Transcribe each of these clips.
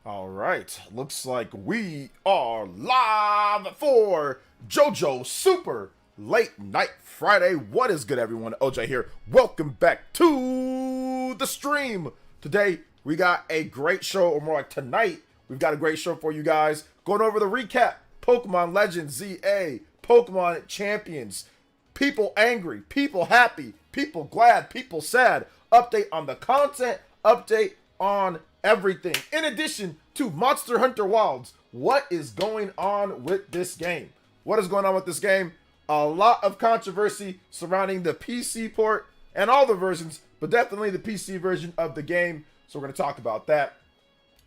All right, looks like we are live for JoJo Super Late Night Friday. What is good, everyone? OJ here. Welcome back to the stream. Today, we got a great show, or more like tonight, we've got a great show for you guys. Going over the recap, Pokemon Legends ZA, Pokemon Champions, people angry, people happy, people glad, people sad, update on the content, update on everything. In addition to Monster Hunter Wilds, what is going on with this game? What is going on with this game? A lot of controversy surrounding the PC port and all the versions, but definitely the PC version of the game. So we're going to talk about that.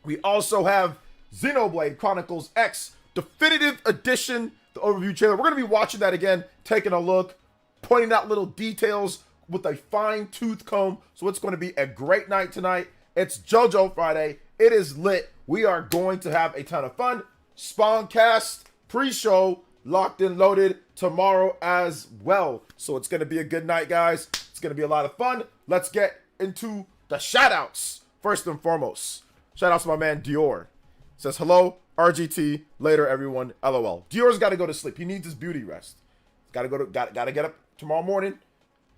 We also have Xenoblade Chronicles X Definitive Edition, the overview trailer. We're going to be watching that again, taking a look, pointing out little details with a fine-tooth comb. So it's going to be a great night tonight. It's JoJo Friday. It is lit. We are going to have a ton of fun. Spawncast pre-show locked and loaded tomorrow as well. So it's going to be a good night, guys. It's going to be a lot of fun. Let's get into the shoutouts. First and foremost, shoutouts to my man Dior. Says, hello, RGT. Later, everyone. LOL. Dior's got to go to sleep. He needs his beauty rest. Got to get up tomorrow morning.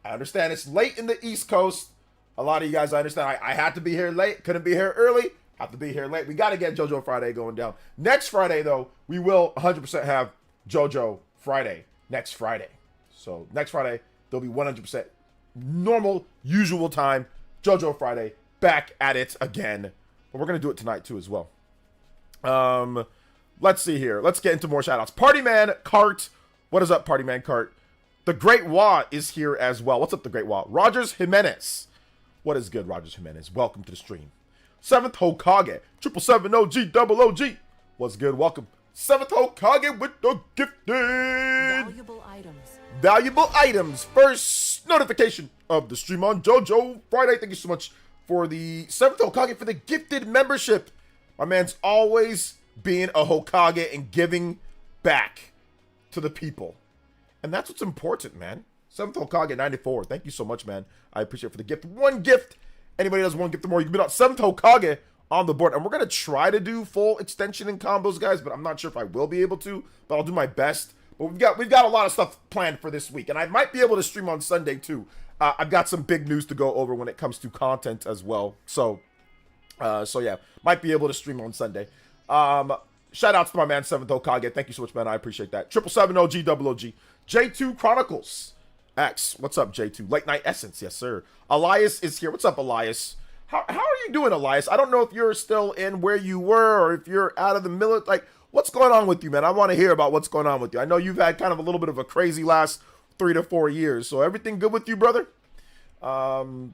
I understand it's late in the East Coast. A lot of you guys, I understand. I had to be here late. Couldn't be here early. Have to be here late. We got to get JoJo Friday going down. Next Friday, though, we will 100% have JoJo Friday. Next Friday. So next Friday, there'll be 100% normal, usual time. JoJo Friday. Back at it again. But we're going to do it tonight, too, as well. Let's see here. Let's get into more shoutouts. Partyman Cart. What is up, Partyman Cart? The Great Wah is here as well. What's up, the Great Wah? Rogers Jimenez. What is good, Rogers Jimenez? Welcome to the stream. 7th Hokage. 777 OG double OG. What's good? Welcome. 7th Hokage with the gifted. Valuable items. Valuable items. First notification of the stream on JoJo Friday. Thank you so much for the 7th Hokage for the gifted membership. My man's always being a Hokage and giving back to the people. And that's what's important, man. 7th Hokage 94. Thank you so much, man. I appreciate it for the gift. One gift. Anybody does one gift or more, you can be on 7th Hokage on the board. And we're going to try to do full extension and combos, guys, but I'm not sure if I will be able to, but I'll do my best. But we've got a lot of stuff planned for this week. And I might be able to stream on Sunday, too. I've got some big news to go over when it comes to content as well. So yeah, might be able to stream on Sunday. Shout outs to my man, 7th Hokage. Thank you so much, man. I appreciate that. 777 OG double OG. J2 Chronicles X. What's up, J2? Late Night Essence. Yes, sir. Elias is here. What's up, Elias? How are you doing, Elias? I don't know if you're still in where you were or if you're out of the military. Like, what's going on with you, man? I want to hear about what's going on with you. I know you've had kind of a little bit of a crazy last 3 to 4 years. So everything good with you, brother? Katana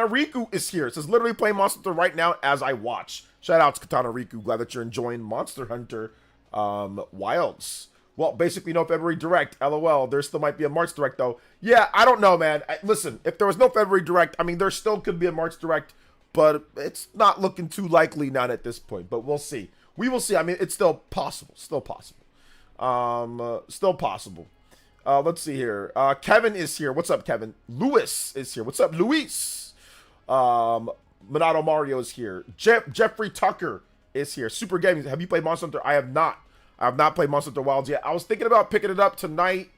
Riku is here. It says, literally playing Monster Hunter right now as I watch. Shout out to Katana Riku. Glad that you're enjoying Monster Hunter Wilds. Well, basically no February Direct. LOL. There still might be a March Direct, though. Yeah, I don't know, man. Listen, if there was no February Direct, I mean, there still could be a March Direct, but it's not looking too likely not at this point. But we'll see. We will see. I mean, it's still possible. Still possible. Still possible. Let's see here. Kevin is here. What's up, Kevin? Luis is here. What's up, Luis? Minato Mario is here. Jeffrey Tucker is here. Super Gaming. Have you played Monster Hunter? I have not. I have not played Monster Hunter Wilds yet. I was thinking about picking it up tonight,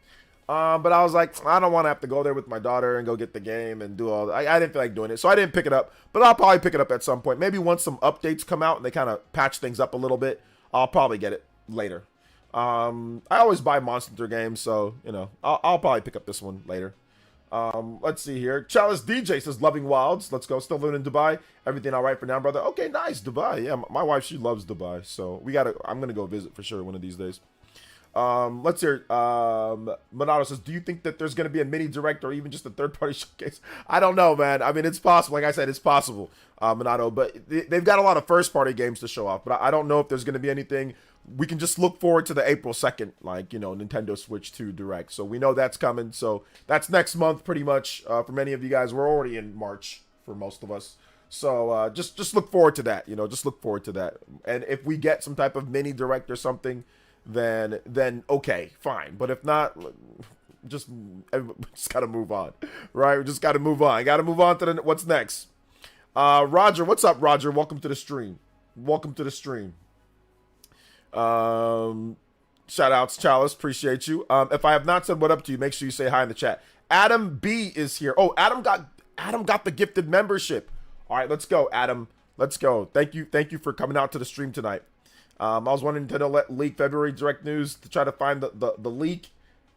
but I was like, I don't want to have to go there with my daughter and go get the game and do all that. I didn't feel like doing it, so I didn't pick it up. But I'll probably pick it up at some point. Maybe once some updates come out and they kind of patch things up a little bit, I'll probably get it later. I always buy Monster Hunter games, so, you know, I'll probably pick up this one later. Let's see here. Chalice DJ says, loving Wilds. Let's go. Still living in Dubai. Everything all right for now, brother? Okay, nice. Dubai. Yeah, my wife, she loves Dubai. So I'm going to go visit for sure one of these days. Let's hear. Monado says, do you think that there's going to be a mini direct or even just a third-party showcase? I don't know, man. I mean, it's possible. Like I said, it's possible, Monado. But they've got a lot of first-party games to show off. But I don't know if there's going to be anything. We can just look forward to the April 2nd, like, you know, Nintendo Switch 2 Direct. So we know that's coming. So that's next month pretty much for many of you guys. We're already in March for most of us. So just look forward to that, you know, just look forward to that. And if we get some type of mini Direct or something, then okay, fine. But if not, just got to move on, right? We just got to move on. Got to move on to what's next. Roger, what's up, Roger? Welcome to the stream. welcome to the stream. Shout outs, Chalice, appreciate you. If I have not said what up to you, make sure you say hi in the chat. Adam B is here. Oh, Adam got the gifted membership. All right, let's go, Adam. Let's go. Thank you for coming out to the stream tonight. I was wanting to let leak February direct news to try to find the leak.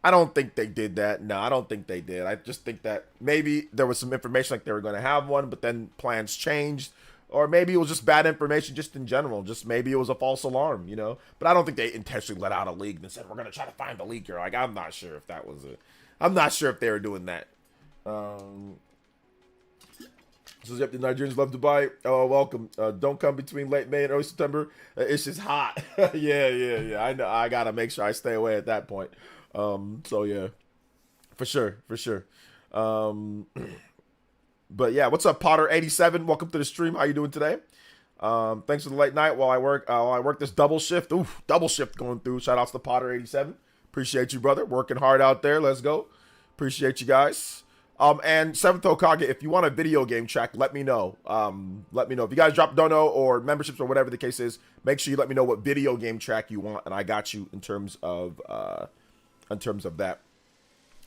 I don't think they did that. No, I don't think they did. I just think that maybe there was some information like they were going to have one, but then plans changed. Or maybe it was just bad information just in general. Just maybe it was a false alarm, you know? But I don't think they intentionally let out a leak and said, we're going to try to find the leaker. Like, I'm not sure if that was it. I'm not sure if they were doing that. So, yep, the Nigerians love Dubai. Oh, welcome. Don't come between late May and early September. It's just hot. yeah. I know. I got to make sure I stay away at that point. So, yeah. For sure. But yeah, what's up, Potter87? Welcome to the stream. How you doing today? Thanks for the late night while I work this double shift. Oof, double shift going through. Shout outs to Potter87. Appreciate you, brother. Working hard out there. Let's go. Appreciate you guys. And 7th Hokage, if you want a video game track, let me know. Let me know. If you guys drop dono or memberships or whatever the case is, make sure you let me know what video game track you want, and I got you in terms of that.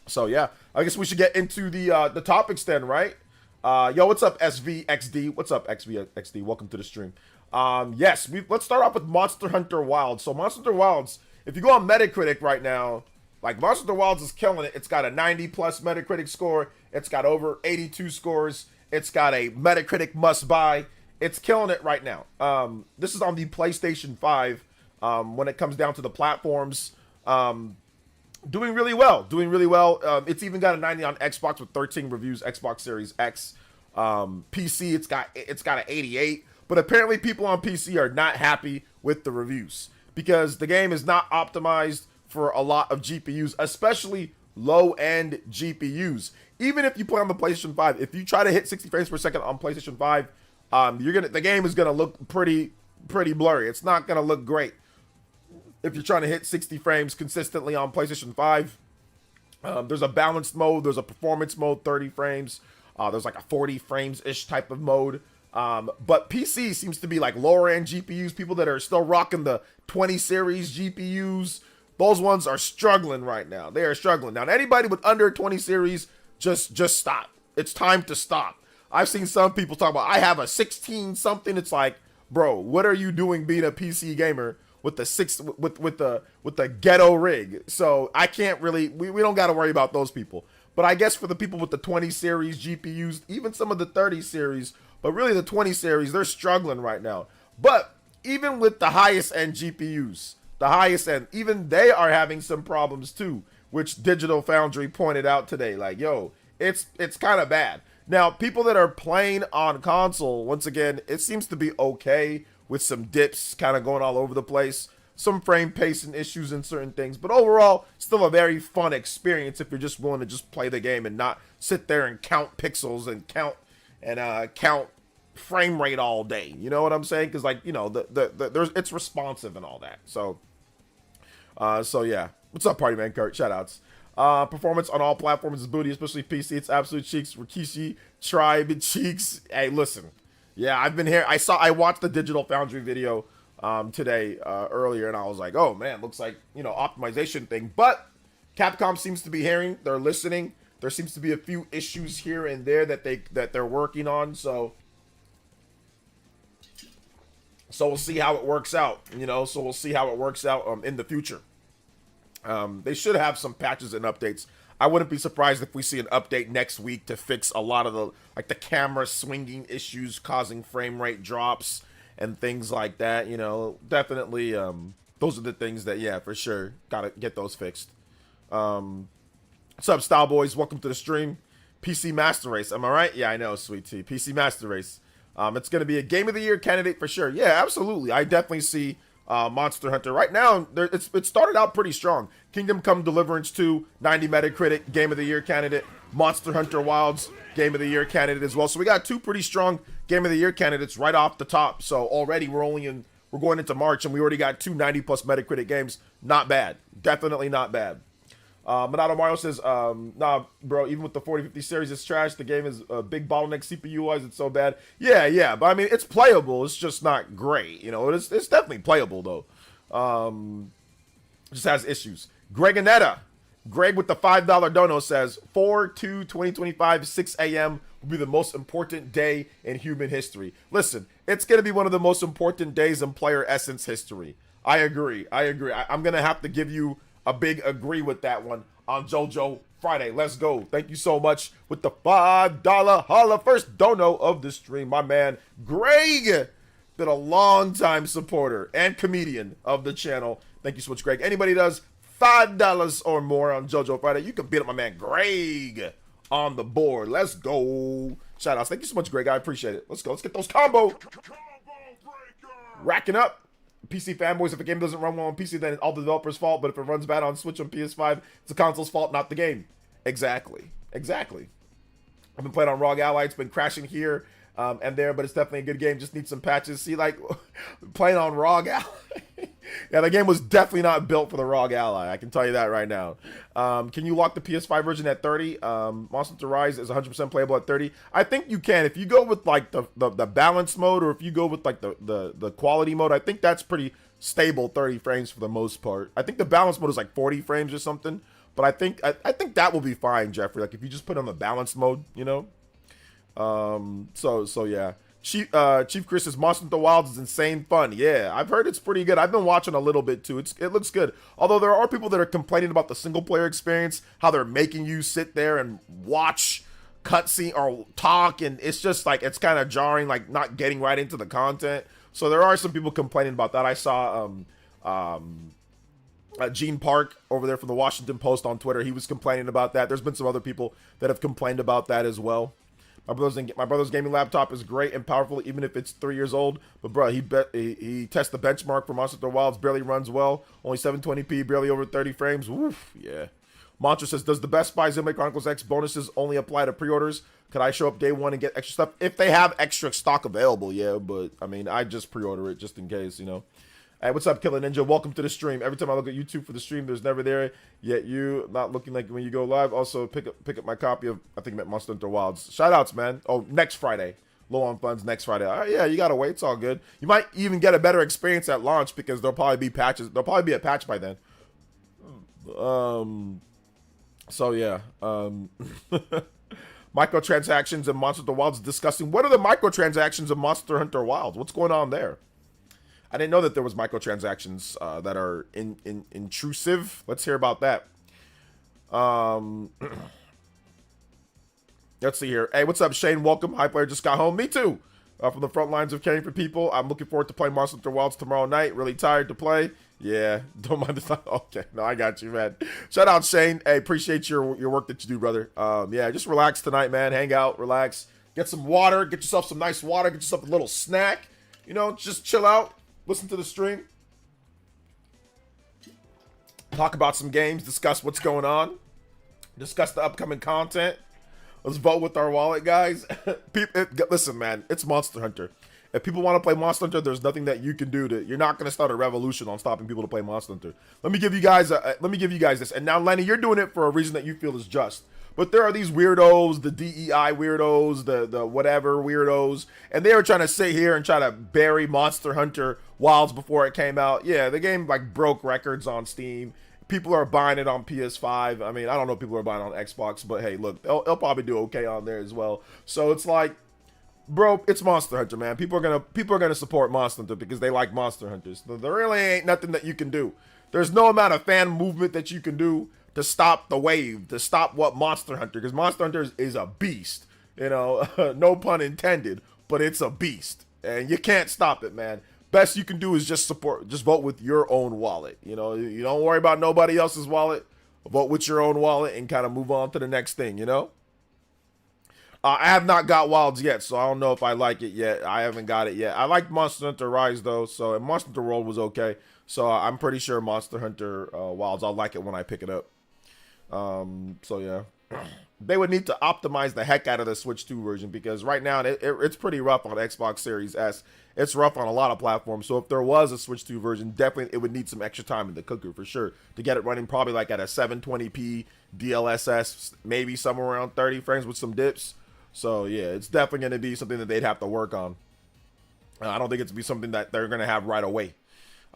So yeah, I guess we should get into the topics then, right? Yo, what's up, SVXD? What's up, XVXD? Welcome to the stream. Yes, let's start off with Monster Hunter Wilds. So Monster Hunter Wilds, if you go on Metacritic right now, like Monster Hunter Wilds is killing it. It's got a 90+ Metacritic score. It's got over 82 scores. It's got a Metacritic must buy. It's killing it right now. This is on the PlayStation 5. When it comes down to the platforms, doing really well. It's even got a 90 on Xbox with 13 reviews. Xbox Series X, PC, it's got an 88. But apparently, people on PC are not happy with the reviews because the game is not optimized for a lot of GPUs, especially low-end GPUs. Even if you play on the PlayStation 5, if you try to hit 60 frames per second on PlayStation 5, the game is gonna look pretty blurry. It's not gonna look great if you're trying to hit 60 frames consistently on PlayStation 5. There's a balanced mode, there's a performance mode, 30 frames. There's like a 40 frames-ish type of mode. But PC seems to be like lower-end GPUs, people that are still rocking the 20 series GPUs. Those ones are struggling right now. They are struggling. Now, anybody with under 20 series, just stop. It's time to stop. I've seen some people talk about, I have a 16 something. It's like, bro, what are you doing being a PC gamer with the ghetto rig? So I can't really, we don't got to worry about those people. But I guess for the people with the 20 series GPUs, even some of the 30 series, but really the 20 series, they're struggling right now. But even with the highest end GPUs, even they are having some problems too, which Digital Foundry pointed out today. Like, yo, it's kind of bad. Now, people that are playing on console, once again, it seems to be okay with some dips kind of going all over the place, some frame pacing issues and certain things, but overall, still a very fun experience if you're just willing to just play the game and not sit there and count pixels and count frame rate all day. You know what I'm saying? Because, like, you know, it's responsive and all that. So yeah. What's up, Party Man Kurt? Shoutouts. Performance on all platforms is booty, especially PC. It's absolute cheeks. Rikishi, Tribe, cheeks. Hey, listen. Yeah, I've been here. I watched the Digital Foundry video today earlier, and I was like, oh man, looks like, you know, optimization thing. But Capcom seems to be hearing. They're listening. There seems to be a few issues here and there that they're working on. So we'll see how it works out. You know, so we'll see how it works out in the future. They should have some patches and updates. I wouldn't be surprised if we see an update next week to fix a lot of the camera swinging issues causing frame rate drops and things like that. You know, definitely those are the things that, yeah, for sure, gotta get those fixed. What's up, Style Boys? Welcome to the stream. PC Master Race, am I right? Yeah, I know, sweet tea. PC Master Race. It's gonna be a Game of the Year candidate for sure. Yeah, absolutely. I definitely see Monster Hunter right now. It started out pretty strong. Kingdom Come Deliverance 2, 90 Metacritic, Game of the Year candidate. Monster Hunter Wilds, Game of the Year candidate as well. So we got two pretty strong Game of the Year candidates right off the top. So already we're going into March and we already got two 90+ Metacritic games. Not bad. Definitely not bad. Monado Mario says, nah, bro, even with the 4050 series, it's trash. The game is a big bottleneck CPU-wise. It's so bad. Yeah, but I mean, it's playable. It's just not great. You know, it's definitely playable, though. Just has issues. Greg Anetta. Greg with the $5 dono says, 4/2/2025, 6 a.m. will be the most important day in human history. Listen, it's going to be one of the most important days in player essence history. I agree. I'm going to have to give you a big agree with that one on JoJo Friday. Let's go. Thank you so much with the $5 holla. First dono of the stream, my man Greg. Been a long time supporter and comedian of the channel. Thank you so much, Greg. Anybody does $5 or more on JoJo Friday, you can beat up my man Greg on the board. Let's go. Shout outs. Thank you so much, Greg. I appreciate it. Let's go. Let's get those combo. Racking up. PC fanboys, if a game doesn't run well on PC, then it's all the developer's fault. But if it runs bad on Switch on PS5, it's the console's fault, not the game. Exactly. I've been playing on ROG Ally. It's been crashing here and there, but it's definitely a good game. Just needs some patches. See, like, playing on ROG Ally. Yeah, the game was definitely not built for the ROG Ally. I can tell you that right now. Can you lock the PS5 version at 30? Monster Hunter Rise is 100% playable at 30. I think you can. If you go with, like, the balance mode, or if you go with, like, the quality mode, I think that's pretty stable, 30 frames for the most part. I think the balance mode is, like, 40 frames or something. But I think that will be fine, Jeffrey. Like, if you just put it on the balanced mode, you know? So yeah. Chief Chris says Monster Hunter Wilds is insane fun. Yeah, I've heard it's pretty good. I've been watching a little bit too. It looks good. Although there are people that are complaining about the single player experience, how they're making you sit there and watch cutscene or talk, and it's just like, it's kind of jarring, like not getting right into the content. So there are some people complaining about that. I saw Gene Park over there from the Washington Post on Twitter. He was complaining about that. There's been some other people that have complained about that as well. My brother's gaming laptop is great and powerful, even if it's 3 years old. But bro, he tests the benchmark for Monster Hunter Wilds, barely runs well, only 720p, barely over 30 frames. Woof, yeah. Monster says, does the Best Buy Xenoblade Chronicles X bonuses only apply to pre-orders? Could I show up day one and get extra stuff if they have extra stock available? Yeah, but I mean, I just pre-order it just in case, you know. Hey, what's up, Killer Ninja? Welcome to the stream. Every time I look at YouTube for the stream, there's never there. Yet you not looking like when you go live. Also, pick up my copy of, I think I meant Monster Hunter Wilds. Shout outs, man. Oh, next Friday. Low on funds next Friday. Yeah, you gotta wait. It's all good. You might even get a better experience at launch because there'll probably be patches. There'll probably be a patch by then. So yeah. Microtransactions in Monster Hunter Wilds discussing. What are the microtransactions of Monster Hunter Wilds? What's going on there? I didn't know that there was microtransactions that are intrusive. Let's hear about that. Let's see here. Hey, what's up, Shane? Welcome. Hi, player just got home. Me too. From the front lines of caring for people. I'm looking forward to playing Monster Hunter Wilds tomorrow night. Really tired to play. Yeah, don't mind the time. Okay, no, I got you, man. Shout out, Shane. Hey, appreciate your work that you do, brother. Yeah, just relax tonight, man. Hang out, relax. Get some water. Get yourself some nice water. Get yourself a little snack. You know, just chill out. Listen to the stream. Talk about some games. Discuss what's going on. Discuss the upcoming content. Let's vote with our wallet, guys. Listen, man. It's Monster Hunter. If people want to play Monster Hunter, there's nothing that you can do to. You're not going to start a revolution on stopping people to play Monster Hunter. Let me give you guys this. And now, Lenny, you're doing it for a reason that you feel is just. But there are these weirdos, the DEI weirdos, the whatever weirdos, and they were trying to sit here and try to bury Monster Hunter Wilds before it came out. Yeah, the game like broke records on Steam. People are buying it on PS5. I mean, I don't know if people are buying it on Xbox, but hey, look, they'll probably do okay on there as well. So it's like, bro, it's Monster Hunter, man. People are gonna support Monster Hunter because they like Monster Hunters. There really ain't nothing that you can do. There's no amount of fan movement that you can do to stop the wave, to stop what Monster Hunter, because Monster Hunter is a beast, you know, no pun intended, but it's a beast, and you can't stop it, man. Best you can do is just vote with your own wallet, you know, you don't worry about nobody else's wallet, vote with your own wallet and kind of move on to the next thing, you know. I have not got Wilds yet, so I don't know if I like it yet. I haven't got it yet. I like Monster Hunter Rise, though, so, and Monster Hunter World was okay, so I'm pretty sure Monster Hunter Wilds, I'll like it when I pick it up. So yeah. they would need to optimize the heck out of the Switch 2 version, because right now it's pretty rough on Xbox Series S. It's rough on a lot of platforms. So if there was a Switch 2 version, definitely it would need some extra time in the cooker for sure to get it running, probably like at a 720p DLSS, maybe somewhere around 30 frames with some dips. So yeah, it's definitely going to be something that they'd have to work on. I don't think it's going to be something that they're going to have right away.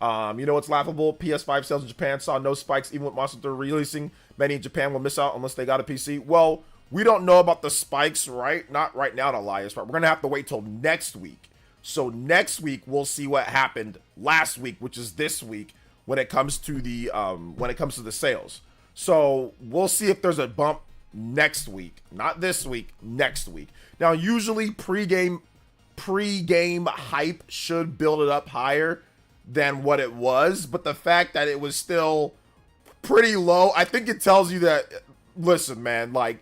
You know what's laughable? PS5 sales in Japan saw no spikes even with Monster Hunter releasing. Many in Japan will miss out unless they got a PC. Well, we don't know about the spikes, right? Not right now, Elias. Right? We're going to have to wait till next week. So next week we'll see what happened last week, which is this week, when it comes to the sales. So we'll see if there's a bump next week, not this week, next week. Now, usually pre-game hype should build it up higher than what it was, but the fact that it was still pretty low, I think it tells you that, listen, man, like,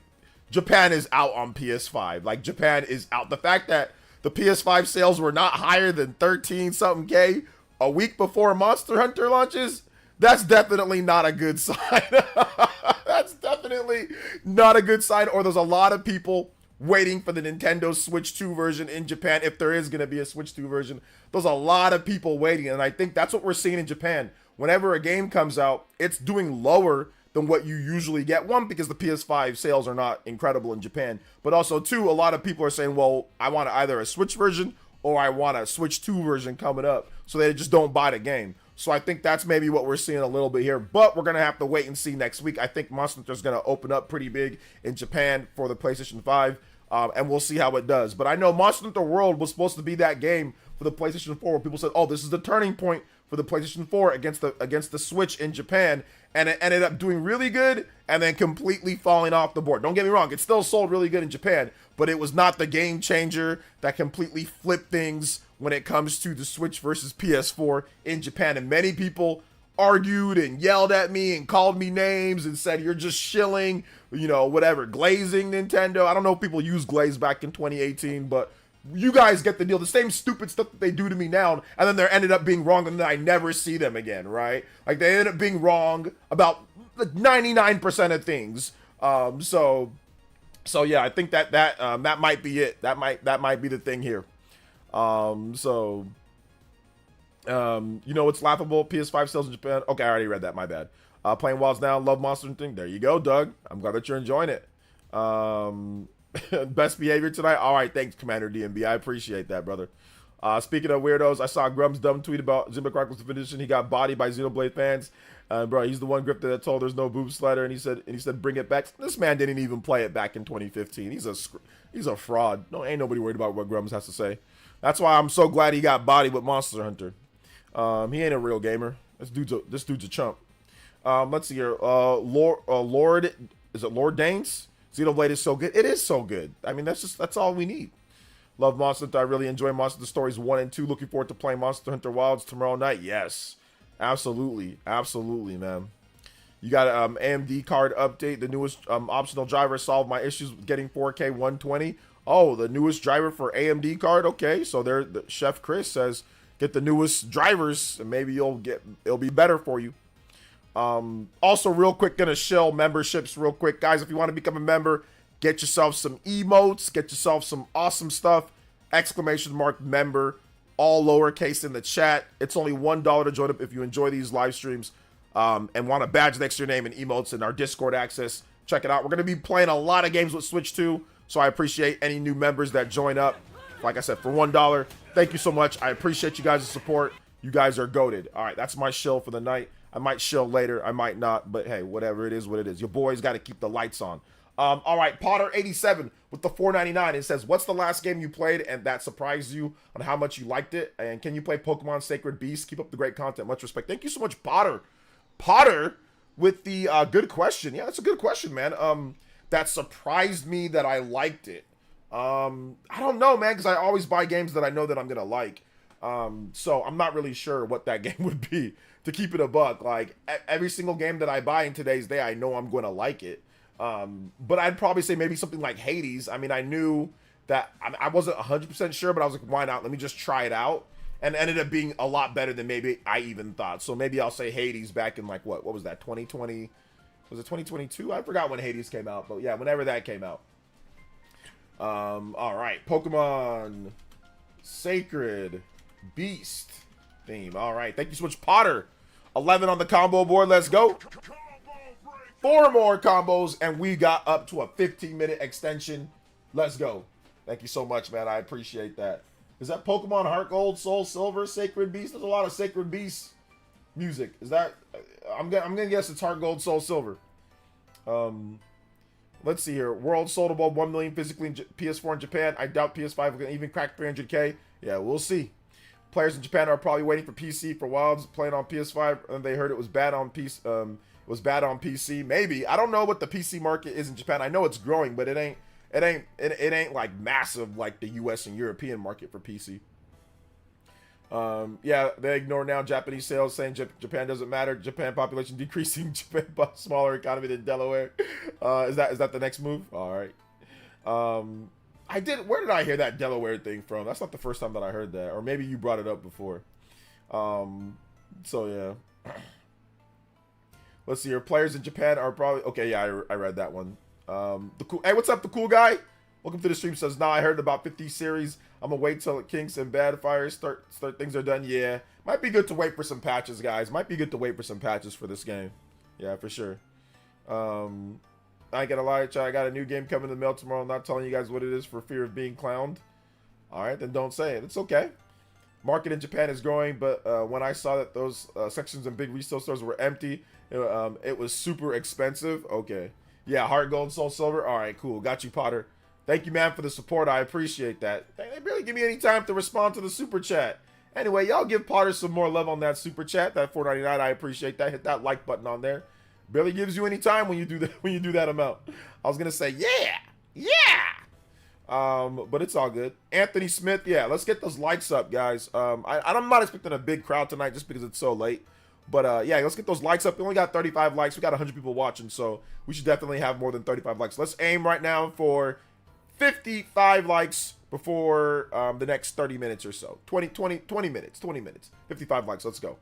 Japan is out on PS5. Like, Japan is out. The fact that the PS5 sales were not higher than 13 something K a week before Monster Hunter launches, that's definitely not a good sign. That's definitely not a good sign. Or there's a lot of people waiting for the Nintendo Switch 2 version in Japan, if there is going to be a Switch 2 version. There's a lot of people waiting, and I think that's what we're seeing in Japan. Whenever a game comes out, it's doing lower than what you usually get. One, because the PS5 sales are not incredible in Japan, but also two, a lot of people are saying, well, I want either a Switch version or I want a Switch 2 version coming up, so they just don't buy the game. So I think that's maybe what we're seeing a little bit here, but we're going to have to wait and see next week. I think Monster Hunter is going to open up pretty big in Japan for the PlayStation 5, and we'll see how it does. But I know Monster Hunter World was supposed to be that game for the PlayStation 4 where people said, oh, this is the turning point for the PlayStation 4 against the Switch in Japan, and it ended up doing really good and then completely falling off the board. Don't get me wrong, it still sold really good in Japan, but it was not the game changer that completely flipped things when it comes to the Switch versus PS4 in Japan. And many people argued and yelled at me and called me names and said, you're just shilling, you know, whatever, glazing Nintendo. I don't know if people used glaze back in 2018, but you guys get the deal. The same stupid stuff that they do to me now, and then they ended up being wrong, and then I never see them again, right? Like, they ended up being wrong about 99% of things. So yeah, I think that might be it. That might be the thing here. You know what's laughable? PS5 sales in Japan. Okay, I already read that. My bad. Playing Wilds now. Love Monster Hunter. There you go, Doug. I'm glad that you're enjoying it. Best behavior tonight. All right, thanks, Commander DMB. I appreciate that, brother. Speaking of weirdos, I saw Grum's dumb tweet about Zimba Chronicles Definition. He got bodied by Xenoblade fans. Bro, he's the one grifter that told there's no boob slider, and he said bring it back. This man didn't even play it back in 2015. He's a fraud. No, ain't nobody worried about what Grums has to say. That's why I'm so glad he got bodied with Monster Hunter. He ain't a real gamer. This dude's a chump. Let's see here. Lord, is it Lord Danes? Xenoblade is so good. It is so good. I mean, that's all we need. Love Monster Hunter. I really enjoy Monster Hunter Stories 1 and 2. Looking forward to playing Monster Hunter Wilds tomorrow night. Yes. Absolutely. Absolutely, man. You got an AMD card update. The newest optional driver solved my issues with getting 4K 120. Oh, the newest driver for AMD card. Okay, so the Chef Chris says get the newest drivers and maybe it'll be better for you. Also, real quick, gonna shill memberships real quick, guys. If you want to become a member, get yourself some emotes, get yourself some awesome stuff. !member, all lowercase in the chat. It's only $1 to join up if you enjoy these live streams and want a badge next to your name and emotes in our Discord access. Check it out. We're gonna be playing a lot of games with Switch 2, so I appreciate any new members that join up. Like I said, for $1, thank you so much. I appreciate you guys' support. You guys are goated. All right, that's my shill for the night. I might shill later, I might not, but hey, whatever it is, what it is. Your boy's got to keep the lights on. All right, Potter87 with the $4.99. It says, what's the last game you played and that surprised you on how much you liked it? And can you play Pokemon Sacred Beast? Keep up the great content. Much respect. Thank you so much, Potter. Potter with the good question. Yeah, that's a good question, man. That surprised me that I liked it. I don't know, man, because I always buy games that I know that I'm going to like. So I'm not really sure what that game would be, to keep it a buck. Like, every single game that I buy in today's day, I know I'm going to like it. But I'd probably say maybe something like Hades. I mean, I knew that I wasn't 100% sure, but I was like, why not? Let me just try it out. And it ended up being a lot better than maybe I even thought. So maybe I'll say Hades back in like, what was that, 2020? Was it 2022? I forgot when Hades came out, but yeah, whenever that came out. All right, Pokemon Sacred Beast theme. All right, thank you so much, Potter. 11 on the combo board. Let's go. 4 more combos, and we got up to a 15-minute extension. Let's go. Thank you so much, man. I appreciate that. Is that Pokemon Heart Gold, Soul Silver, Sacred Beast? There's a lot of Sacred Beast music. Is that? I'm gonna guess it's Heart Gold, Soul Silver. Let's see here. World sold above 1 million physically in PS4 in Japan. I doubt PS5 will even crack 300K. Yeah, we'll see. Players in Japan are probably waiting for PC for Wilds playing on PS5, and they heard it was bad on PC. It was bad on PC. Maybe, I don't know what the PC market is in Japan. I know it's growing, but it ain't like massive like the US and European market for PC. Yeah, they ignore now Japanese sales, saying Japan doesn't matter. Japan population decreasing. Japan smaller economy than Delaware. Is that the next move? All right. Where did I hear that Delaware thing from? That's not the first time that I heard that, or maybe you brought it up before. So yeah. Let's see here. Players in Japan are probably okay. Yeah, I read that one. Hey, what's up, the cool guy? Welcome to the stream. Says, nah, I heard about 50 series. I'm gonna wait till Kinks and Bad Fires start things are done. Yeah, might be good to wait for some patches, guys. Might be good to wait for some patches for this game. Yeah, for sure. I ain't gonna lie, chat. I got a new game coming in the mail tomorrow. I'm not telling you guys what it is for fear of being clowned. All right, then don't say it. It's okay. Market in Japan is growing, but when I saw that those sections in big resale stores were empty, it was super expensive. Okay. Yeah, Heart Gold, Soul Silver. All right, cool. Got you, Potter. Thank you, man, for the support. I appreciate that. They barely give me any time to respond to the super chat. Anyway, y'all give Potter some more love on that super chat. That $4.99. I appreciate that. Hit that like button on there. Barely gives you any time when you do that. When you do that amount. I was gonna say, yeah. But it's all good. Anthony Smith. Yeah, let's get those likes up, guys. I'm not expecting a big crowd tonight just because it's so late. But yeah, let's get those likes up. We only got 35 likes. We got 100 people watching, so we should definitely have more than 35 likes. Let's aim right now for 55 likes before the next 30 minutes or so. 20 minutes. 55 likes. Let's go.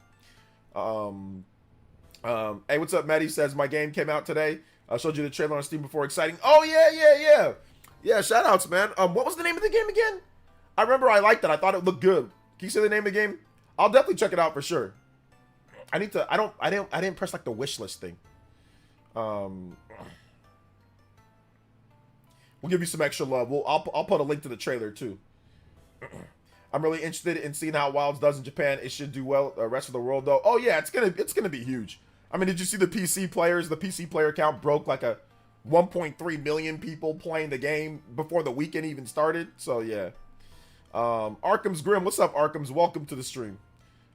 Hey, what's up, Maddie? Says, my game came out today. I showed you the trailer on Steam before. Exciting. Oh, yeah. Yeah, shoutouts, man. What was the name of the game again? I remember I liked it. I thought it looked good. Can you say the name of the game? I'll definitely check it out for sure. I didn't press like the wish list thing. We'll give you some extra love. I'll put a link to the trailer too. I'm really interested in seeing how Wilds does in Japan. It should do well the rest of the world though. Oh yeah, it's gonna be huge. I mean, did you see the PC players? The PC player count broke like a 1.3 million people playing the game before the weekend even started. So yeah. Arkham's Grim, what's up, Arkham's? Welcome to the stream.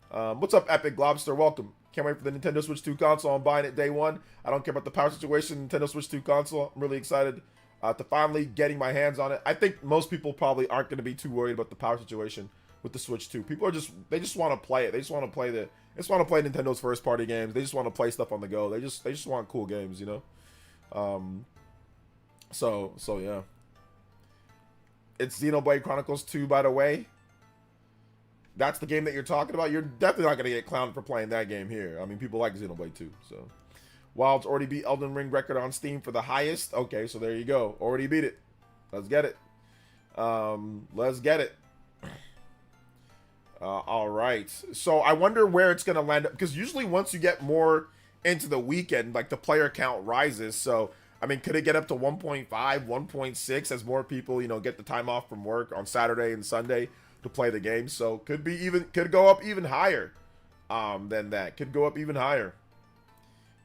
What's up, Epic Globster? Welcome. Can't wait for the Nintendo Switch 2 console. I'm buying it day one. I don't care about the power situation. Nintendo Switch 2 console. I'm really excited to finally getting my hands on it. I think most people probably aren't going to be too worried about the power situation with the Switch 2. People are they just want to play it. They just want to play Nintendo's first party games. They just want to play stuff on the go. They just want cool games, you know. So yeah. It's Xenoblade Chronicles 2, by the way. That's the game that you're talking about. You're definitely not going to get clowned for playing that game here. I mean, people like Xenoblade 2, so. Wilds already beat Elden Ring record on Steam for the highest. Okay, so there you go. Already beat it. Let's get it. Let's get it. All right. So I wonder where it's going to land up. Because usually once you get more into the weekend, like the player count rises. So, I mean, could it get up to 1.5, 1.6 as more people, you know, get the time off from work on Saturday and Sunday to play the game? So could go up even higher than that. Could go up even higher.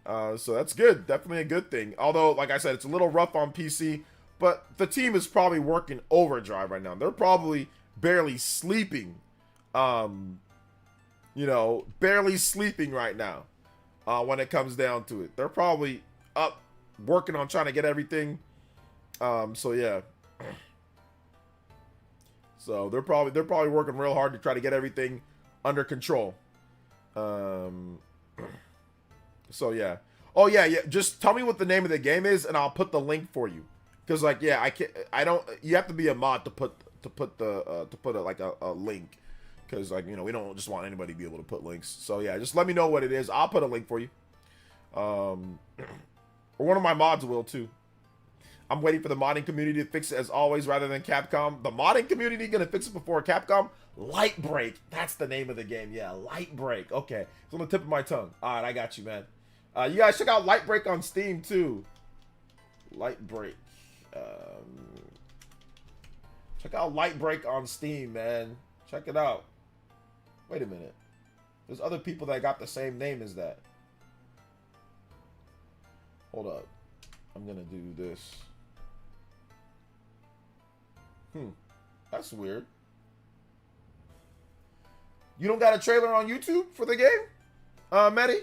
So that's good. Definitely a good thing. Although, like I said, it's a little rough on PC, but the team is probably working overdrive right now. They're probably barely sleeping. You know, barely sleeping right now when it comes down to it. They're probably up working on trying to get everything. So yeah. So they're probably working real hard to try to get everything under control. So yeah. Oh yeah. Just tell me what the name of the game is, and I'll put the link for you. Cause like yeah, you have to be a mod to put a link. Cause like, you know, we don't just want anybody to be able to put links. So yeah, just let me know what it is. I'll put a link for you. Or one of my mods will too. I'm waiting for the modding community to fix it as always rather than Capcom. The modding community gonna fix it before Capcom? Light Break. That's the name of the game. Yeah, Light Break. Okay. It's on the tip of my tongue. Alright, I got you, man. You guys check out Light Break on Steam too. Light Break. Check out Light Break on Steam, man. Check it out. Wait a minute. There's other people that got the same name as that. Hold up. I'm gonna do this. That's weird. You don't got a trailer on YouTube for the game? Medi?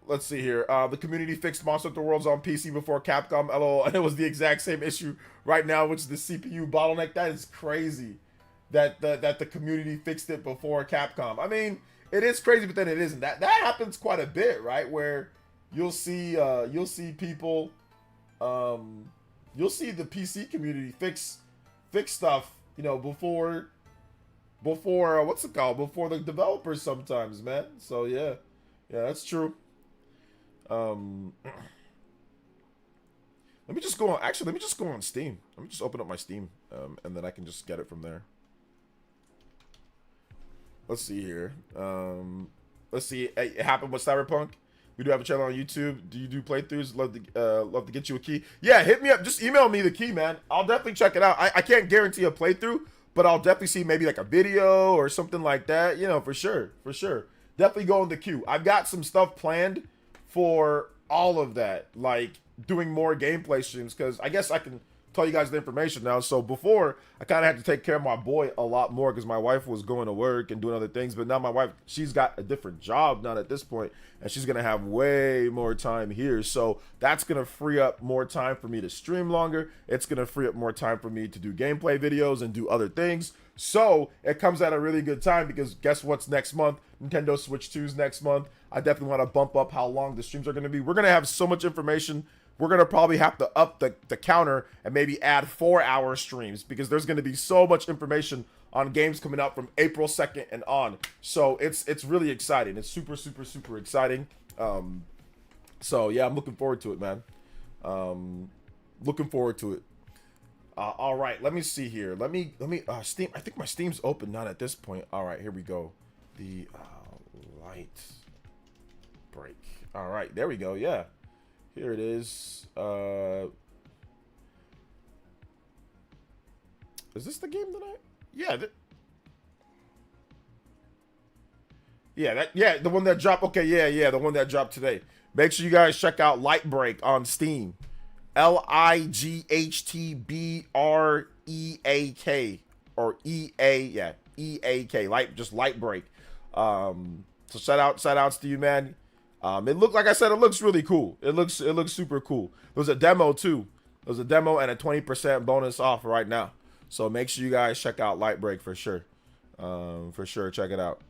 Let's see here. The community fixed Monster Hunter Worlds on PC before Capcom, LOL, and it was the exact same issue right now, which is the CPU bottleneck. That is crazy that the community fixed it before Capcom. I mean, it is crazy, but then it isn't. That happens quite a bit, right? Where you'll see people, you'll see the PC community fix stuff, you know, before what's it called? Before the developers sometimes, man. So yeah, that's true. Let me just go on. Actually, let me just go on Steam. Let me just open up my Steam, and then I can just get it from there. Let's see here. Let's see. It happened with Cyberpunk. We do have a channel on YouTube. Do you do playthroughs? Love to get you a key. Yeah, hit me up. Just email me the key, man. I'll definitely check it out. I can't guarantee a playthrough, but I'll definitely see maybe like a video or something like that. You know, for sure. Definitely go in the queue. I've got some stuff planned for all of that, like doing more gameplay streams, because I guess I can tell you guys the information now. So before, I kind of had to take care of my boy a lot more because my wife was going to work and doing other things, but now my wife, she's got a different job now at this point, and she's gonna have way more time here, so that's gonna free up more time for me to stream longer. It's gonna free up more time for me to do gameplay videos and do other things. So it comes at a really good time, because guess what's next month? Nintendo Switch 2's next month. I definitely want to bump up how long the streams are going to be. We're going to have so much information. We're going to probably have to up the counter and maybe add 4-hour streams, because there's going to be so much information on games coming out from April 2nd and on. So it's really exciting. It's super exciting. So yeah, I'm looking forward to it, man. Looking forward to it. All right, let me see here. Let me Steam. I think my Steam's open, not at this point. All right, here we go. The Light Break. All right, there we go. Yeah, here it is. Is this the game that I? Yeah, the one that dropped. Okay, yeah, the one that dropped today. Make sure you guys check out Light Break on Steam. LIGHTBREAK or EAK, Light Break. So shoutouts to you, man. It looked, like I said, it looks really cool. It looks super cool. There's a demo too. There's a demo and a 20% bonus off right now. So make sure you guys check out Light Break for sure. Check it out.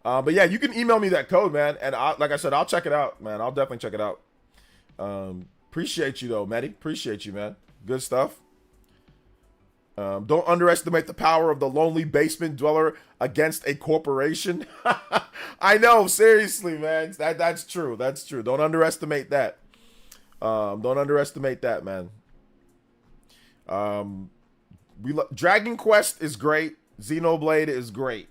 But yeah, you can email me that code, man, and like I said, I'll check it out, man. I'll definitely check it out. Appreciate you though, Matty. Appreciate you, man. Good stuff. Don't underestimate the power of the lonely basement dweller against a corporation. I know, seriously, man. That's true. That's true. Don't underestimate that. Don't underestimate that, man. Dragon Quest is great. Xenoblade is great.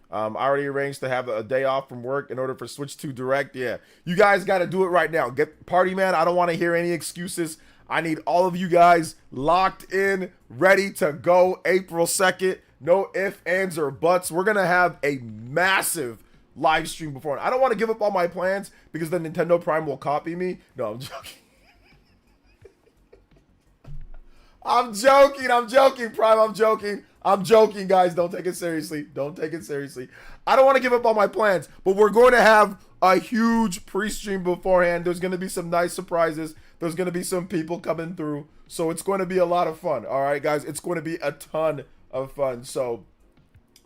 I already arranged to have a day off from work in order for Switch 2 Direct. Yeah, you guys got to do it right now. Get party, man. I don't want to hear any excuses. I need all of you guys locked in, ready to go April 2nd. No ifs, ands, or buts. We're going to have a massive live stream before. I don't want to give up all my plans because then Nintendo Prime will copy me. No, I'm joking. I'm joking, Prime. I'm joking, guys. Don't take it seriously. I don't want to give up on my plans, but we're going to have a huge pre-stream beforehand. There's going to be some nice surprises. There's going to be some people coming through. So it's going to be a lot of fun. All right, guys. It's going to be a ton of fun. So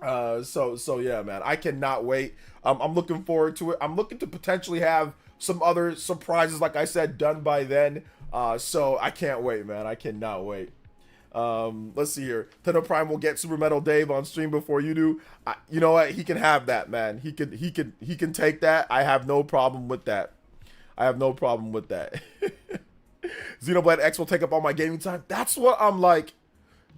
yeah, man. I cannot wait. I'm looking forward to it. I'm looking to potentially have some other surprises, like I said, done by then. So I can't wait, man. I cannot wait. Let's see here. Tendo Prime will get Super Metal Dave on stream before you do. You know what? He can have that, man. He can take that. I have no problem with that. I have no problem with that. Xenoblade X will take up all my gaming time. That's what I'm like.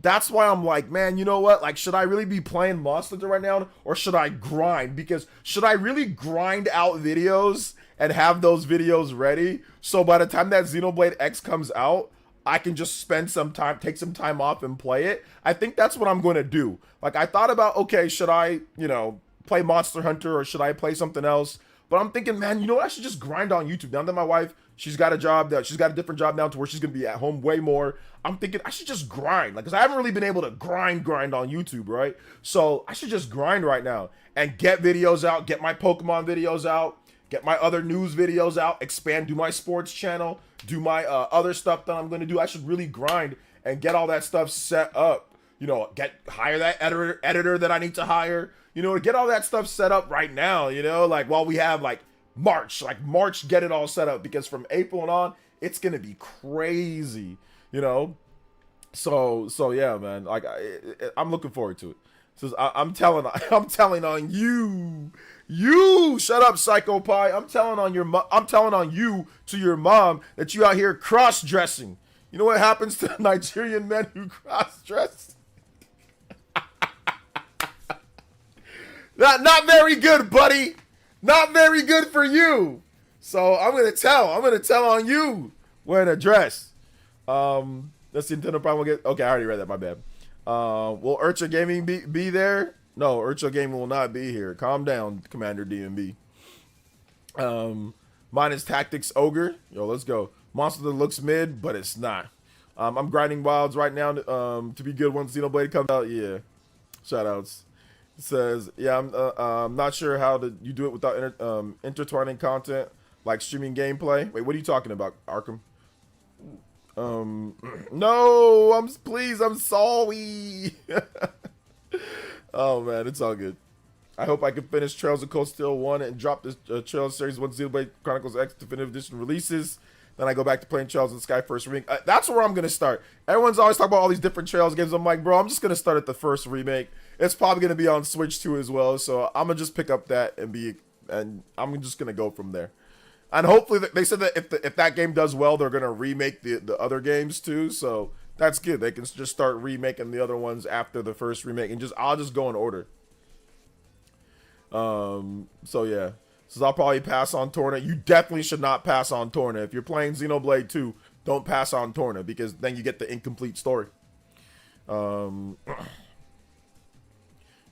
That's why I'm like, man, you know what? Like, should I really be playing Monster Hunter right now, or should I grind? Because should I really grind out videos and have those videos ready, so by the time that Xenoblade X comes out, I can just spend some time, take some time off and play it? I think that's what I'm going to do. Like, I thought about, okay, should I, you know, play Monster Hunter, or should I play something else? But I'm thinking, man, you know what? I should just grind on YouTube. Now that my wife, she's got a different job now to where she's going to be at home way more. I'm thinking I should just grind. Like, because I haven't really been able to grind on YouTube, right? So I should just grind right now and get videos out, get my Pokemon videos out, get my other news videos out, expand, do my sports channel, do my other stuff that I'm going to do. I should really grind and get all that stuff set up. You know, hire that editor that I need to hire. You know, get all that stuff set up right now, you know, like while we have like March, get it all set up, because from April and on, it's going to be crazy, you know? So yeah, man, like I'm looking forward to it. So I'm telling on you, shut up, Psycho Pie. I'm telling on you to your mom that you out here cross-dressing. You know what happens to Nigerian men who cross-dress? Not very good, buddy. Not very good for you. So I'm gonna tell on you wearing a dress. Let's see, Nintendo Prime will get. Okay, I already read that. My bad. Will Urcha Gaming be there? No, Urcha Gaming will not be here. Calm down, Commander DMB. Mine is Tactics Ogre. Yo, let's go. Monster that looks mid, but it's not. I'm grinding wilds right now to be good once Xenoblade comes out. Yeah, shoutouts. It says, yeah, I'm not sure how you do it without intertwining content like streaming gameplay. Wait, what are you talking about, Arkham? No, I'm sorry. Oh man, it's all good. I hope I can finish Trails of Cold Steel 1 and drop this Trails series once Xenoblade Chronicles X Definitive Edition releases. Then I go back to playing Trails in the Sky First Remake. That's where I'm going to start. Everyone's always talking about all these different Trails games. I'm like, bro, I'm just going to start at the first remake. It's probably going to be on Switch 2 as well. So I'm going to just pick up that and I'm just going to go from there. And hopefully, they said that if that game does well, they're going to remake the other games too. So that's good. They can just start remaking the other ones after the first remake, and I'll just go in order. So yeah. So I'll probably pass on Torna. You definitely should not pass on Torna. If you're playing Xenoblade 2, don't pass on Torna, because then you get the incomplete story. You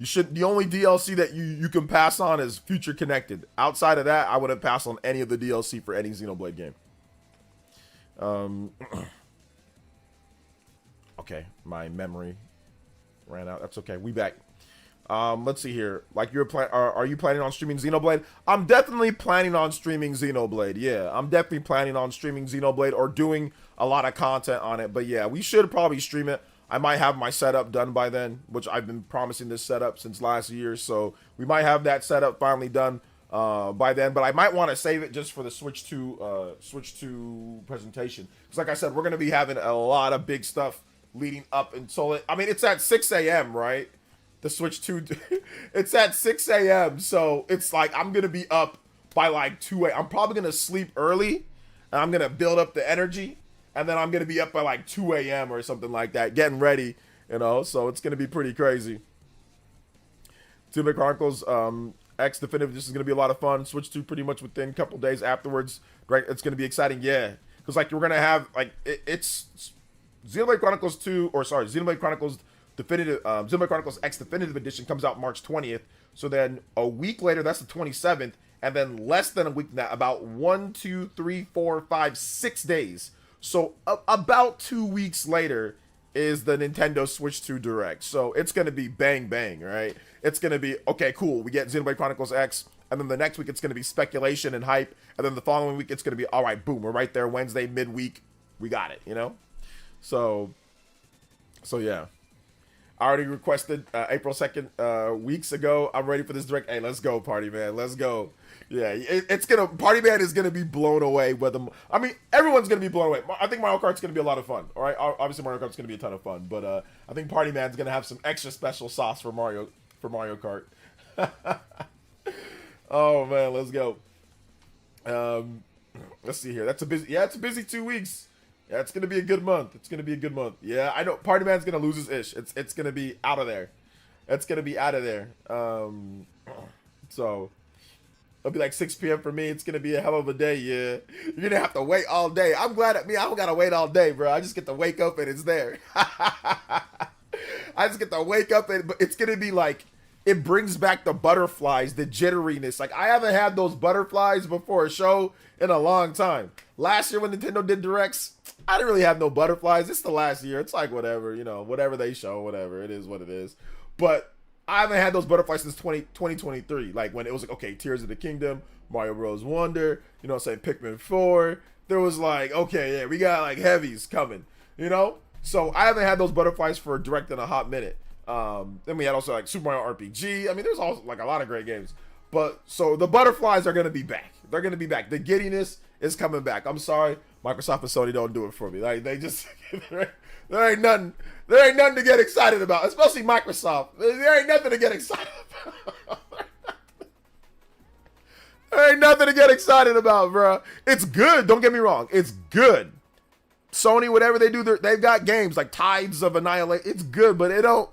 should. The only DLC that you can pass on is Future Connected. Outside of that, I wouldn't pass on any of the DLC for any Xenoblade game. Okay, my memory ran out. That's okay. We back. Let's see here. Like, are you planning on streaming Xenoblade? I'm definitely planning on streaming Xenoblade. Yeah, I'm definitely planning on streaming Xenoblade or doing a lot of content on it. But yeah, we should probably stream it. I might have my setup done by then, which I've been promising this setup since last year. So we might have that setup finally done by then. But I might want to save it just for the Switch 2 presentation. Because like I said, we're going to be having a lot of big stuff leading up until it. I mean, it's at 6 a.m., right? The Switch 2, it's at 6 a.m. So it's like I'm going to be up by like 2 a.m. I'm probably going to sleep early, and I'm going to build up the energy. And then I'm going to be up by like 2 a.m. or something like that, getting ready, you know. So it's going to be pretty crazy. Xenoblade Chronicles X Definitive, this is going to be a lot of fun. Switch 2 pretty much within a couple days afterwards. Right? It's going to be exciting, yeah. Because like we're going to have, like, it's Xenoblade Chronicles 2, or sorry, Xenoblade Chronicles Definitive, Xenoblade Chronicles X Definitive Edition comes out March 20th. So then a week later, that's the 27th. And then less than a week from that, about 6 days. So about 2 weeks later is the Nintendo Switch 2 Direct. So it's going to be bang, bang, right? It's going to be, okay, cool. We get Xenoblade Chronicles X. And then the next week, it's going to be speculation and hype. And then the following week, it's going to be, all right, boom, we're right there. Wednesday, midweek. We got it, you know? So yeah. I already requested April 2nd weeks ago. I'm ready for this direct. Hey, let's go, Party Man. Let's go. Yeah, it's gonna. Party Man is gonna be blown away. I mean, everyone's gonna be blown away. I think Mario Kart's gonna be a lot of fun. All right, obviously Mario Kart's gonna be a ton of fun, but I think Party Man's gonna have some extra special sauce for Mario Kart. Oh man, let's go. Let's see here. It's a busy 2 weeks. Yeah, it's gonna be a good month. It's gonna be a good month. Yeah, I know. Party Man's gonna lose his ish. It's gonna be out of there. It's gonna be out of there. So it'll be like 6 p.m. for me. It's gonna be a hell of a day. Yeah, you're gonna have to wait all day. I'm glad at me. I don't gotta wait all day, bro. I just get to wake up and it's there. I just get to wake up and it's gonna be like. It brings back the butterflies, the jitteriness. Like, I haven't had those butterflies before a show in a long time. Last year when Nintendo did Directs, I didn't really have no butterflies. It's the last year. It's like whatever, whatever they show, whatever. It is what it is. But I haven't had those butterflies since 2023. Like, when it was like, okay, Tears of the Kingdom, Mario Bros. Wonder, Pikmin 4. There was like, okay, yeah, we got like heavies coming, So I haven't had those butterflies for a Direct in a hot minute. Then we had also like Super Mario RPG. I mean, there's also like a lot of great games. But so the butterflies are gonna be back. They're gonna be back. The giddiness is coming back. I'm sorry, Microsoft and Sony don't do it for me. Like they just there ain't nothing to get excited about. Especially Microsoft. There ain't nothing to get excited about. There ain't nothing to get excited about, bro. It's good. Don't get me wrong. It's good. Sony, whatever they do, they've got games like Tides of Annihilation. It's good, but it don't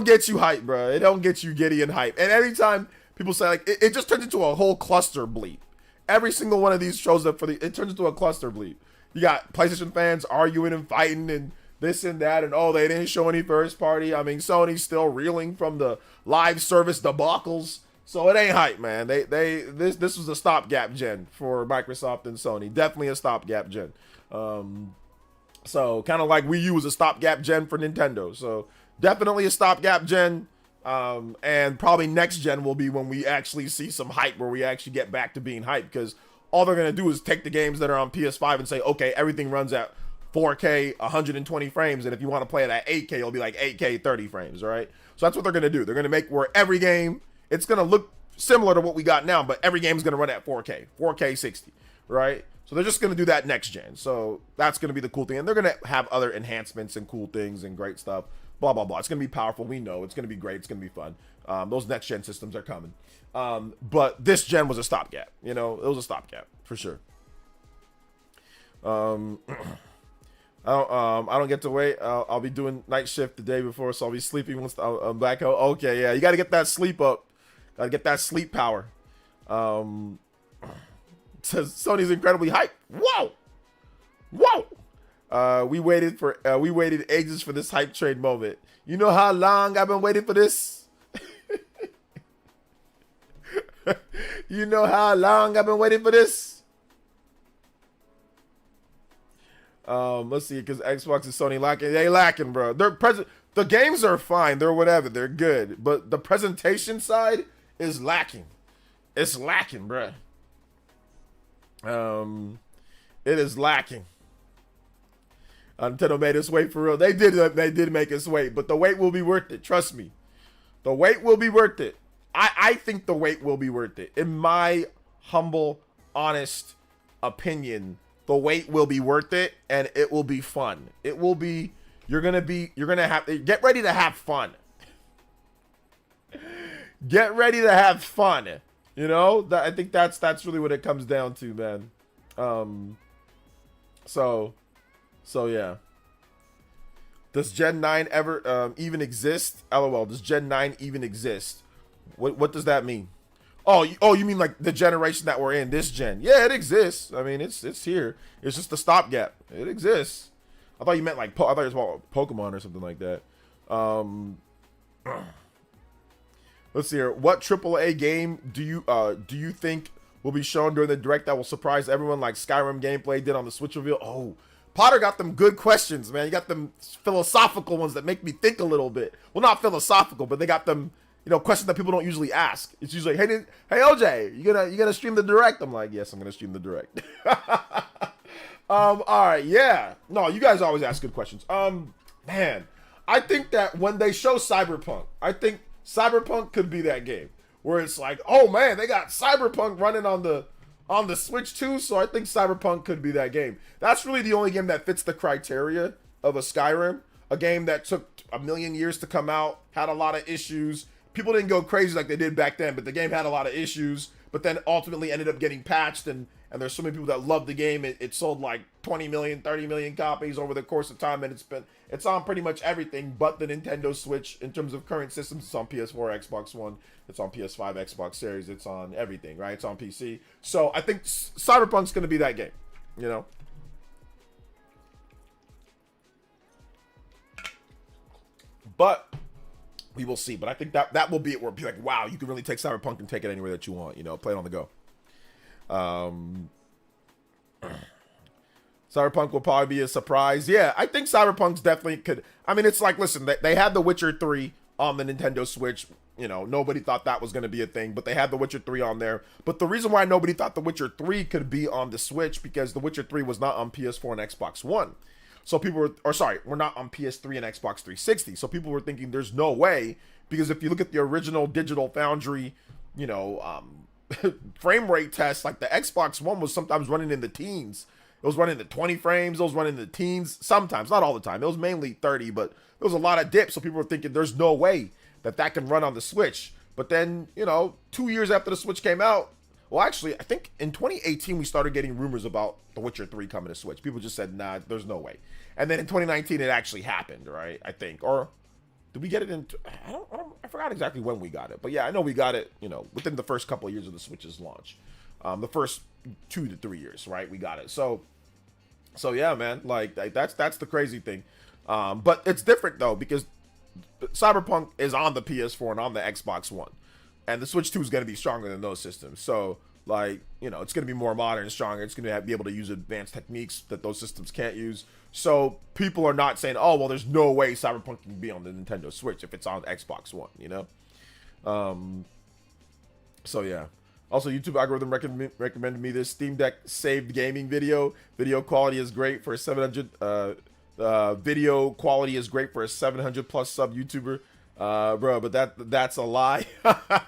get you hype, bro. It don't get you giddy and hype. And every time people say like it just turns into a whole cluster bleep. Every single one of these shows up it turns into a cluster bleep. You got PlayStation fans arguing and fighting and this and that, and they didn't show any first party. I mean, Sony's still reeling from the live service debacles, so it ain't hype, man. This was a stopgap gen for Microsoft and Sony. Definitely a stopgap gen. So kind of like Wii U was a stopgap gen for Nintendo. So definitely a stopgap gen. And probably next gen will be when we actually see some hype, where we actually get back to being hype, because all they're going to do is take the games that are on PS5 and say, okay, everything runs at 4K, 120 frames. And if you want to play it at 8K, it'll be like 8K, 30 frames, right? So that's what they're going to do. They're going to make where every game, it's going to look similar to what we got now, but every game is going to run at 4K 60, right? So they're just going to do that next gen. So that's going to be the cool thing. And they're going to have other enhancements and cool things and great stuff. Blah, blah, blah. It's going to be powerful. We know. It's going to be great. It's going to be fun. Those next gen systems are coming. But this gen was a stopgap. It was a stopgap for sure. I don't get to wait. I'll be doing night shift the day before, so I'll be sleeping once I'm back home. Okay, yeah. You got to get that sleep up. Got to get that sleep power. Says Sony's incredibly hyped. Whoa! We waited ages for this hype train moment. You know how long I've been waiting for this? You know how long I've been waiting for this? Let's see, because Xbox and Sony lacking. They lacking, bro. The games are fine. They're whatever. They're good. But the presentation side is lacking. It's lacking, bro. It is lacking. Nintendo made us wait for real. They did make us wait, but the wait will be worth it. Trust me. The wait will be worth it. I think the wait will be worth it. In my humble, honest opinion, the wait will be worth it, and it will be fun. It will be, you're gonna have, get ready to have fun. Get ready to have fun. I think that's really what it comes down to, man. So yeah. Does Gen 9 ever even exist? LOL. Does Gen 9 even exist? What does that mean? Oh, you mean like the generation that we're in, this gen? Yeah, it exists. I mean, it's here. It's just a stopgap. It exists. I thought you meant like I thought it was about Pokemon or something like that. Let's see here. What AAA game do you think will be shown during the Direct that will surprise everyone, like Skyrim gameplay did on the Switch reveal? Oh, Potter got them good questions, man. You got them philosophical ones that make me think a little bit. Well, not philosophical, but they got them, questions that people don't usually ask. It's usually, hey OJ, you gonna stream the Direct? I'm like, yes, I'm gonna stream the Direct. All right, yeah. No, you guys always ask good questions. Man, I think that when they show Cyberpunk, I think Cyberpunk could be that game where it's like, oh man, they got Cyberpunk running on the Switch too. So I think Cyberpunk could be that game. That's really the only game that fits the criteria of a Skyrim, a game that took a million years to come out, had a lot of issues. People didn't go crazy like they did back then, but the game had a lot of issues, but then ultimately ended up getting patched, and there's so many people that love the game. It sold like 20 million, 30 million copies over the course of time, and it's on pretty much everything but the Nintendo Switch. In terms of current systems, it's on PS4, Xbox One, it's on PS5, Xbox Series, it's on everything, right? It's on PC. So I think Cyberpunk's going to be that game, you know? But we will see. But I think that will be it, where it'll be like, wow, you can really take Cyberpunk and take it anywhere that you want, you know, play it on the go. Cyberpunk will probably be a surprise. Yeah, I think Cyberpunk's definitely could. I mean, it's like, listen, they had The Witcher 3 on the Nintendo Switch. You know, nobody thought that was going to be a thing, but they had The Witcher 3 on there. But the reason why nobody thought The Witcher 3 could be on the Switch, because The Witcher 3 was not on PS4 and Xbox One. So people were, or sorry, we're not on PS3 and Xbox 360. So people were thinking there's no way, because if you look at the original Digital Foundry, you know, frame rate tests, like the Xbox One was sometimes running in the teens. It was running the 20 frames. It was running the teens sometimes, not all the time. It was mainly 30, but there was a lot of dips. So people were thinking there's no way that can run on the Switch. But then, you know, 2 years after the Switch came out, well, actually, I think in 2018, we started getting rumors about The Witcher 3 coming to Switch. People just said, nah, there's no way. And then in 2019, it actually happened, right? I think. Or did we get it in? I forgot exactly when we got it. But yeah, I know we got it, you know, within the first couple of years of the Switch's launch. The first 2 to 3 years, right? We got it. So yeah, man, like that's the crazy thing. But it's different though, because Cyberpunk is on the PS4 and on the Xbox One, and the Switch 2 is going to be stronger than those systems. So like, you know, it's going to be more modern and stronger. It's going to be able to use advanced techniques that those systems can't use. So people are not saying, oh, well, there's no way Cyberpunk can be on the Nintendo Switch if it's on Xbox One, you know? So yeah. Also, YouTube algorithm recommended me this Steam Deck saved gaming video. Video quality is great for a 700. Video quality is great for a 700 plus sub YouTuber, bro. But that's a lie.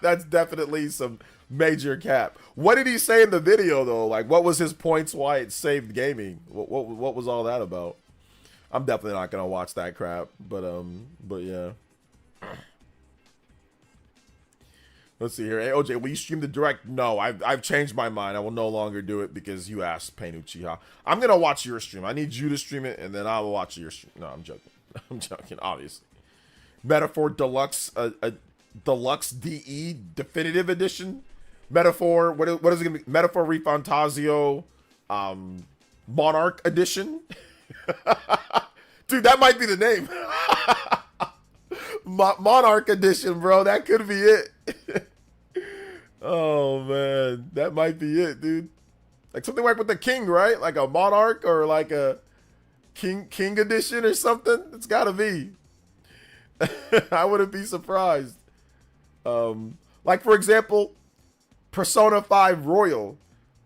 That's definitely some major cap. What did he say in the video though? Like, what was his points why it saved gaming? What was all that about? I'm definitely not gonna watch that crap. But yeah. Let's see here. Hey, OJ, will you stream the direct? No, I've changed my mind. I will no longer do it because you asked Painu Chiha. I'm going to watch your stream. I need you to stream it, and then I will watch your stream. No, I'm joking. I'm joking, obviously. Metaphor Deluxe, Deluxe DE Definitive Edition. Metaphor, what is it going to be? Metaphor Refantazio Monarch Edition. Dude, that might be the name. Monarch Edition, bro. That could be it. Oh man, that might be it, dude. Like something like with the king, right? Like a monarch or like a king edition or something. It's gotta be. I wouldn't be surprised. Like for example, Persona 5 Royal.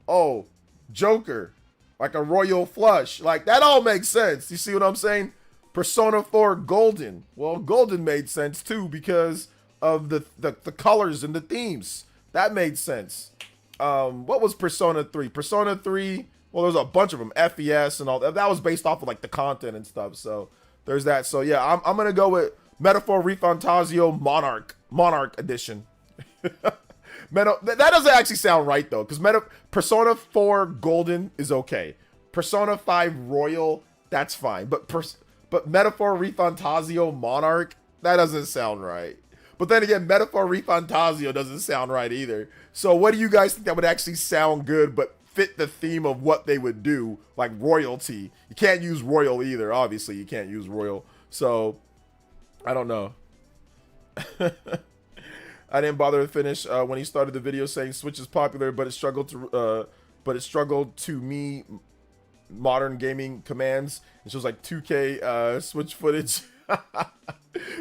Oh, Joker. Like a royal flush. Like that all makes sense. You see what I'm saying? Persona 4 Golden. Well, Golden made sense too because of the colors and the themes. That made sense. What was Persona 3? Persona 3, well, there's a bunch of them. FES and all that. That was based off of like the content and stuff. So there's that. So yeah, I'm gonna go with Metaphor Refantazio Monarch Edition. That doesn't actually sound right though, because Persona 4 Golden is okay. Persona 5 Royal, that's fine. But Metaphor Refantazio Monarch, that doesn't sound right. But then again, Metaphor Refantazio doesn't sound right either. So what do you guys think that would actually sound good but fit the theme of what they would do? Like royalty. You can't use royal either. Obviously, you can't use royal. So, I don't know. I didn't bother to finish when he started the video saying Switch is popular, but it struggled to me modern gaming commands. It shows like 2K Switch footage.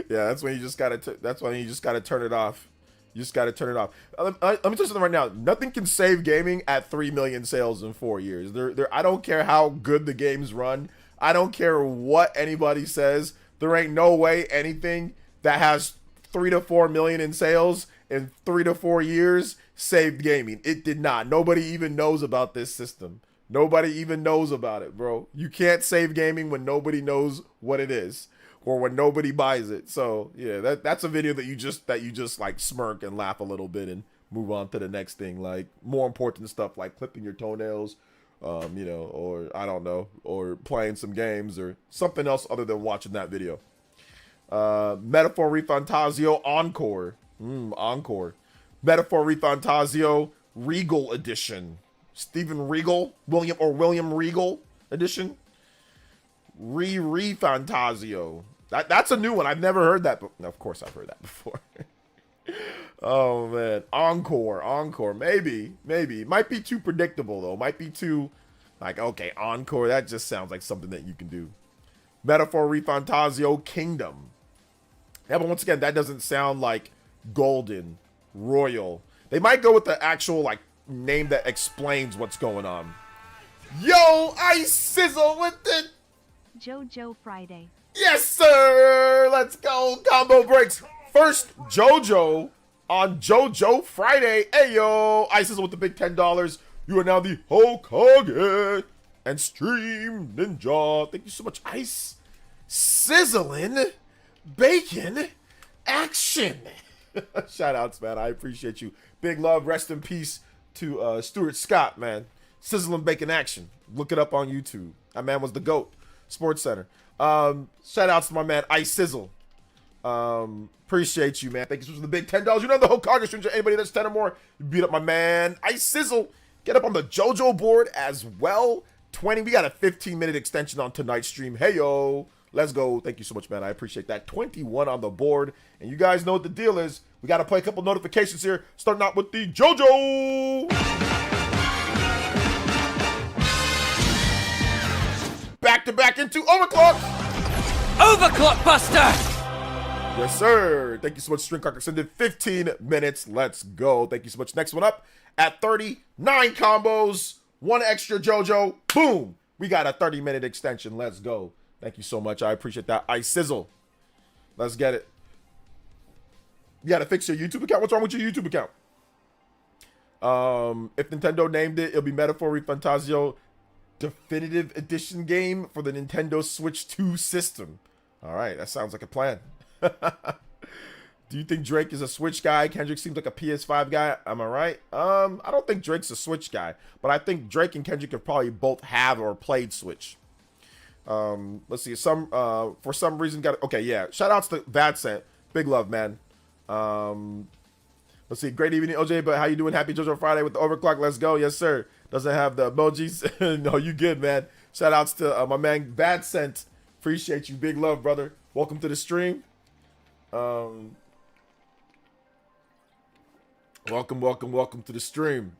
Yeah, that's when you just gotta turn it off. You just gotta turn it off. Let me tell you something right now. Nothing can save gaming at 3 million sales in 4 years. I don't care how good the games run. I don't care what anybody says. There ain't no way anything that has 3 to 4 million in sales in 3 to 4 years saved gaming. It did not. Nobody even knows about this system. Nobody even knows about it, bro. You can't save gaming when nobody knows what it is or when nobody buys it. So yeah, that's a video that you just like smirk and laugh a little bit and move on to the next thing. Like more important stuff like clipping your toenails, you know, or I don't know, or playing some games or something else other than watching that video. Metaphor Refantasio Encore. Encore. Metaphor Refantasio Regal Edition. Stephen Regal, William Regal Edition. Refantasio. That's a new one. I've never heard that, but of course I've heard that before. Oh man, Encore. Maybe. Might be too predictable though. Might be too like, okay, Encore. That just sounds like something that you can do. Metaphor Refantasio Kingdom. Yeah, but once again, that doesn't sound like golden, royal. They might go with the actual like name that explains what's going on. Yo, I sizzle with it. JOJO Friday. Yes, sir. Let's go. Combo breaks. First, JOJO on JOJO Friday. Hey, yo. I sizzle with the big $10. You are now the Hokage and Stream Ninja. Thank you so much, Ice. Sizzling bacon action. Shoutouts, man. I appreciate you. Big love. Rest in peace to Stuart Scott, man. Sizzling bacon action. Look it up on YouTube. That man was the GOAT. Sports Center. Shoutouts to my man Ice Sizzle. Appreciate you, man. Thank you so much for the big $10. You know the Hokage stream. Anybody that's 10 or more, you beat up my man Ice Sizzle. Get up on the JOJO board as well. 20. We got a 15-minute extension on tonight's stream. Hey, yo. Let's go. Thank you so much, man. I appreciate that. 21 on the board. And you guys know what the deal is. We got to play a couple notifications here. Starting out with the JOJO. Back to back into Overclock. Overclock Buster. Yes, sir. Thank you so much, String Cracker. Extended 15 minutes. Let's go. Thank you so much. Next one up at 39 combos. One extra JOJO. Boom. We got a 30-minute extension. Let's go. Thank you so much. I appreciate that. I sizzle. Let's get it. You got to fix your YouTube account. What's wrong with your YouTube account? If Nintendo named it, it'll be Metaphor Refantasio Definitive Edition game for the Nintendo Switch 2 system. All right. That sounds like a plan. Do you think Drake is a Switch guy? Kendrick seems like a PS5 guy. Am I right? I don't think Drake's a Switch guy, but I think Drake and Kendrick have probably both have or played Switch. Let's see. For some reason got okay. Yeah. Shout outs to Vadsent. Big love, man. Let's see. Great evening, OJ. But how you doing? Happy JOJO Friday with the overclock. Let's go. Yes, sir. Doesn't have the emojis. No, you good, man. Shout outs to my man Vadsent. Appreciate you. Big love, brother. Welcome to the stream. Welcome to the stream.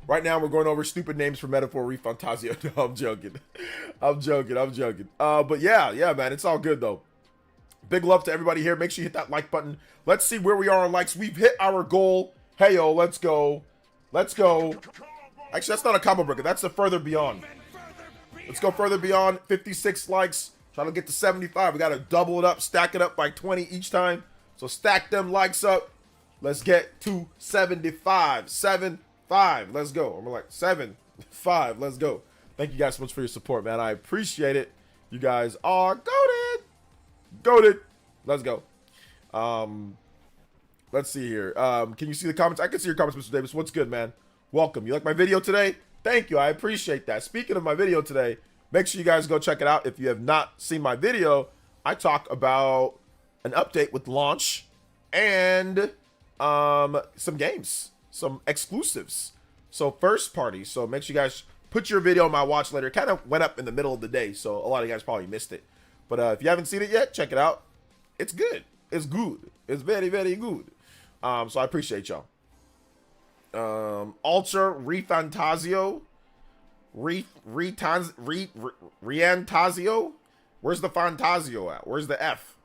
Right now, we're going over stupid names for Metaphor Refantasio. No, I'm joking. But yeah, man, it's all good, though. Big love to everybody here. Make sure you hit that like button. Let's see where we are on likes. We've hit our goal. Hey, yo, let's go. Actually, that's not a combo breaker. That's the Further Beyond. Let's go Further Beyond. 56 likes. Trying to get to 75. We got to double it up, stack it up by 20 each time. So stack them likes up. Let's get to 75. 7-5. Let's go. I'm like 7-5. Let's go. Thank you guys so much for your support, man. I appreciate it. You guys are goated. Let's go. Let's see here. Can you see the comments? I can see your comments, Mr. Davis. What's good, man? Welcome. You like my video today? Thank you. I appreciate that. Speaking of my video today, make sure you guys go check it out. If you have not seen my video, I talk about an update with launch and some games, some exclusives. So first party. So make sure you guys put your video on my watch later. It kind of went up in the middle of the day, so a lot of you guys probably missed it. But if you haven't seen it yet, check it out. It's good. It's good. It's very, very good. So I appreciate y'all. Ultra Refantasio. Riantasio? Where's the Fantasio at? Where's the F?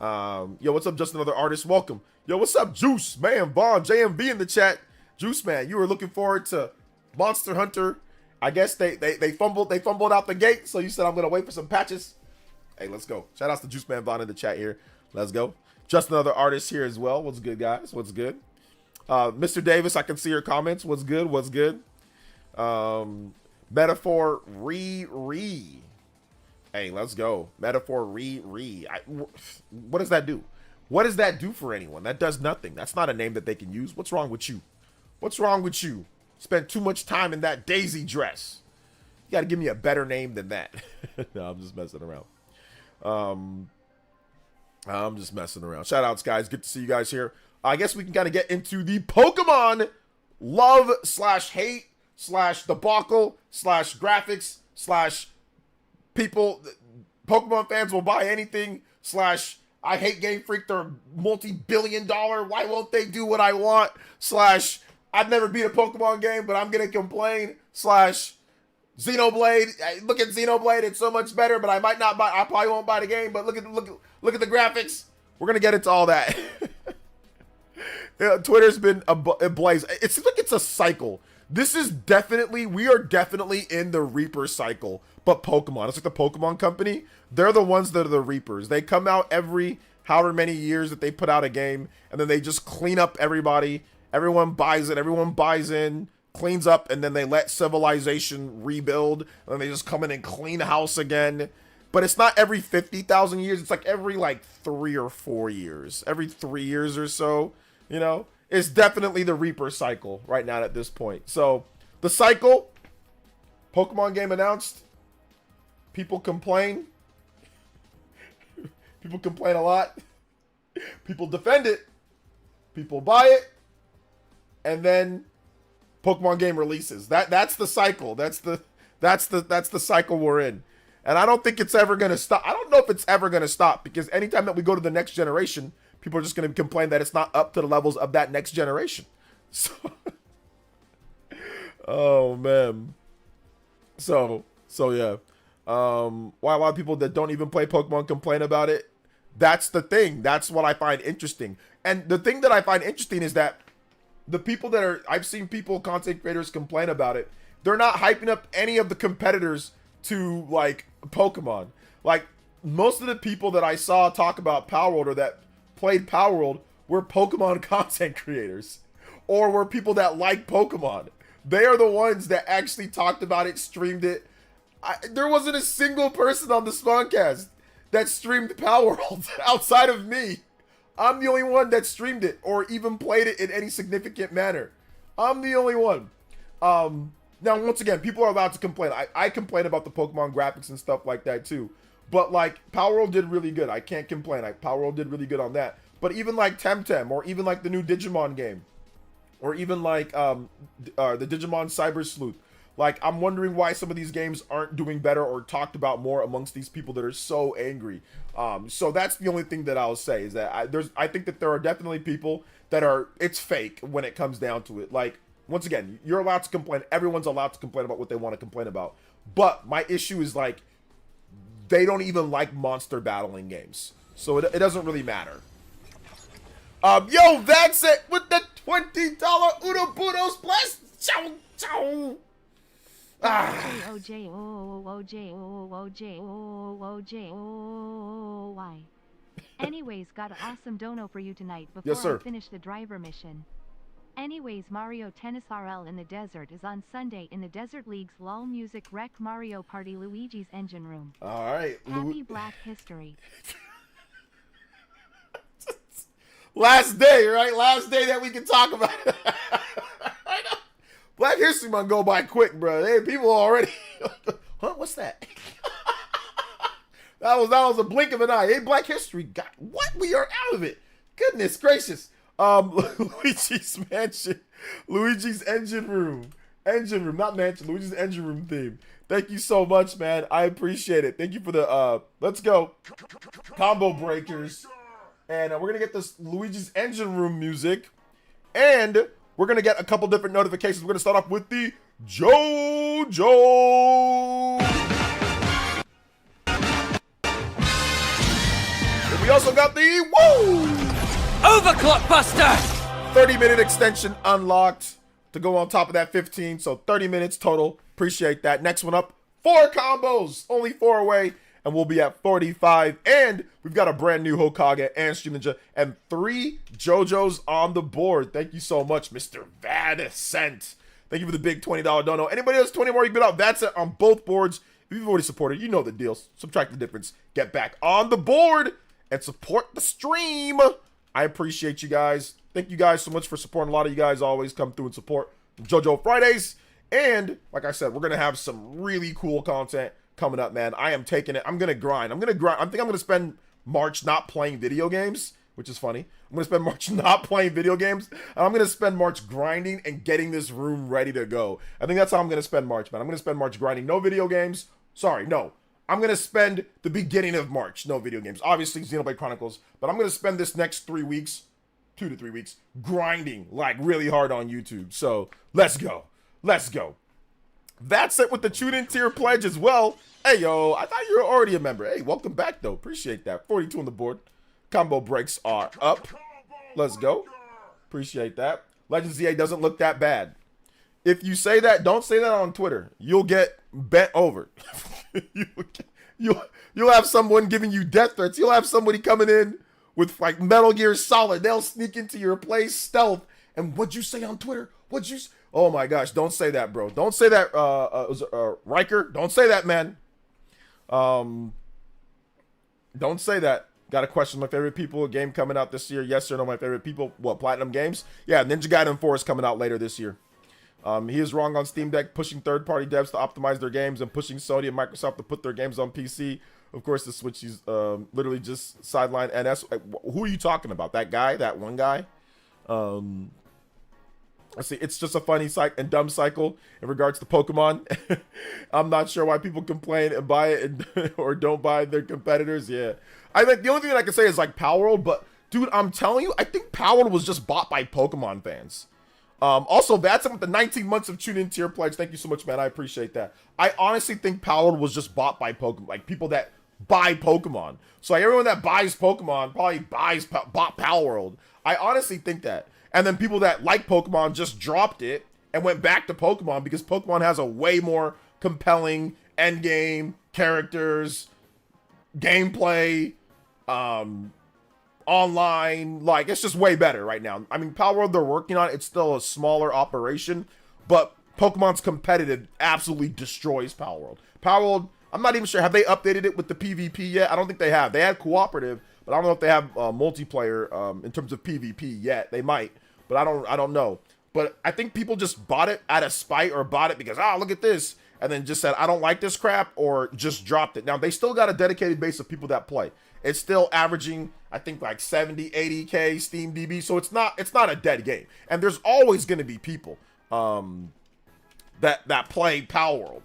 Yo, what's up, just another artist? Welcome. Yo, what's up, Juice? Man, Vaughn, JMB in the chat. Juice, man, you were looking forward to Monster Hunter. I guess they fumbled out the gate, so you said I'm gonna wait for some patches. Hey, let's go. Shout outs to Juice Man Vaughn in the chat here. Let's go. Just another artist here as well. What's good, guys? What's good? Mr. Davis, I can see your comments. What's good? What's good? Metaphor re. Hey, let's go. Metaphor re. What does that do? What does that do for anyone? That does nothing. That's not a name that they can use. What's wrong with you? What's wrong with you? Spent too much time in that Daisy dress. You got to give me a better name than that. No, I'm just messing around. I'm just messing around. Shout outs, guys. Good to see you guys here. I guess we can kind of get into the Pokemon love / hate / debacle / graphics / people. Pokemon fans will buy anything / I hate Game Freak. They're multi-billion-dollar. Why won't they do what I want / I've never beat a Pokemon game, but I'm gonna complain / Xenoblade. Look at Xenoblade. It's so much better, but I might not buy. I probably won't buy the game. But look at the graphics. We're gonna get into all that. Twitter's been ablaze. It seems like it's a cycle. This is definitely, we are definitely in the Reaper cycle, but Pokemon. It's like the Pokemon company. They're the ones that are the Reapers. They come out every however many years that they put out a game, and then they just clean up everybody. Everyone buys it. Everyone buys in, cleans up, and then they let civilization rebuild, and then they just come in and clean house again. But it's not every 50,000 years. It's like every 3 or 4 years. Every 3 years or so, you know? It's definitely the Reaper cycle right now at this point. So, the cycle, Pokemon game announced. People complain. People complain a lot. People defend it. People buy it. And then Pokemon game releases. That's the cycle. That's the cycle we're in. And I don't think it's ever going to stop. I don't know if it's ever going to stop, because anytime that we go to the next generation, people are just going to complain that it's not up to the levels of that next generation. So, oh man. So yeah. Why a lot of people that don't even play Pokemon complain about it. That's the thing. That's what I find interesting. And the thing that I find interesting is that the people that are, I've seen people, content creators, complain about it. They're not hyping up any of the competitors to Pokemon. Most of the people that I saw talk about Power World or that played Power World were Pokemon content creators, or were people that like Pokemon. They are the ones that actually talked about it, streamed it. There wasn't a single person on the Spawncast that streamed Power World outside of me. I'm the only one that streamed it or even played it in any significant manner. I'm the only one. Now, once again, people are allowed to complain. I complain about the Pokemon graphics and stuff like that too. But Power World did really good. I can't complain. Power World did really good on that. But even Temtem, or even the new Digimon game, or even the Digimon Cyber Sleuth. I'm wondering why some of these games aren't doing better or talked about more amongst these people that are so angry. So that's the only thing that I'll say, is that I think that there are definitely people that are, it's fake when it comes down to it. Once again, you're allowed to complain. Everyone's allowed to complain about what they want to complain about. But my issue is they don't even like monster battling games. So it doesn't really matter. Yo, that's it with the $20 Unobudos plus. Ciao, ciao. OJOJOJOJOJOY. Anyways, got an awesome dono for you tonight before Yes, sir. I finish the driver mission. Anyways, Mario Tennis RL in the Desert is on Sunday in the Desert League's LOL Music Rec Mario Party Luigi's Engine Room. All right. Happy Black History. Last day, right? Last day that we can talk about it. I know. Black History Month go by quick, bro. Hey, people already. Huh? What's that? That was a blink of an eye. Hey, Black History. God, what? We are out of it. Goodness gracious. Luigi's Mansion. Luigi's Engine Room. Engine Room, not Mansion. Luigi's Engine Room theme. Thank you so much, man. I appreciate it. Thank you for the, let's go. Combo breakers. And we're going to get this Luigi's Engine Room music. And we're going to get a couple different notifications. We're going to start off with the JOJO. And we also got the Overclock Buster! 30-minute extension unlocked to go on top of that 15. So 30 minutes total. Appreciate that. Next one up, 4 combos. Only 4 away. And and we'll be at 45. And we've got a brand new Hokage and Stream Ninja and 3 JoJos on the board. Thank you so much, Mr. Vadescent. Thank you for the big $20 dono. Anybody else 20 more, you bid out that's it on both boards. If you've already supported, you know the deals. Subtract the difference. Get back on the board and support the stream. I appreciate you guys. Thank you guys so much for supporting. A lot of you guys always come through and support JoJo Fridays. And like I said, we're going to have some really cool content coming up, man. I am taking it. I'm going to grind. I think I'm going to spend March not playing video games, which is funny. I'm going to spend March not playing video games. And I'm going to spend March grinding and getting this room ready to go. I think that's how I'm going to spend March, man. I'm going to spend March grinding. No video games. Sorry, no. I'm going to spend the beginning of March. No video games. Obviously, Xenoblade Chronicles. But I'm going to spend this next 3 weeks, 2 to 3 weeks, grinding like really hard on YouTube. So let's go. Let's go. That's it with the tune-in tier pledge as well. Hey, yo, I thought you were already a member. Hey, welcome back, though. Appreciate that. 42 on the board. Combo breaks are up. Let's go. Appreciate that. Legends ZA doesn't look that bad. If you say that, don't say that on Twitter. You'll get bent over. You'll have someone giving you death threats. You'll have somebody coming in with, like, Metal Gear Solid. They'll sneak into your place stealth. And what'd you say on Twitter? What'd you say? Oh my gosh, don't say that, bro. Don't say that, Riker. Don't say that, man. Don't say that. Got a question. My favorite people, a game coming out this year. Yes or no, my favorite people. What, Platinum Games? Yeah, Ninja Gaiden 4 is coming out later this year. He is wrong on Steam Deck, pushing third-party devs to optimize their games and pushing Sony and Microsoft to put their games on PC. Of course, the Switch is literally just sideline NS. Who are you talking about? That guy? That one guy? I see. It's just a funny and dumb cycle in regards to Pokemon. I'm not sure why people complain and buy it or don't buy their competitors. Yeah, I think the only thing that I can say is like Palworld, but dude, I'm telling you, I think Palworld was just bought by Pokemon fans. Also, that's with the 19 months of tune-in tier pledge. Thank you so much, man. I appreciate that. I honestly think Palworld was just bought by Pokemon, like people that buy Pokemon. So like, everyone that buys Pokemon probably bought Palworld. I honestly think that. And then people that like Pokemon just dropped it and went back to Pokemon because Pokemon has a way more compelling endgame, characters, gameplay, online. Like, it's just way better right now. I mean, Palworld, they're working on it. It's still a smaller operation, but Pokemon's competitive absolutely destroys Palworld. Palworld, I'm not even sure. Have they updated it with the PvP yet? I don't think they have. They had cooperative, but I don't know if they have multiplayer in terms of PvP yet. They might, but I don't know. But I think people just bought it out of spite or bought it because, look at this, and then just said, I don't like this crap, or just dropped it. Now, they still got a dedicated base of people that play. It's still averaging, I think, like 70, 80K Steam DB, so it's not a dead game. And there's always going to be people that play Palworld.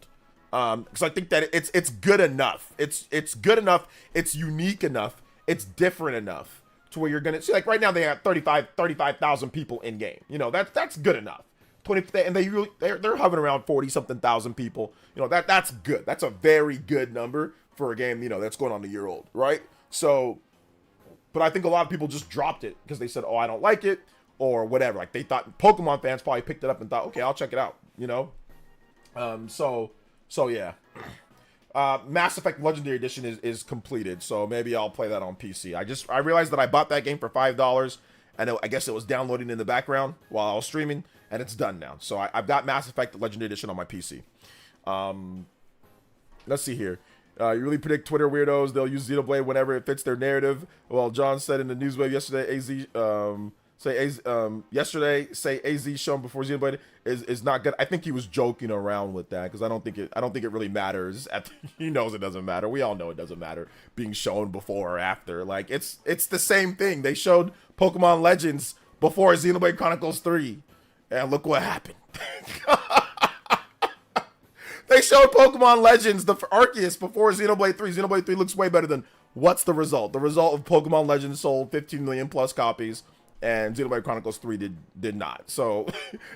Because I think that it's good enough. It's good enough. It's unique enough. It's different enough to where you're gonna see. Like right now, they have 35,000 people in game. You know, that's good enough. 20, and they're hovering around 40-something thousand people. You know, that's good. That's a very good number for a game. You know, that's going on a year old, right? So, but I think a lot of people just dropped it because they said, I don't like it or whatever. Like they thought Pokemon fans probably picked it up and thought, okay, I'll check it out. You know, So yeah. Mass Effect Legendary Edition is completed, so maybe I'll play that on PC. I realized that I bought that game for $5, and I guess it was downloading in the background while I was streaming, and it's done now. So I've got Mass Effect Legendary Edition on my PC. Let's see here. You really predict Twitter weirdos, they'll use Xenoblade whenever it fits their narrative. Well, John said in the Newswave yesterday, say AZ shown before Xenoblade is not good. I think he was joking around with that because I don't think it really matters. He knows it doesn't matter. We all know it doesn't matter being shown before or after. Like it's the same thing. They showed Pokemon Legends before Xenoblade Chronicles 3, and look what happened. They showed Pokemon Legends, the Arceus, before Xenoblade 3. Xenoblade 3 looks way better than. What's the result? The result of Pokemon Legends sold 15 million plus copies, and Xenoblade Chronicles 3 did not. So,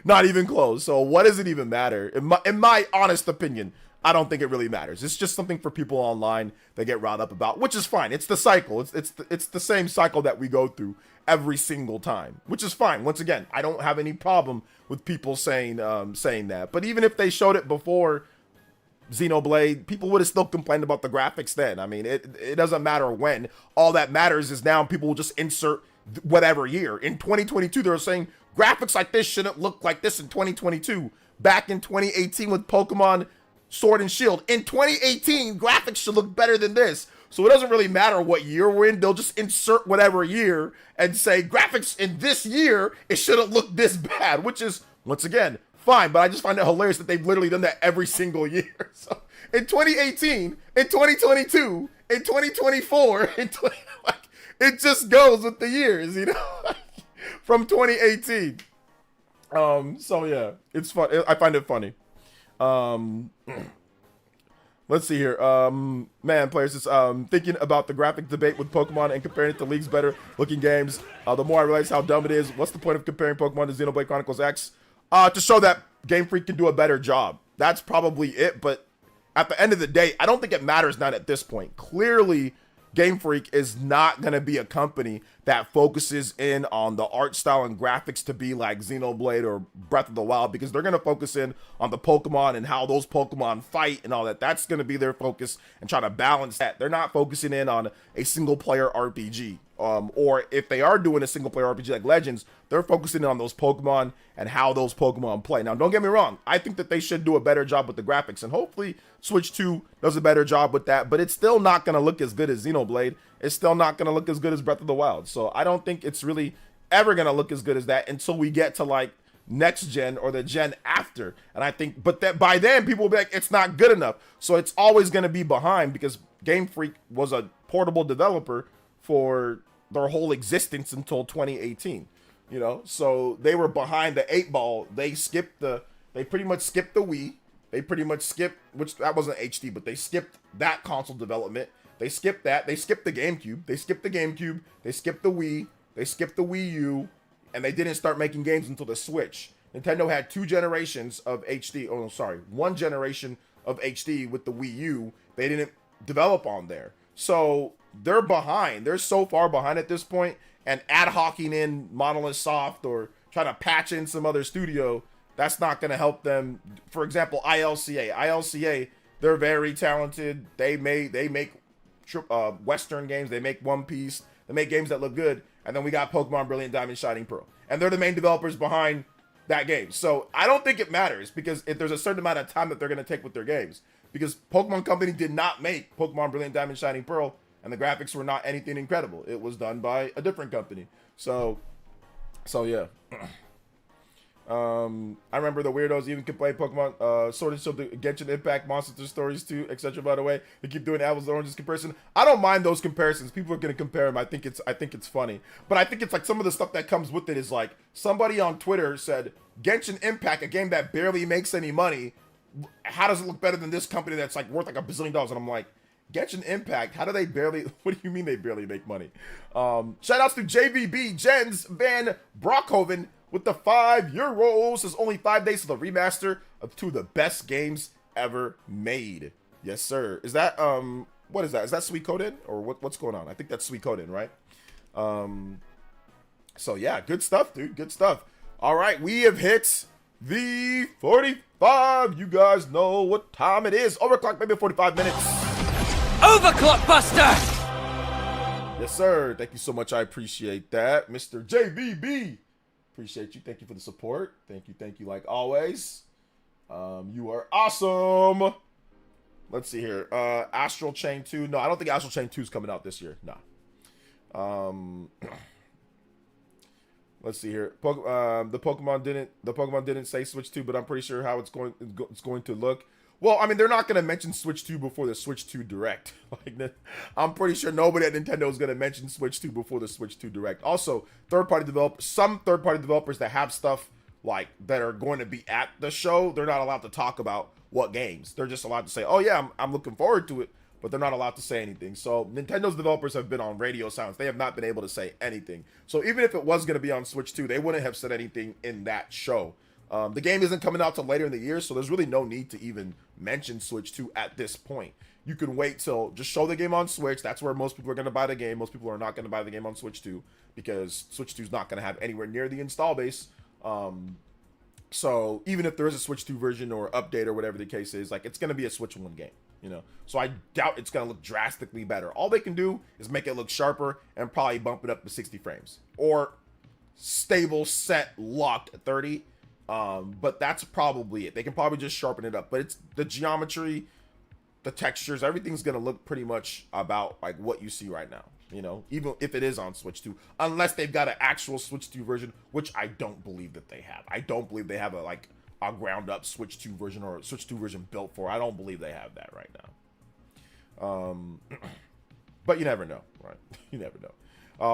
not even close. So, what does it even matter? In my honest opinion, I don't think it really matters. It's just something for people online that get riled up about, which is fine. It's the cycle. It's the same cycle that we go through every single time, which is fine. Once again, I don't have any problem with people saying that. But even if they showed it before Xenoblade, people would have still complained about the graphics then. I mean, it doesn't matter when. All that matters is now people will just insert whatever year. In 2022, they were saying graphics like this shouldn't look like this in 2022. Back in 2018 with Pokemon Sword and Shield. In 2018, graphics should look better than this. So it doesn't really matter what year we're in. They'll just insert whatever year and say graphics in this year, it shouldn't look this bad, which is, once again, fine. But I just find it hilarious that they've literally done that every single year. So in 2018, in 2022, in 2024, it just goes with the years, you know, from 2018. So yeah, it's fun. I find it funny. Let's see here. Man, players, just thinking about the graphic debate with Pokemon and comparing it to League's better looking games. The more I realize how dumb it is. What's the point of comparing Pokemon to Xenoblade Chronicles X? To show that Game Freak can do a better job. That's probably it. But at the end of the day, I don't think it matters not at this point. Clearly, Game Freak is not going to be a company that focuses in on the art style and graphics to be like Xenoblade or Breath of the Wild, because they're going to focus in on the Pokemon and how those Pokemon fight and all that. That's going to be their focus and try to balance that. They're not focusing in on a single player RPG. Or if they are doing a single player RPG like Legends, they're focusing on those Pokemon and how those Pokemon play. Now, don't get me wrong. I think that they should do a better job with the graphics, and hopefully Switch 2 does a better job with that, but it's still not going to look as good as Xenoblade. It's still not going to look as good as Breath of the Wild. So I don't think it's really ever going to look as good as that until we get to like next gen or the gen after. And I think, but that by then people will be like, it's not good enough. So it's always going to be behind, because Game Freak was a portable developer for their whole existence until 2018, you know. So they were behind the 8 ball. They pretty much skipped the Wii. They pretty much skipped, which that wasn't HD, but they skipped that console development. They skipped that. They skipped the GameCube. They skipped the GameCube. They skipped the Wii. They skipped the Wii U, and they didn't start making games until the Switch. Nintendo had 2 generations of HD. Oh, no, sorry, 1 generation of HD with the Wii U. They didn't develop on there. So they're behind. They're so far behind at this point, and ad hocing in Monolith Soft or trying to patch in some other studio, that's not going to help them. For example, ILCA, they're very talented. They make Western games. They make One Piece. They make games that look good. And then we got Pokemon Brilliant Diamond Shining Pearl, and they're the main developers behind that game. So I don't think it matters, because if there's a certain amount of time that they're going to take with their games, because Pokemon Company did not make Pokemon Brilliant Diamond Shining Pearl, and the graphics were not anything incredible. It was done by a different company. So yeah. I remember the weirdos even could play Pokemon Sword and Shield, Genshin Impact, Monster Stories 2, etc. By the way, they keep doing apples and oranges comparison. I don't mind those comparisons. People are gonna compare them. I think it's funny, but I think it's like some of the stuff that comes with it is like, somebody on Twitter said Genshin Impact, a game that barely makes any money, how does it look better than this company that's like worth like $1 billion? And I'm like, Genshin Impact, how do they barely, what do you mean they barely make money? Shout outs to JVB Jens Van Brockhoven with the €5. There's only 5 days to the remaster of 2 of the best games ever made. Yes, sir. Is that, what is that? Is that Suikoden? Or what's going on? I think that's Suikoden, right? So yeah, good stuff, dude. Good stuff. All right, we have hit the 45. You guys know what time it is. Overclock, maybe 45 minutes. Overclock Buster! Yes, sir. Thank you so much. I appreciate that. Mr. JVB. Appreciate you. Thank you for the support. Thank you like always. You are awesome. Let's see here. Astral Chain 2. No, I don't think Astral Chain 2 is coming out this year. No. Let's see here. The Pokemon didn't say Switch 2, but I'm pretty sure how it's going to look. Well, I mean, they're not going to mention Switch 2 before the Switch 2 Direct. I'm pretty sure nobody at Nintendo is going to mention Switch 2 before the Switch 2 Direct. Also, some third-party developers that have stuff like that are going to be at the show, they're not allowed to talk about what games. They're just allowed to say, oh yeah, I'm looking forward to it, but they're not allowed to say anything. So Nintendo's developers have been on radio silence. They have not been able to say anything. So even if it was going to be on Switch 2, they wouldn't have said anything in that show. The game isn't coming out till later in the year, so there's really no need to even mention Switch 2 at this point. You can wait till just show the game on Switch. That's where most people are going to buy the game. Most people are not going to buy the game on Switch 2 because Switch 2 is not going to have anywhere near the install base So even if there is a Switch 2 version or update or whatever the case is, like it's gonna be a Switch 1 game, you know. So I doubt it's gonna look drastically better. All they can do is make it look sharper and probably bump it up to 60 frames or stable set locked at 30. But that's probably it. They can probably just sharpen it up. But it's the geometry, the textures, everything's gonna look pretty much about like what you see right now. You know, even if it is on Switch 2, unless they've got an actual Switch 2 version, which I don't believe that they have. I don't believe they have a ground up Switch 2 version or a Switch 2 version built for. I don't believe they have that right now. But you never know, right? You never know.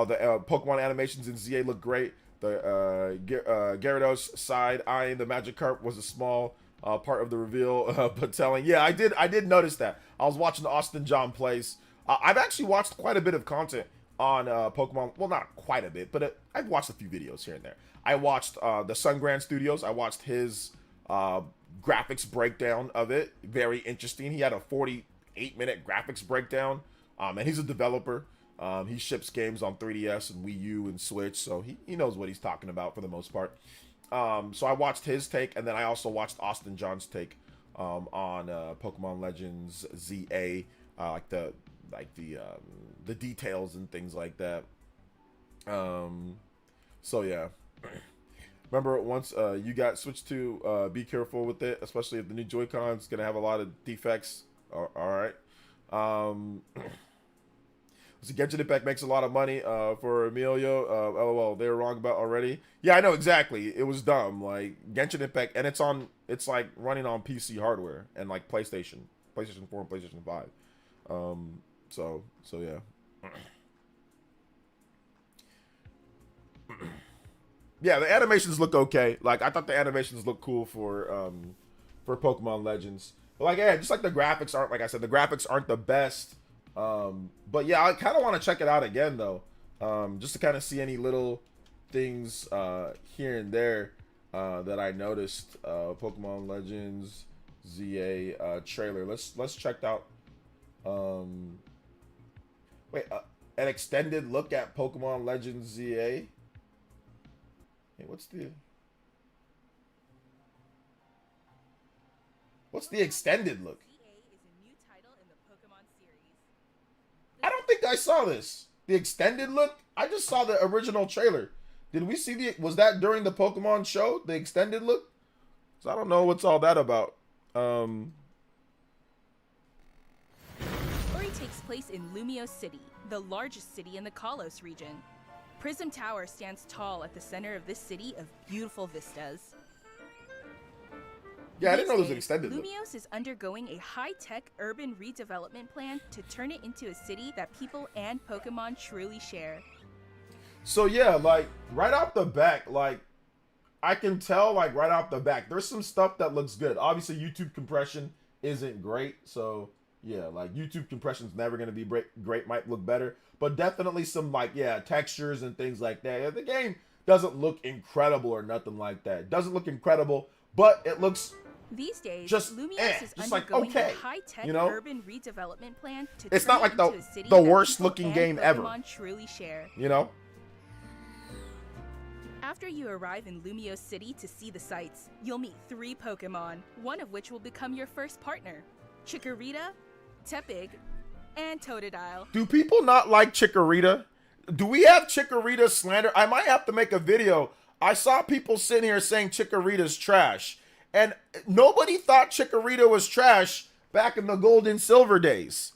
The Pokemon animations in ZA look great. The Gyarados side eyeing the Magikarp was a small part of the reveal, but telling. Yeah, I did notice that. I was watching the Austin John plays. I've actually watched quite a bit of content on Pokemon. Well, not quite a bit, but I've watched a few videos here and there. I watched the Sun Grand Studios. I watched his graphics breakdown of it. Very interesting. He had a 48-minute graphics breakdown, and he's a developer. He ships games on 3DS and Wii U and Switch, so he knows what he's talking about for the most part. So I watched his take, and then I also watched Austin John's take on Pokemon Legends ZA, the details and things like that. So yeah. Remember once you got Switch to be careful with it, especially if the new Joy-Con's gonna have a lot of defects. All right. So Genshin Impact makes a lot of money for Emilio. LOL, they were wrong about already. Yeah, I know exactly. It was dumb. Like Genshin Impact, and it's like running on PC hardware and like PlayStation 4 and PlayStation 5. So yeah. Yeah, the animations look okay. Like I thought the animations looked cool for Pokemon Legends. But like yeah, just like the graphics aren't, like I said, the graphics aren't the best. But yeah, I kind of want to check it out again though. Just to kind of see any little things here and there that I noticed. Pokemon Legends ZA trailer. Let's check out an extended look at Pokemon Legends ZA. Hey, what's the extended look? I don't think I saw this. The extended look? I just saw the original trailer. Did we see was that during the Pokemon show, the extended look? So I don't know what's all that about. Story takes place in Lumio City, the largest city in the Kalos region. Prism Tower stands tall at the center of this city of beautiful vistas. Yeah, I didn't know there was an extended look. Lumios is undergoing a high-tech urban redevelopment plan to turn it into a city that people and Pokemon truly share. So yeah, like right off the back, like I can tell like right off the back, there's some stuff that looks good. Obviously, YouTube compression isn't great, so yeah, like YouTube compression's never gonna be great. Might look better, but definitely some like textures and things like that. Yeah, the game doesn't look incredible or nothing like that. It doesn't look incredible, but it looks. These days, just Lumios is just like undergoing okay, a high-tech you know? urban redevelopment plan to it's turn not like it into a city the that worst people looking and game Pokemon ever. Truly share. You know. After you arrive in Lumio City to see the sights, you'll meet 3 Pokemon, one of which will become your first partner: Chikorita, Tepig, and Totodile. Do people not like Chikorita? Do we have Chikorita slander? I might have to make a video. I saw people sitting here saying Chikorita's trash. And nobody thought Chikorita was trash back in the gold and silver days.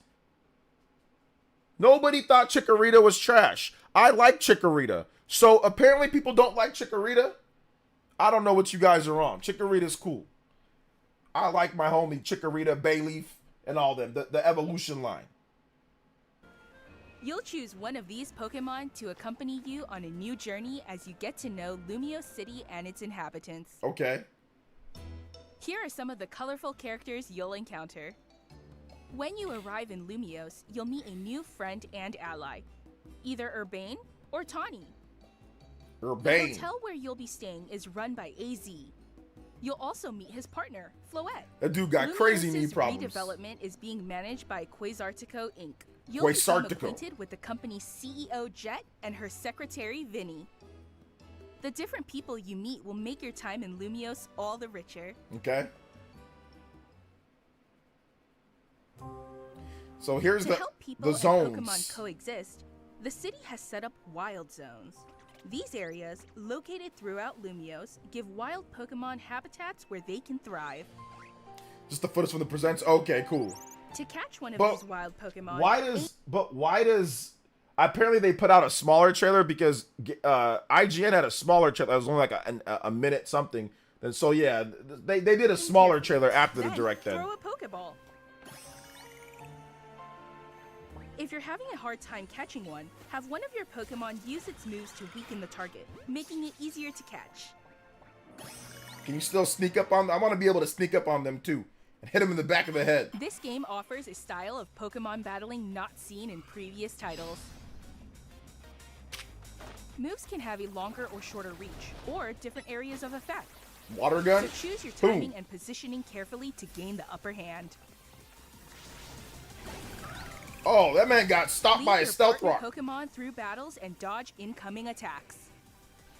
Nobody thought Chikorita was trash. I like Chikorita. So apparently people don't like Chikorita. I don't know what you guys are on. Chikorita's cool. I like my homie Chikorita, Bayleaf, and all them. The evolution line. You'll choose one of these Pokemon to accompany you on a new journey as you get to know Lumio City and its inhabitants. Okay. Here are some of the colorful characters you'll encounter. When you arrive in Lumios, you'll meet a new friend and ally, either Urbane or Tawny. Urbane. The hotel where you'll be staying is run by AZ. You'll also meet his partner, Floette. That dude got crazy knee Lumios's problems. redevelopment is being managed by Quasartico Inc. You'll become acquainted with the company's CEO Jet and her secretary Vinny. The different people you meet will make your time in Lumiose all the richer. Okay. So here's To help people the and zones. Pokemon coexist, the city has set up wild zones. These areas, located throughout Lumiose, give wild Pokemon habitats where they can thrive. Just the footage from the presents. Okay, cool. To catch one of But these wild Pokemon, why does apparently they put out a smaller trailer because IGN had a smaller trailer that was only like a minute something. And so yeah, they did a smaller trailer after the direct then. throw a Pokeball. If you're having a hard time catching one, have one of your Pokemon use its moves to weaken the target, making it easier to catch. Can you still sneak up on them? I want to be able to sneak up on them too and hit them in the back of the head. This game offers a style of Pokemon battling not seen in previous titles. Moves can have a longer or shorter reach, or different areas of effect. Water gun? So choose your Boom. timing and positioning carefully to gain the upper hand. Oh, that man got stopped by a Lead your stealth partner rock. Pokemon through battles and dodge incoming attacks.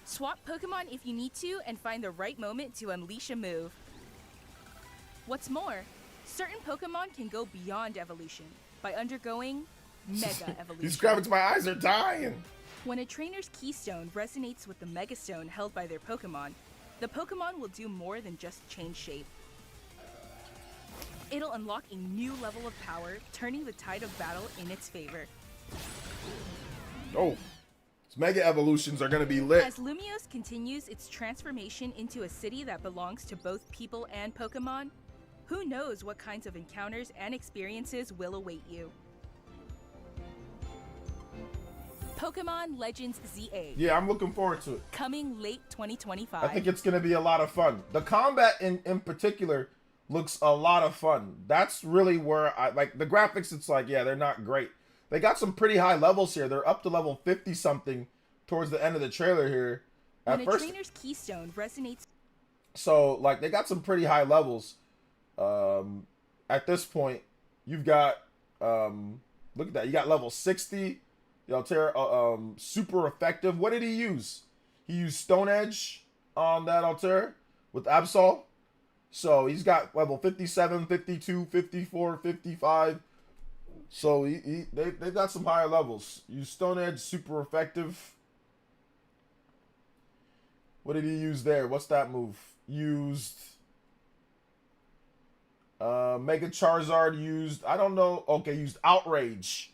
Swap Pokemon if you need to and find the right moment to unleash a move. What's more, certain Pokemon can go beyond evolution by undergoing Mega Evolution. These graphics, my eyes are dying. When a trainer's keystone resonates with the Mega Stone held by their Pokemon, the Pokemon will do more than just change shape. It'll unlock a new level of power, turning the tide of battle in its favor. Oh, these mega evolutions are gonna be lit. As Lumiose continues its transformation into a city that belongs to both people and Pokemon, who knows what kinds of encounters and experiences will await you. Pokemon Legends ZA. Yeah, I'm looking forward to it. Coming late 2025. I think it's gonna be a lot of fun. The combat in particular looks a lot of fun. That's really where I like the graphics. It's like, yeah, they're not great. They got some pretty high levels here. They're up to level 50 something towards the end of the trailer here. When a trainer's keystone resonates. So like they got some pretty high levels. At this point, you've got look at that. You got level 60. The Altair, super effective. What did he use? He used Stone Edge on that Altair with Absol. So he's got level 57, 52, 54, 55. So they've got some higher levels. Use Stone Edge, super effective. What did he use there? What's that move? Used Mega Charizard, used, I don't know. Okay, used Outrage.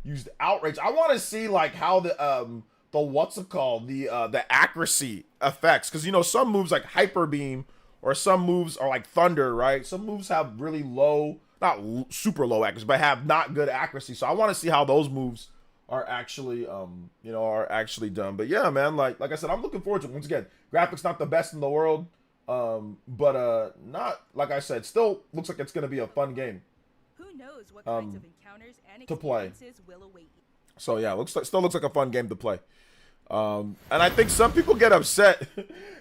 Used Outrage. I want to see like how the what's it called? The accuracy effects, cuz you know some moves like Hyper Beam or some moves are like Thunder, right? Some moves have really low, not super low accuracy, but have not good accuracy. So I want to see how those moves are actually you know, are actually done. But yeah, man, like I said, I'm looking forward to it. Once again, graphics not the best in the world, but not, like I said, still looks like it's going to be a fun game. Who knows what kinds of encounters and to play. experiences will await you. So yeah, still looks like a fun game to play. And I think some people get upset.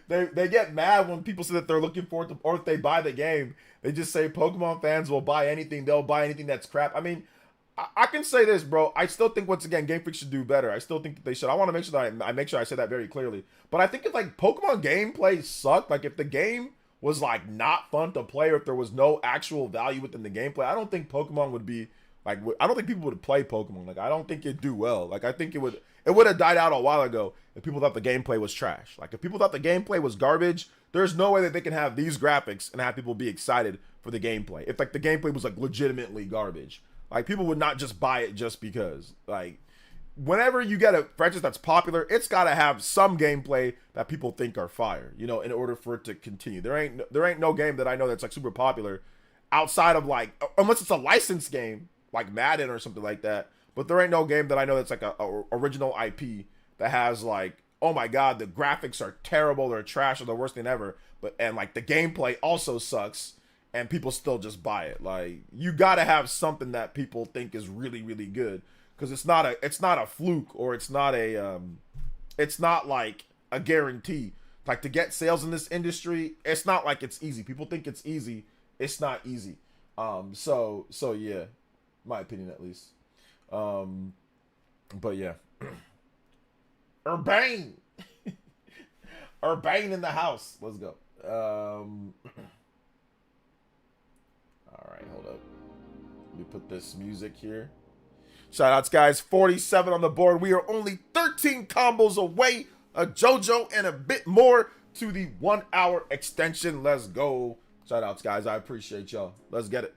they get mad when people say that they're looking forward to, or if they buy the game, they just say Pokemon fans will buy anything. They'll buy anything that's crap. I mean, I can say this, bro. I still think, once again, Game Freak should do better. I still think that they should. I want to make sure that I make sure I say that very clearly. But I think if like Pokemon gameplay sucked, like if the game was like not fun to play, or if there was no actual value within the gameplay, I don't think Pokemon would be like, I don't think people would play Pokemon. Like, I don't think it'd do well. Like, I think it would have died out a while ago if people thought the gameplay was trash. Like, if people thought the gameplay was garbage, there's no way that they can have these graphics and have people be excited for the gameplay. If like the gameplay was like legitimately garbage, like people would not just buy it just because. Like, whenever you get a franchise that's popular, it's got to have some gameplay that people think are fire, you know, in order for it to continue. There ain't no game that I know that's like super popular outside of like, unless it's a licensed game like Madden or something like that. But there ain't no game that I know that's like a original IP that has like, oh my god, the graphics are terrible, they're trash, or the worst thing ever. And like the gameplay also sucks, and people still just buy it. Like, you gotta have something that people think is really, really good, because it's not a fluke, or it's not like a guarantee. Like, to get sales in this industry, it's not like it's easy. People think it's easy. It's not easy. So yeah, my opinion at least. But yeah. Urbane. Or banging in the house. Let's go. All right, hold up. Let me put this music here. Shout outs, guys. 47 on the board. We are only 13 combos away. A JoJo and a bit more to the 1 hour extension. Let's go. Shout outs, guys. I appreciate y'all. Let's get it.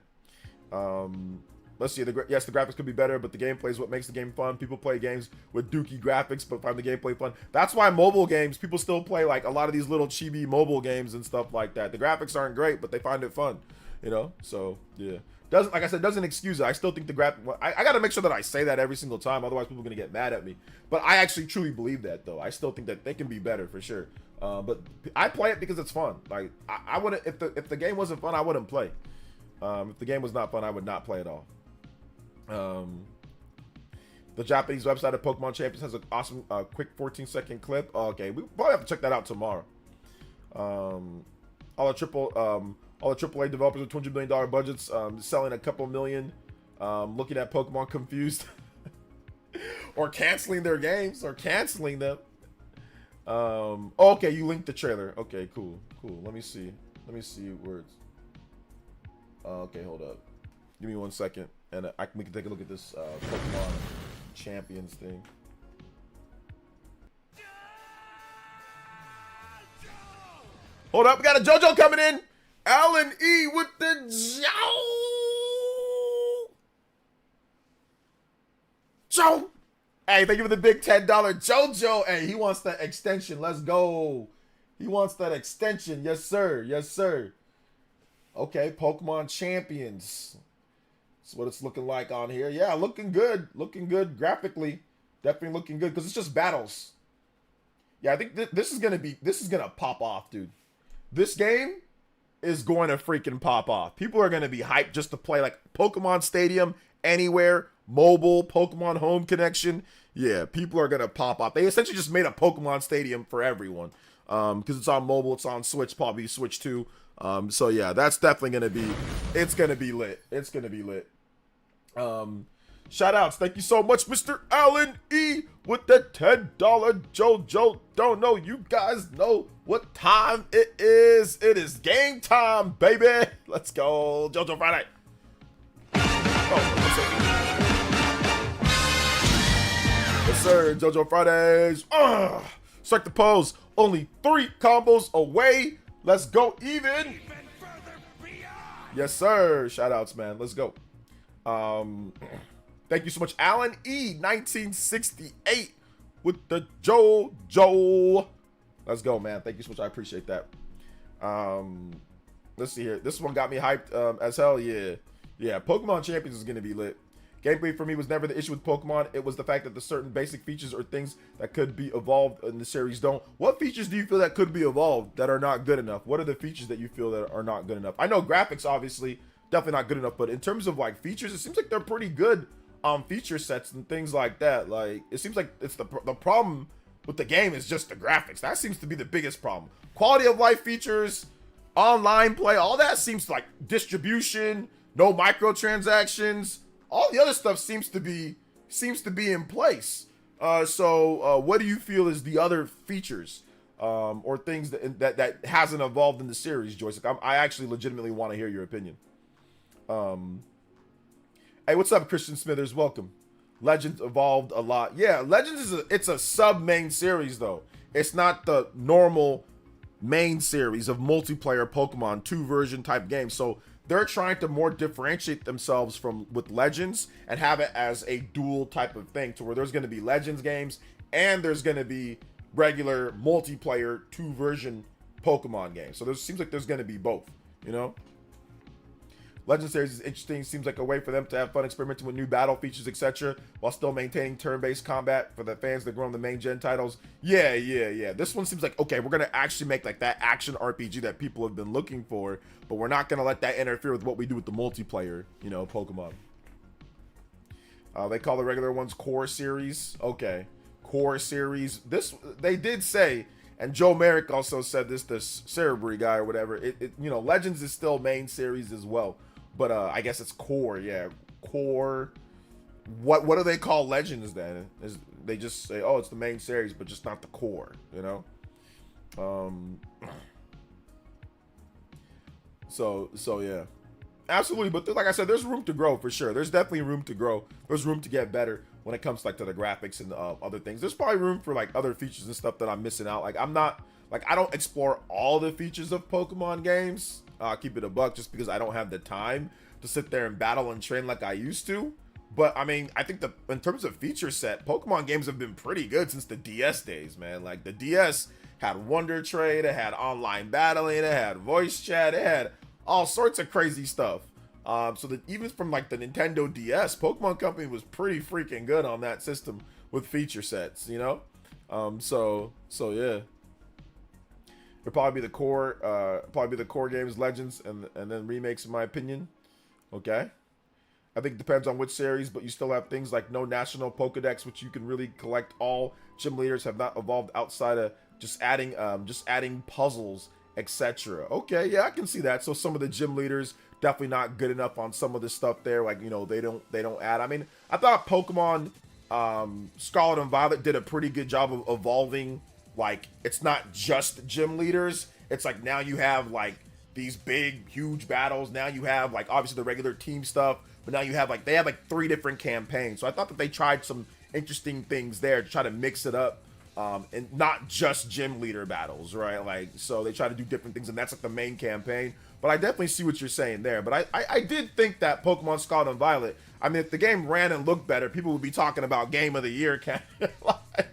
Let's see. Yes, the graphics could be better, but the gameplay is what makes the game fun. People play games with dookie graphics, but find the gameplay fun. That's why mobile games, people still play like a lot of these little chibi mobile games and stuff like that. The graphics aren't great, but they find it fun, you know? So, yeah. Doesn't, like I said, doesn't excuse it. I still think the graphic, I got to make sure that I say that every single time. Otherwise, people are going to get mad at me. But I actually truly believe that, though. I still think that they can be better for sure. But I play it because it's fun. Like, I wouldn't, if the game wasn't fun, I wouldn't play. If the game was not fun, I would not play at all. The Japanese website of Pokemon Champions has an awesome quick 14-second clip. Okay, we probably have to check that out tomorrow. All the AAA developers with $200 million budgets, selling a couple million, looking at Pokemon confused, or canceling their games, or canceling them. Okay, you linked the trailer. Okay, cool. Let me see words. Okay, hold up. Give me 1 second, and we can take a look at this Pokemon Champions thing. Hold up, we got a JoJo coming in. Alan E with the Joe. Hey, thank you for the big $10 JoJo. Hey, he wants that extension. Let's go. He wants that extension. Yes, sir. Yes, sir. Okay, Pokemon Champions. That's what it's looking like on here. Yeah, looking good. Looking good graphically. Definitely looking good because it's just battles. Yeah, I think this is gonna pop off, dude. This game is going to freaking pop off. People are gonna be hyped just to play like Pokemon Stadium anywhere, mobile, Pokemon Home Connection. Yeah, people are gonna pop off. They essentially just made a Pokemon Stadium for everyone. Because it's on mobile, it's on Switch, probably Switch 2. So yeah, that's definitely gonna be, it's gonna be lit. It's gonna be lit. Shout outs, thank you so much, Mr. Alan E with the $10 JoJo. Don't know, you guys know what time it is. It is game time, baby. Let's go, JoJo Friday. Yes, sir, JoJo Fridays. Strike the pose. Only 3 combos away. Let's go even. Yes, sir. Shout outs, man. Let's go. Thank you so much, Alan E 1968 with the JoJo. Let's go, man. Thank you so much. I appreciate that. Let's see here. This one got me hyped as hell. Yeah. Pokemon Champions is gonna be lit. Gameplay for me was never the issue with Pokemon. It was the fact that the certain basic features or things that could be evolved in the series don't. What features do you feel that could be evolved that are not good enough? What are the features that you feel that are not good enough? I know graphics, obviously, definitely not good enough, but in terms of like features, it seems like they're pretty good on feature sets and things like that. Like, it seems like it's the problem with the game is just the graphics. That seems to be the biggest problem. Quality of life features, online play, all that seems like distribution, no microtransactions. All the other stuff seems to be in place. So what do you feel is the other features or things that hasn't evolved in the series, Joyce? I actually legitimately want to hear your opinion. Hey, what's up, Christian Smithers? Welcome. Legends evolved a lot. Yeah, Legends it's a sub-main series though. It's not the normal main series of multiplayer Pokemon 2 version type games. So they're trying to more differentiate themselves with Legends and have it as a dual type of thing to where there's going to be Legends games and there's going to be regular multiplayer 2 version Pokemon games. So there seems like there's going to be both, you know? Legend series is interesting. Seems like a way for them to have fun experimenting with new battle features, etc., while still maintaining turn-based combat for the fans that grow on the main gen titles. Yeah. This one seems like, okay, we're gonna actually make like that action RPG that people have been looking for, but we're not gonna let that interfere with what we do with the multiplayer, you know, Pokemon. They call the regular ones core series. Okay, core series. This they did say, and Joe Merrick also said this Cerebri guy or whatever. It you know, Legends is still main series as well. But I guess it's core, yeah. Core. What do they call Legends then? They just say, oh, it's the main series, but just not the core, you know? So yeah, absolutely. But like I said, there's room to grow for sure. There's definitely room to grow. There's room to get better when it comes like to the graphics and other things. There's probably room for like other features and stuff that I'm missing out. Like I'm not like I don't explore all the features of Pokemon games. Keep it a buck, just because I don't have the time to sit there and battle and train like I used to. But I mean, I think in terms of feature set, Pokemon games have been pretty good since the DS days, man. Like the DS had Wonder Trade, it had online battling, it had voice chat, it had all sorts of crazy stuff. So that even from like the Nintendo DS, Pokemon Company was pretty freaking good on that system with feature sets, you know? So yeah. It'll probably be the core games, Legends, and then remakes, in my opinion. Okay. I think it depends on which series, but you still have things like no national Pokedex, which you can really collect all gym leaders, have not evolved outside of just adding puzzles, etc. Okay, yeah, I can see that. So some of the gym leaders definitely not good enough on some of the stuff there. Like, you know, they don't add. I mean, I thought Pokemon Scarlet and Violet did a pretty good job of evolving. Like, it's not just gym leaders. It's like now you have like these big, huge battles. Now you have like obviously the regular team stuff, but now you have like they have like 3 different campaigns. So I thought that they tried some interesting things there to try to mix it up. And not just gym leader battles, right? Like, so they try to do different things, and that's like the main campaign. But I definitely see what you're saying there. But I did think that Pokemon Scarlet and Violet, I mean, if the game ran and looked better, people would be talking about Game of the Year. Like,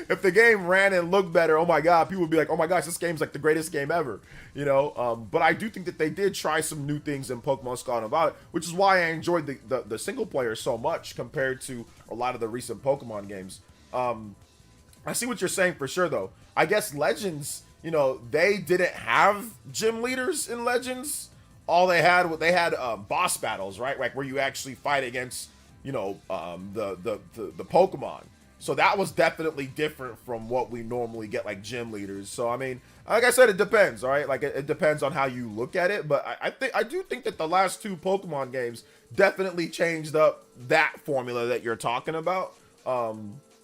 if the game ran and looked better, oh my God, people would be like, oh my gosh, this game's like the greatest game ever, you know? But I do think that they did try some new things in Pokemon Scarlet and Violet, which is why I enjoyed the single player so much compared to a lot of the recent Pokemon games. I see what you're saying for sure, though. I guess Legends, you know, they didn't have gym leaders in Legends. All they had boss battles, right? Like where you actually fight against, you know, the Pokemon. So that was definitely different from what we normally get, like gym leaders. So I mean, like I said, it depends, all right? Like it depends on how you look at it. But I do think that the last 2 Pokemon games definitely changed up that formula that you're talking about.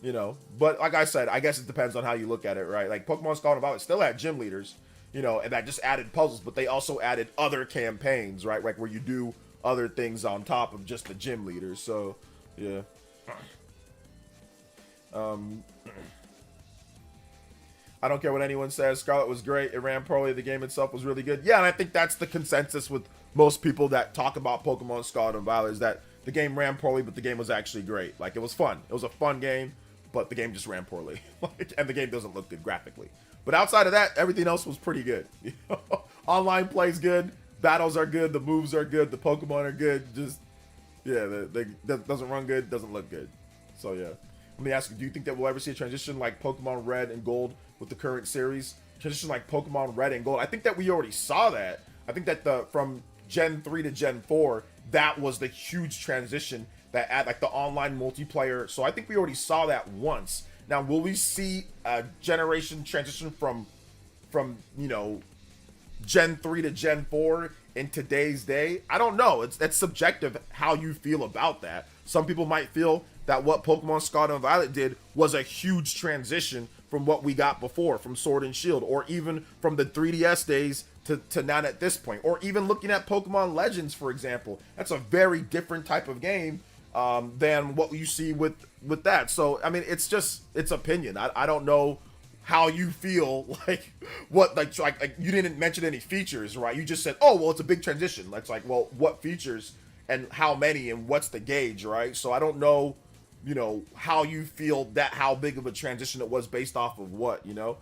You know, but like I said, I guess it depends on how you look at it, right? Like Pokemon Scarlet and Violet still had gym leaders, you know, and that just added puzzles, but they also added other campaigns, right? Like where you do other things on top of just the gym leaders. So, yeah. I don't care what anyone says. Scarlet was great. It ran poorly. The game itself was really good. Yeah, and I think that's the consensus with most people that talk about Pokemon Scarlet and Violet is that the game ran poorly, but the game was actually great. Like, it was fun. It was a fun game, but the game just ran poorly. And the game doesn't look good graphically. But outside of that, everything else was pretty good. Online play's good. Battles are good. The moves are good. The Pokemon are good. Just, yeah, that doesn't run good. Doesn't look good. So, yeah. Let me ask you, do you think that we'll ever see a transition like Pokemon Red and Gold with the current series? Transition like Pokemon Red and Gold? I think that we already saw that. I think that from Gen 3 to Gen 4, that was the huge transition that add like the online multiplayer. So I think we already saw that once. Now, will we see a generation transition from you know, Gen 3 to Gen 4 in today's day? I don't know. That's subjective how you feel about that. Some people might feel that what Pokemon Scarlet and Violet did was a huge transition from what we got before, from Sword and Shield, or even from the 3DS days to now at this point, or even looking at Pokemon Legends, for example. That's a very different type of game than what you see with that. So, I mean, it's opinion. I don't know how you feel, like, what, like you didn't mention any features, right? You just said, oh, well, it's a big transition. It's like, well, what features and how many and what's the gauge, right? So I don't know, you know, how you feel that, how big of a transition it was based off of what, you know?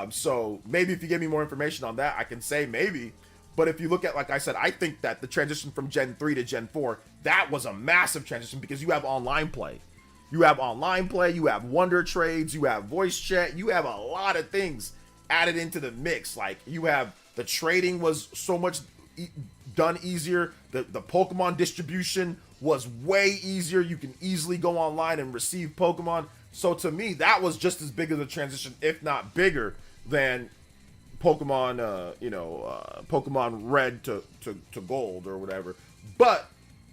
So maybe if you give me more information on that, I can say maybe. But if you look at, like I said, I think that the transition from Gen 3 to Gen 4, that was a massive transition because you have online play. You have online play, you have Wonder Trades, you have voice chat, you have a lot of things added into the mix. Like, you have the trading was so much done easier. The Pokemon distribution was way easier. You can easily go online and receive Pokemon. So to me, that was just as big of a transition, if not bigger, than Pokemon, Pokemon Red to Gold or whatever. But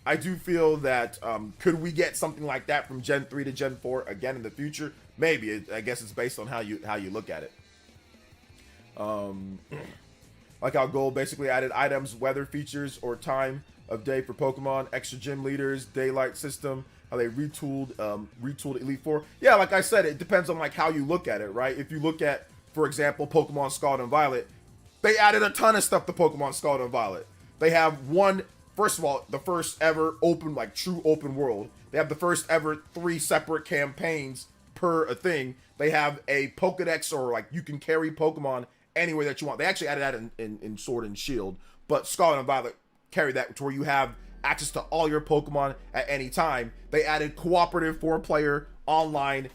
I do feel that could we get something like that from Gen 3 to Gen 4 again in the future? Maybe. I guess it's based on how you look at it. Like how Gold basically added items, weather features, or time of day for Pokemon, extra gym leaders, daylight system, how they retooled Elite Four. Yeah, like I said, it depends on like how you look at it, right? If you look at, for example, Pokemon Scarlet and Violet, they added a ton of stuff to Pokemon Scarlet and Violet. They have first of all, the first ever open, like true open world. They have the first ever 3 separate campaigns per a thing. They have a Pokedex, or like you can carry Pokemon anywhere that you want. They actually added that in Sword and Shield, but Scarlet and Violet carry that to where you have access to all your Pokemon at any time. They added cooperative 4-player online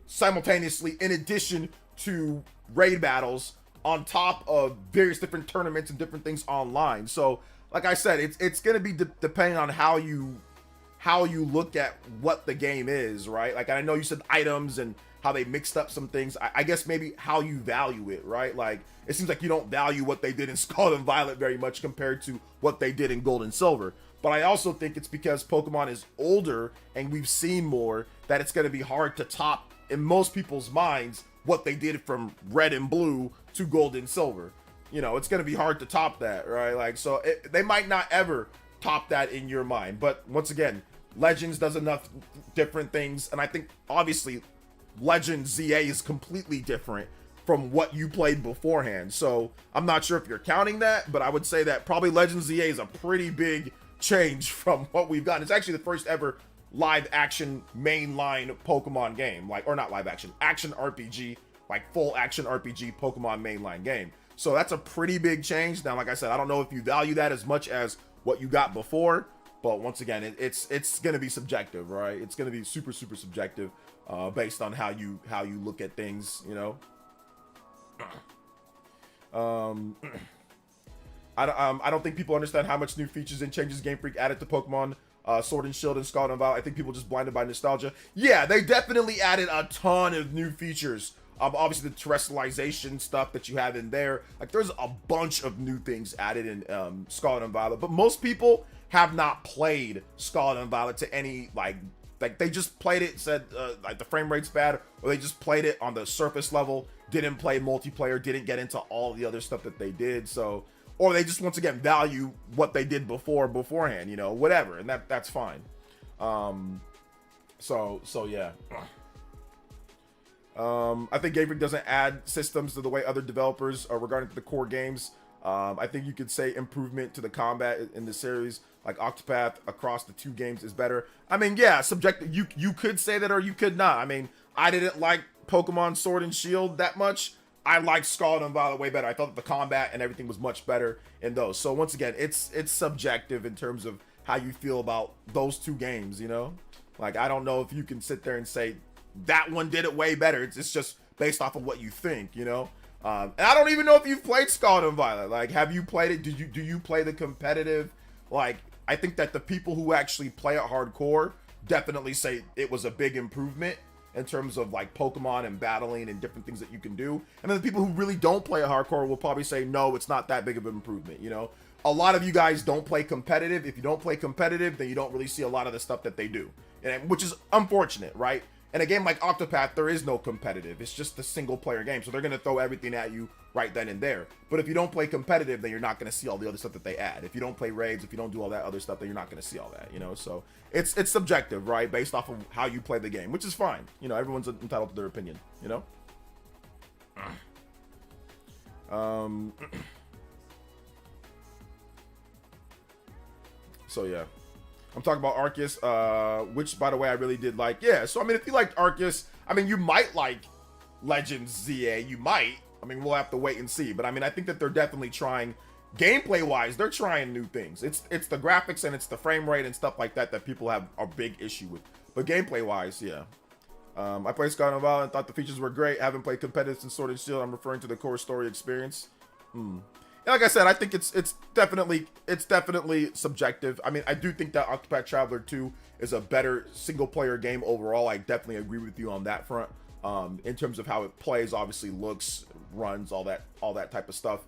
simultaneously, in addition to raid battles, on top of various different tournaments and different things online. So like I said, it's gonna be depending on how you look at what the game is, right? Like, I know you said items and how they mixed up some things. I guess maybe how you value it, right? Like, it seems like you don't value what they did in Scarlet and Violet very much compared to what they did in Gold and Silver. But I also think it's because Pokemon is older and we've seen more, that it's going to be hard to top, in most people's minds, what they did from Red and Blue to Gold and Silver. You know, it's going to be hard to top that, right? Like, so they might not ever top that in your mind. But once again, Legends does enough different things, and I think obviously Legends ZA is completely different from what you played beforehand. So I'm not sure if you're counting that, but I would say that probably Legends ZA is a pretty big change from what we've gotten. It's actually the first ever live action mainline Pokemon game, like, or not live action RPG, like full action RPG Pokemon mainline game. So that's a pretty big change. Now, like I said, I don't know if you value that as much as what you got before, but once again, it's going to be subjective, right? It's going to be super subjective, based on how you look at things, you know. I don't think people understand how much new features and changes Game Freak added to Pokemon Sword and Shield and Scarlet and Violet. I think people just blinded by nostalgia. Yeah, they definitely added a ton of new features. Obviously the terrestrialization stuff that you have in there, like there's a bunch of new things added in Scarlet and Violet, but most people have not played Scarlet and Violet to any like they just played it, said like the frame rate's bad, or they just played it on the surface level, didn't play multiplayer, didn't get into all the other stuff that they did. So, or they just once again value what they did beforehand, you know, whatever, and that's fine. So yeah. I think Game Freak doesn't add systems to the way other developers are regarding the core games. I think you could say improvement to the combat in the series, like Octopath across the 2 games is better. I mean, yeah, subjective. You could say that, or you could not. I mean, I didn't like Pokemon Sword and Shield that much. I liked Scarlet and Violet way better. I thought that the combat and everything was much better in those. So once again, it's subjective in terms of how you feel about those 2 games, you know? Like, I don't know if you can sit there and say that one did it way better. It's just based off of what you think, you know? And I don't even know if you've played Scarlet and Violet. Like, have you played it? Do you play the competitive? Like, I think that the people who actually play it hardcore definitely say it was a big improvement in terms of like Pokemon and battling and different things that you can do. And then the people who really don't play it hardcore will probably say, no, it's not that big of an improvement, you know? A lot of you guys don't play competitive. If you don't play competitive, then you don't really see a lot of the stuff that they do, and which is unfortunate, right? In a game like Octopath, there is no competitive. It's just a single player game. So they're going to throw everything at you right then and there. But if you don't play competitive, then you're not going to see all the other stuff that they add. If you don't play raids, if you don't do all that other stuff, then you're not going to see all that, you know? So it's subjective, right? Based off of how you play the game, which is fine. You know, everyone's entitled to their opinion, you know? So yeah. I'm talking about Arceus, which, by the way, I really did like. Yeah, so, I mean, if you liked Arceus, I mean, you might like Legends ZA. You might. I mean, we'll have to wait and see. But, I mean, I think that they're definitely trying, gameplay-wise, they're trying new things. It's the graphics and it's the frame rate and stuff like that that people have a big issue with. But gameplay-wise, yeah. I played Scarlet and Violet and thought the features were great. I haven't played competitive since Sword and Shield. I'm referring to the core story experience. And like I said, I think it's definitely subjective. I mean, I do think that Octopath Traveler 2 is a better single player game overall. I definitely agree with you on that front. In terms of how it plays, obviously looks, runs, all that type of stuff.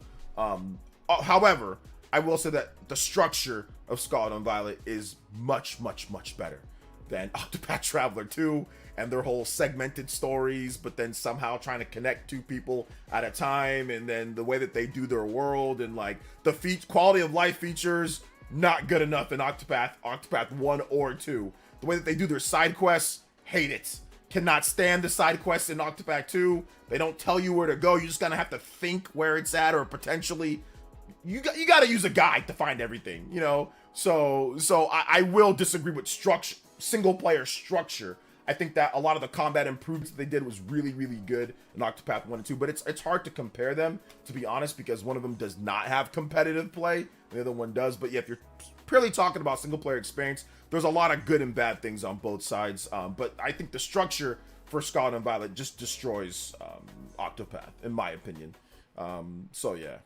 However, I will say that the structure of Scarlet and Violet is much better than Octopath Traveler 2. and their whole segmented stories, but then somehow trying to connect two people at a time, and then the way that they do their world, and like the quality of life features, not good enough in Octopath 1 or 2. The way that they do their side quests, hate it. Cannot stand the side quests in Octopath 2. They don't tell you where to go. You just gonna have to think where it's at, or potentially you got to use a guide to find everything, you know. So I will disagree with structure, single player structure. I think that a lot of the combat improvements that they did was really, really good in Octopath 1 and 2, but it's hard to compare them, to be honest, because one of them does not have competitive play, the other one does. But yeah, if you're purely talking about single player experience, there's a lot of good and bad things on both sides. But I think the structure for Scarlet and Violet just destroys Octopath, in my opinion. So yeah.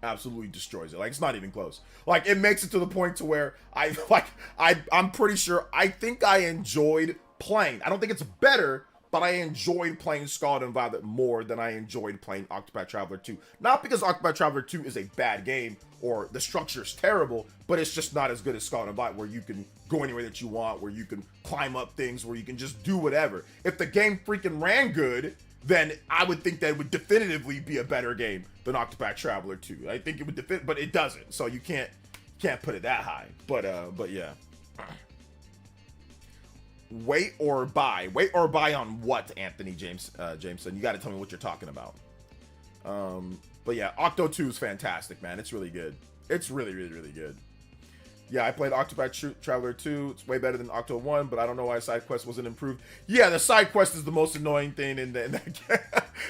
Absolutely destroys it. Like, it's not even close. Like, it makes it to the point to where I'm pretty sure, I think I enjoyed playing. I don't think it's better, but I enjoyed playing Scarlet and Violet more than I enjoyed playing Octopath Traveler 2. Not because Octopath Traveler 2 is a bad game or the structure is terrible, but it's just not as good as Scarlet and Violet, where you can go anywhere that you want, where you can climb up things, where you can just do whatever. If the game freaking ran good, then I would think that it would definitively be a better game than Octopath Traveler 2. I think it would but it doesn't. So you can't put it that high. But yeah. Wait or buy. Wait or buy on what, Anthony Jameson? You got to tell me what you're talking about. But yeah, Octo 2 is fantastic, man. It's really good. It's really, really, really good. Yeah, I played Octopath Traveler 2. It's way better than Octo 1, but I don't know why side quest wasn't improved. Yeah, the side quest is the most annoying thing in that game.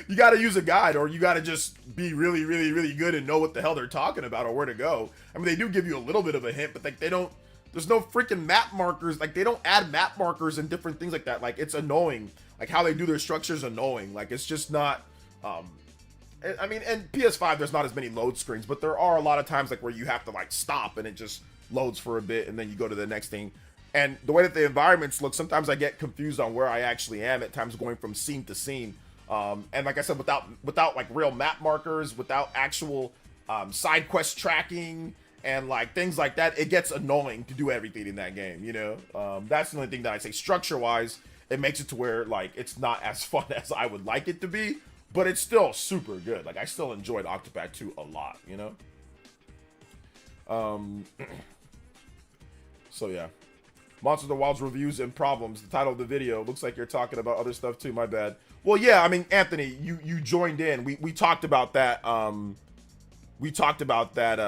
You got to use a guide, or you got to just be really, really, really good and know what the hell they're talking about or where to go. I mean, they do give you a little bit of a hint, but like they don't. There's no freaking map markers. Like, they don't add map markers and different things like that. Like, it's annoying. Like, how they do their structure is annoying. Like, it's just not. I mean, in PS5, there's not as many load screens, but there are a lot of times like where you have to like stop and it just loads for a bit and then you go to the next thing. And the way that the environments look, sometimes I get confused on where I actually am at times, going from scene to scene. And like I said, without like real map markers, without actual side quest tracking and like things like that, it gets annoying to do everything in that game, you know. That's the only thing that I say. Structure wise, it makes it to where like it's not as fun as I would like it to be, but it's still super good. Like, I still enjoyed Octopath 2 a lot, you know. So yeah, Monster of the Wild's reviews and problems. The title of the video looks like you're talking about other stuff too. My bad. Well, yeah, I mean, Anthony, you joined in. We talked about that. We talked about that.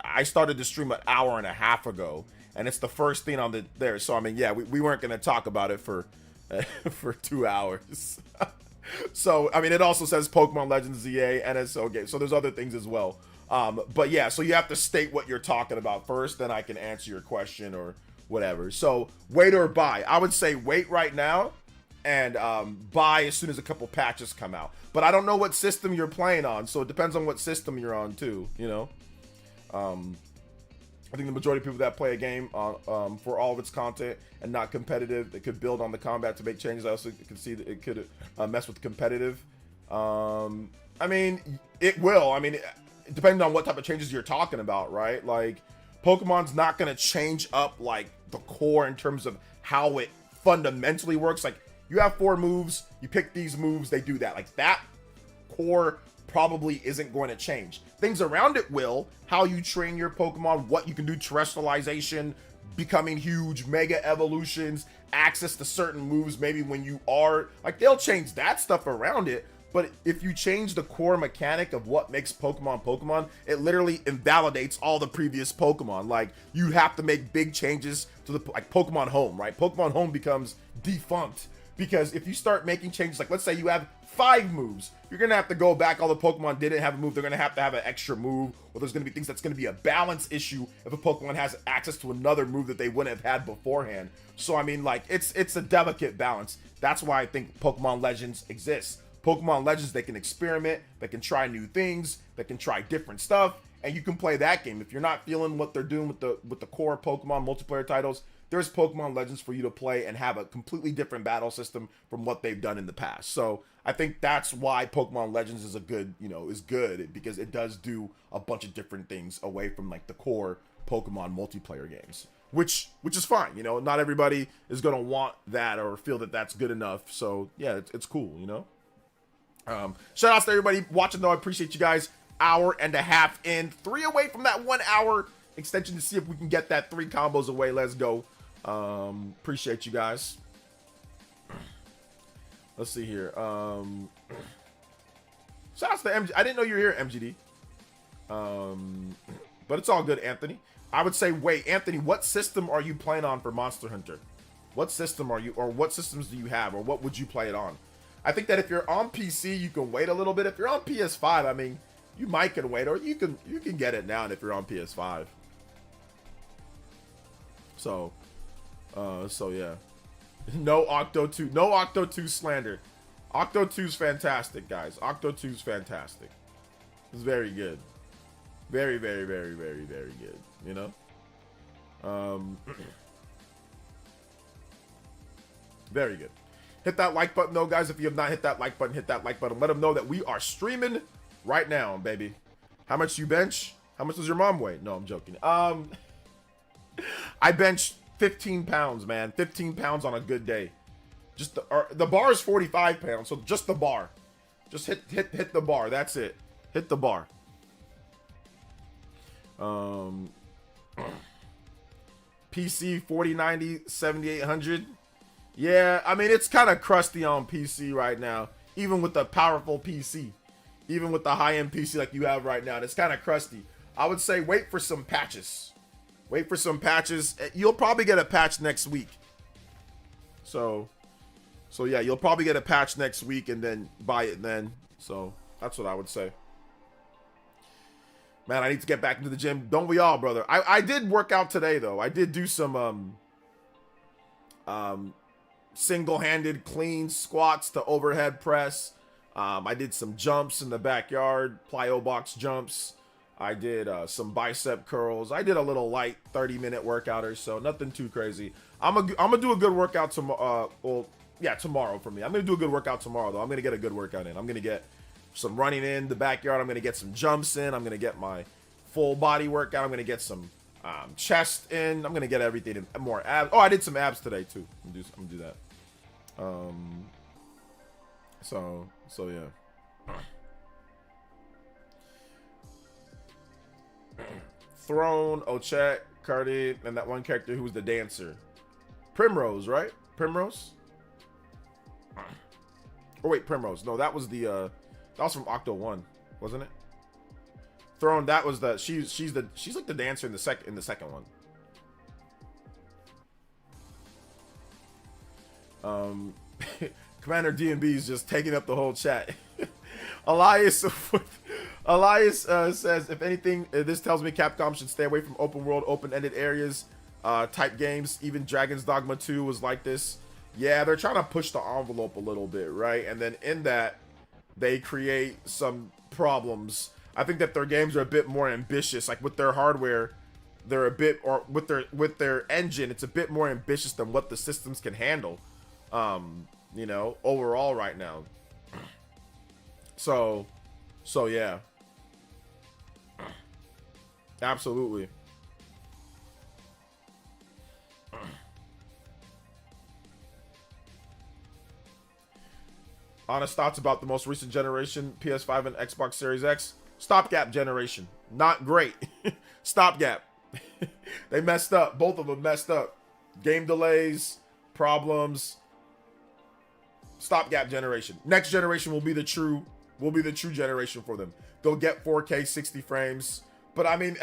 I started the stream an hour and a half ago, and it's the first thing on there. So I mean, yeah, we weren't gonna talk about it for for 2 hours. So I mean, it also says Pokemon Legends ZA, NSO game. So there's other things as well. But yeah, so you have to state what you're talking about first, then I can answer your question or whatever. So wait or buy. I would say wait right now and buy as soon as a couple patches come out. But I don't know what system you're playing on, so it depends on what system you're on too, you know. I think the majority of people that play a game for all of its content and not competitive, they could build on the combat to make changes. I also can see that it could mess with competitive. I mean, it will. I mean, depending on what type of changes you're talking about, right? Like, Pokemon's not going to change up, like, the core in terms of how it fundamentally works. Like, you have 4 moves, you pick these moves, they do that. Like, that core probably isn't going to change. Things around it will. How you train your Pokemon, what you can do, terrestrialization, becoming huge, mega evolutions, access to certain moves, maybe when you are... Like, they'll change that stuff around it. But if you change the core mechanic of what makes Pokemon Pokemon, it literally invalidates all the previous Pokemon. Like, you have to make big changes to the, like, Pokemon Home, right? Pokemon Home becomes defunct because if you start making changes, like, let's say you have 5 moves, you're gonna have to go back. All the Pokemon didn't have a move, they're gonna have an extra move, or there's gonna be things that's gonna be a balance issue if a Pokemon has access to another move that they wouldn't have had beforehand. So I mean, like, it's a delicate balance. That's why I think Pokemon Legends exists. Pokemon Legends, they can experiment, they can try new things, they can try different stuff, and you can play that game. If you're not feeling what they're doing with the core Pokemon multiplayer titles, there's Pokemon Legends for you to play and have a completely different battle system from what they've done in the past. So I think that's why Pokemon Legends is a good, you know, is good, because it does do a bunch of different things away from like the core Pokemon multiplayer games. which is fine. You know, not everybody is gonna want that or feel that that's good enough. So yeah, it's cool. You know. Shout outs to everybody watching though. I appreciate you guys. Hour and a half in, 3 away from that 1 hour extension to see if we can get that 3 combos away. Let's go. Appreciate you guys. Let's see here. Shout outs to MG. I didn't know you were here, MGD. But it's all good, Anthony. I would say, wait, Anthony, what system are you playing on for Monster Hunter? What system are you, or what systems do you have, or what would you play it on? I think that if you're on PC, you can wait a little bit. If you're on PS5, I mean, you might can wait, or you can get it now if you're on PS5. So yeah. No Octo 2. No Octo 2 slander. Octo 2's fantastic, guys. Octo 2's fantastic. It's very good. Very, very, very, very, very good. You know? Very good. Hit that like button, though, guys. If you have not hit that like button, hit that like button. Let them know that we are streaming right now, baby. How much you bench? How much does your mom weigh? No, I'm joking. I bench 15 pounds, man. 15 pounds on a good day. Just the bar is 45 pounds, so just the bar. Just hit the bar. That's it. Hit the bar. PC 4090 7800. Yeah, I mean, it's kind of crusty on PC right now, even with the powerful PC, even with the high-end PC like you have right now. It's kind of crusty. I would say wait for some patches. Wait for some patches. You'll probably get a patch next week. So yeah, you'll probably get a patch next week and then buy it then. So that's what I would say. Man, I need to get back into the gym. Don't we all, brother? I did work out today, though. I did do some single-handed clean squats to overhead press. I did some jumps in the backyard, plyo box jumps. I did some bicep curls. I did a little light 30-minute workout or so. Nothing too crazy. I'm gonna do a good workout tomorrow. Well, yeah, tomorrow for me. I'm gonna do a good workout tomorrow, though. I'm gonna get a good workout in. I'm gonna get some running in the backyard. I'm gonna get some jumps in. I'm gonna get my full body workout. I'm gonna get some chest in. I'm gonna get everything in. More abs. Oh, I did some abs today too. I'm gonna do that. So yeah. Throne, Ochette, Cardi, and that one character who was the dancer. Primrose, right? Primrose? Or wait, Primrose. No, that was the that was from Octo 1, wasn't it? Throne, that was the she's like the dancer in the second one. Commander D&B is just taking up the whole chat. Elias says, if anything, this tells me Capcom should stay away from open world, open-ended areas type games. Even Dragon's Dogma 2 was like this. Yeah, they're trying to push the envelope a little bit, right? And then in that, they create some problems. I think that their games are a bit more ambitious. Like with their hardware, they're a bit, or with their engine, it's a bit more ambitious than what the systems can handle. You know, overall right now. So yeah. Absolutely. Honest thoughts about the most recent generation, PS5 and Xbox Series X. Stopgap generation. Not great. Stopgap. They messed up. Both of them messed up. Game delays, problems. Stopgap generation. Next generation will be the true generation for them. They'll get 4K 60 frames. But I mean,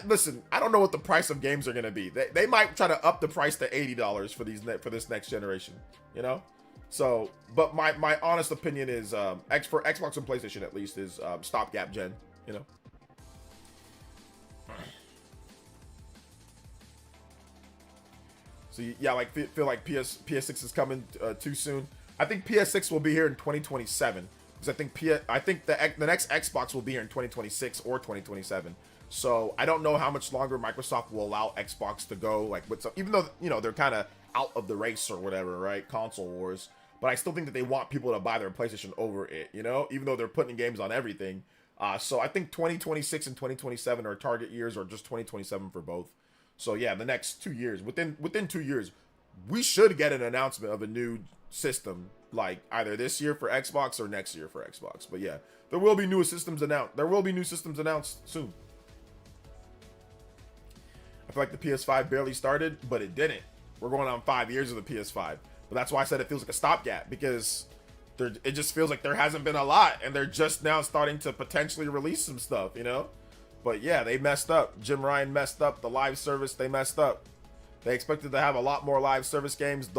listen, I don't know what the price of games are going to be. They might try to up the price to $80 for this next generation, you know? So, but my honest opinion is for Xbox and PlayStation at least is stopgap gen, you know? So yeah, like feel like PS6 is coming too soon. I think PS6 will be here in 2027 because I think the next Xbox will be here in 2026 or 2027. So I don't know how much longer Microsoft will allow Xbox to go, like with some, even though they're kind of out of the race or whatever, right? Console wars. But I still think that they want people to buy their PlayStation over it, even though they're putting games on everything. So I think 2026 and 2027 are target years, or just 2027 for both. So yeah, the next 2 years, within 2 years, we should get an announcement of a new system, like either this year for Xbox or next year for Xbox. But yeah, there will be new systems announced. There will be new systems announced soon. I feel like the PS5 barely started, but it didn't. We're going on 5 years of the PS5. But that's why I said it feels like a stopgap, because it just feels like there hasn't been a lot, and they're just now starting to potentially release some stuff, you know? But yeah, they messed up. Jim Ryan messed up. The live service, they messed up. They expected to have a lot more live service games.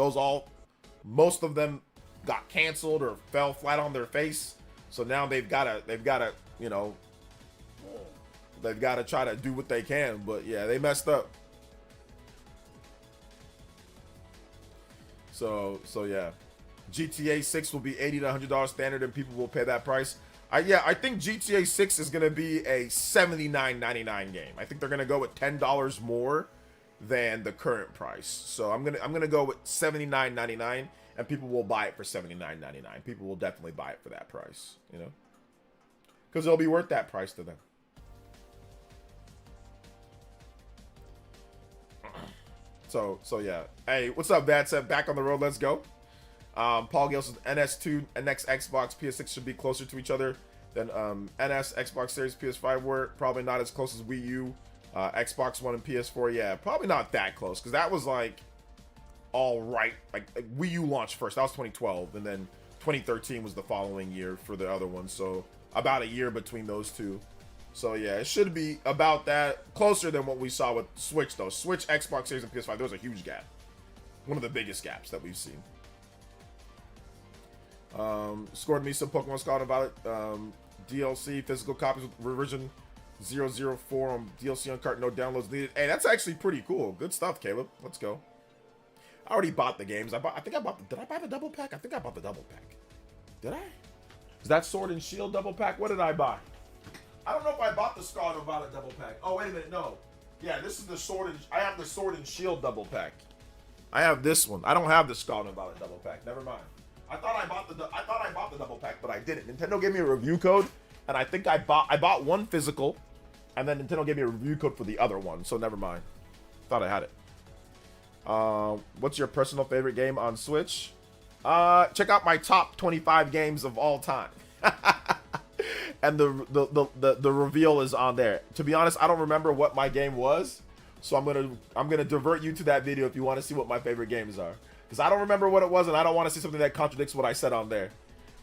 Most of them got canceled or fell flat on their face. So now they've got to, you know, they've got to try to do what they can. But yeah, they messed up. So yeah, GTA 6 will be $80 to $100 standard, and people will pay that price. I think GTA 6 is gonna be a $79.99 game. I think they're gonna go with $10 more than the current price. So I'm gonna go with $79.99, and people will buy it for $79.99. People will definitely buy it for that price, you know, because it'll be worth that price to them. So yeah. Hey, what's up, Dad? Said back on the road. Let's go. Paul Gale says NS2 and next Xbox PS6 should be closer to each other than NS, Xbox Series, PS5 were. Probably not as close as Wii U, Xbox One, and PS4. Yeah, probably not that close, because that was like all right. Like Wii U launched first. That was 2012, and then 2013 was the following year for the other one. So about a year between those two. So yeah, it should be about that, closer than what we saw with Switch though. Switch, Xbox Series, and PS5, there was a huge gap. One of the biggest gaps that we've seen. Scored me some Pokemon Scarlet and Violet DLC, physical copies with revision 004 on DLC on cart, no downloads needed. Hey, that's actually pretty cool. Good stuff, Caleb. Let's go. I already bought the games. Did I buy the double pack? I think I bought the double pack. Did I? Is that Sword and Shield double pack? What did I buy? I don't know if I bought the Scarlet and Violet double pack. Oh, wait a minute. No. Yeah, this is the I have the Sword and Shield double pack. I have this one. I don't have the Scarlet and Violet double pack. Never mind. I thought I bought the double pack, but I didn't. Nintendo gave me a review code, and I think I bought one physical, and then Nintendo gave me a review code for the other one. So never mind. Thought I had it. What's your personal favorite game on Switch? Check out my top 25 games of all time. And the reveal is on there. To be honest, I don't remember what my game was, so I'm gonna divert you to that video if you want to see what my favorite games are. Because I don't remember what it was, and I don't want to see something that contradicts what I said on there.